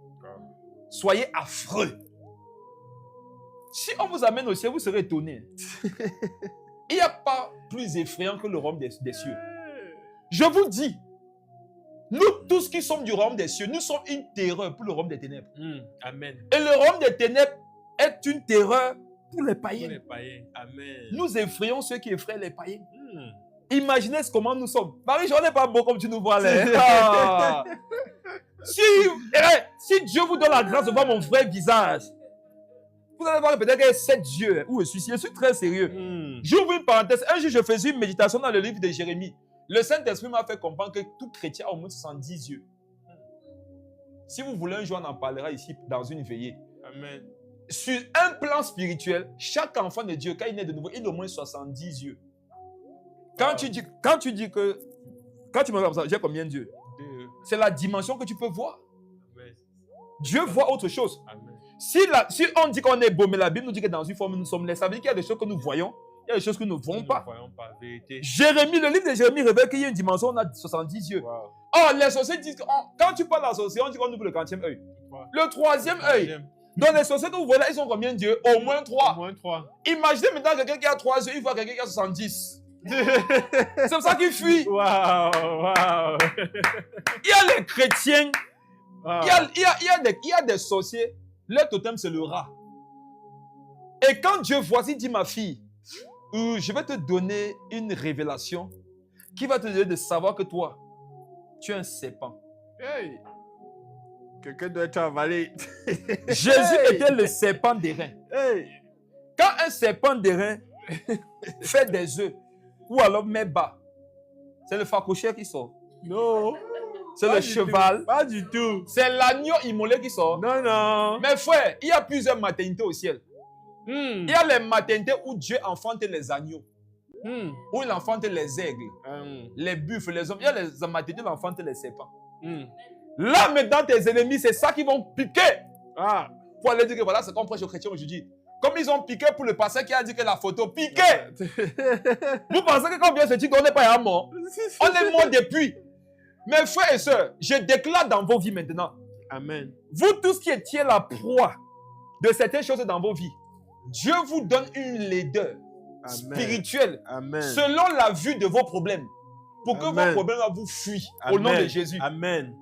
Soyez affreux. Si on vous amène au ciel, vous serez étonné. Il n'y a pas plus effrayant que le royaume des cieux. Je vous dis, nous tous qui sommes du royaume des cieux, nous sommes une terreur pour le royaume des ténèbres. Amen. Et le royaume des ténèbres est une terreur pour les Pour païens. les païens. Amen. Nous effrayons ceux qui effraient les païens. Imaginez comment nous sommes. Marie, on n'est pas beau comme tu nous vois là. Ah. Si Dieu vous donne la grâce de voir mon vrai visage, vous allez voir peut-être que c'est Dieu. Où je suis très sérieux. J'ouvre une parenthèse. Un jour, je faisais une méditation dans le livre de Jérémie. Le Saint-Esprit m'a fait comprendre que tout chrétien a au moins 70 yeux. Si vous voulez un jour, on en parlera ici dans une veillée. Amen. Sur un plan spirituel, chaque enfant de Dieu, quand il naît de nouveau, il a au moins 70 yeux. Quand tu dis que... Quand tu me regardes comme ça, j'ai combien d'yeux? C'est la dimension que tu peux voir. Amen. Dieu voit autre chose. Amen. Si on dit qu'on est beau, mais la Bible nous dit que dans une forme, nous sommes laid, ça veut dire qu'il y a des choses que nous voyons, il y a des choses que nous ne voyons pas. Nous ne voyons pas. Vérité. Jérémie, le livre de Jérémie révèle qu'il y a une dimension, on a 70 yeux. Wow. Oh, les sorciers disent que quand tu parles à la sorcière, on dit qu'on ouvre le 40e œil. Le 3e œil. Donc les sorciers que vous voyez là, ils ont combien d'yeux? Au moins 3. Au moins 3. Imaginez maintenant quelqu'un qui a 3 yeux, il voit quelqu'un qui a 70. C'est pour ça qu'il fuit. Waouh. Il y a les chrétiens, Wow. il y a des sorciers, leur totem c'est le rat. Et quand Dieu voit, il dit ma fille, je vais te donner une révélation qui va te donner de savoir que toi, tu es un serpent. Hey. Quelqu'un doit être avalé. Jésus était le serpent d'airain. Hey. Quand un serpent d'airain fait des œufs, ou alors met bas, c'est le phacochère qui sort. Non. C'est le cheval. Pas du tout. C'est l'agneau immolé qui sort. Non, non. Mais frère, il y a plusieurs maternités au ciel. Hmm. Il y a les maternités où Dieu enfante les agneaux, Hmm. où il enfante les aigles, les buffles, les hommes. Il y a les maternités où il enfante les serpents. Hmm. Là, maintenant, tes ennemis, c'est ça qui vont piquer. Ah. Pour aller dire que voilà, c'est qu'on prêche aux chrétiens aujourd'hui. Comme ils ont piqué pour le pasteur qui a dit que la photo piqué. Vous pensez que quand on vient se dire qu'on n'est pas mort? On est mort depuis. Mes frères et sœurs, je déclare dans vos vies maintenant. Amen. Vous tous qui étiez la proie de certaines choses dans vos vies, Dieu vous donne une laideur spirituelle Amen. selon la vue de vos problèmes. Pour que Amen. vos problèmes vous fuient Amen. au nom de Jésus. Amen.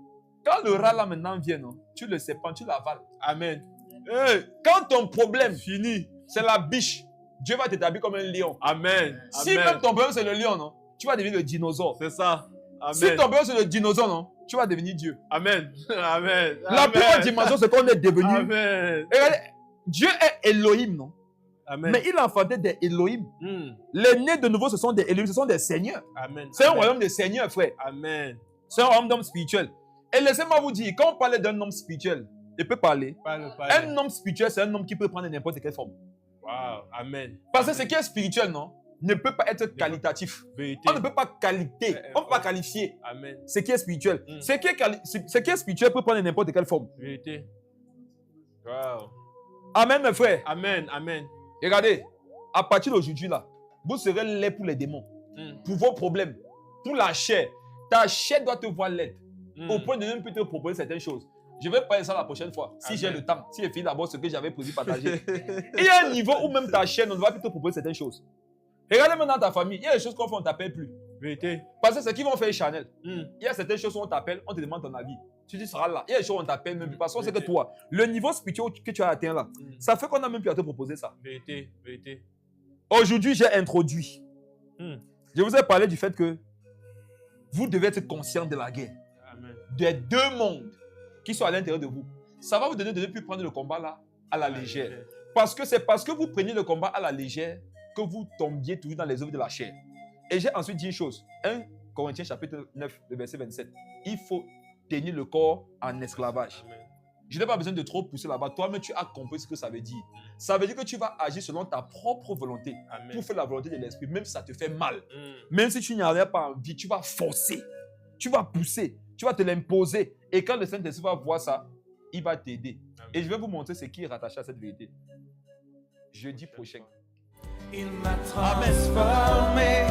Quand le rat là maintenant vient, non, tu le sépares, tu l'avales. Amen. Hey, quand ton problème Fini. c'est la biche, Dieu va t'établir comme un lion. Amen. Si Amen. même ton problème c'est le lion, non, tu vas devenir le dinosaure. C'est ça. Amen. Si ton problème c'est le dinosaure, non, tu vas devenir Dieu. Amen. Amen. La plus haute dimension, c'est qu'on est devenu. Amen. Regardez, Dieu est Elohim, non? Amen. Mais il a enfanté des Elohim. Hmm. Les nés de nouveau, ce sont des Elohim, ce sont des seigneurs. Amen. C'est un Amen. royaume de seigneurs, frère. Amen. C'est un royaume d'hommes spirituels. Et laissez-moi vous dire, quand on parle d'un homme spirituel, il peut parler. Un homme spirituel, c'est un homme qui peut prendre n'importe quelle forme. Wow. Amen. Parce que ce qui est spirituel, non, ne peut pas être qualitatif. Vérité. On ne peut pas qualifier, on ne peut pas qualifier Amen. ce qui est spirituel. Mm. Ce qui est spirituel peut prendre n'importe quelle forme. Vérité. Wow. Amen, mes frères. Amen. Amen. Regardez, à partir d'aujourd'hui, là, vous serez laid pour les démons, Hmm. pour vos problèmes, pour la chair. Ta chair doit te voir laide, Hmm. au point de ne même plus te proposer certaines choses. Je vais parler de ça la prochaine fois, si j'ai Amen. le temps, si j'ai fini d'abord ce que j'avais prévu de partager. Il y a un niveau où même ta chair ne va plus te proposer certaines choses. Regardez maintenant ta famille, il y a des choses qu'on fait, on ne t'appelle plus. Vérité. Parce que c'est qui vont faire Chanel. Hmm. Il y a certaines choses où on t'appelle, on te demande ton avis. Tu seras là. Il y a des choses où on t'appelle même plus. Parce qu'on sait que toi, le niveau spirituel que tu as atteint là, ça fait qu'on n'a même plus à te proposer ça. Vérité. Vérité. Aujourd'hui, j'ai introduit. Hmm. Je vous ai parlé du fait que vous devez être conscient de la guerre. Amen. Des deux mondes qui sont à l'intérieur de vous. Ça va vous donner de ne plus prendre le combat là à la légère. Parce que c'est parce que vous prenez le combat à la légère que vous tombiez toujours dans les œuvres de la chair. Et j'ai ensuite dit une chose. 1 Corinthiens chapitre 9, le verset 27. Il faut tenir le corps en esclavage. Amen. Je n'ai pas besoin de trop pousser là-bas. Toi-même, tu as compris ce que ça veut dire. Ça veut dire que tu vas agir selon ta propre volonté. Amen. Pour faire la volonté de l'esprit, même si ça te fait mal. Hmm. Même si tu n'y arrives pas envie, tu vas forcer. Tu vas pousser. Tu vas te l'imposer. Et quand le Saint-Esprit va voir ça, il va t'aider. Amen. Et je vais vous montrer ce qui est rattaché à cette vérité. Jeudi prochain. Il m'a transformé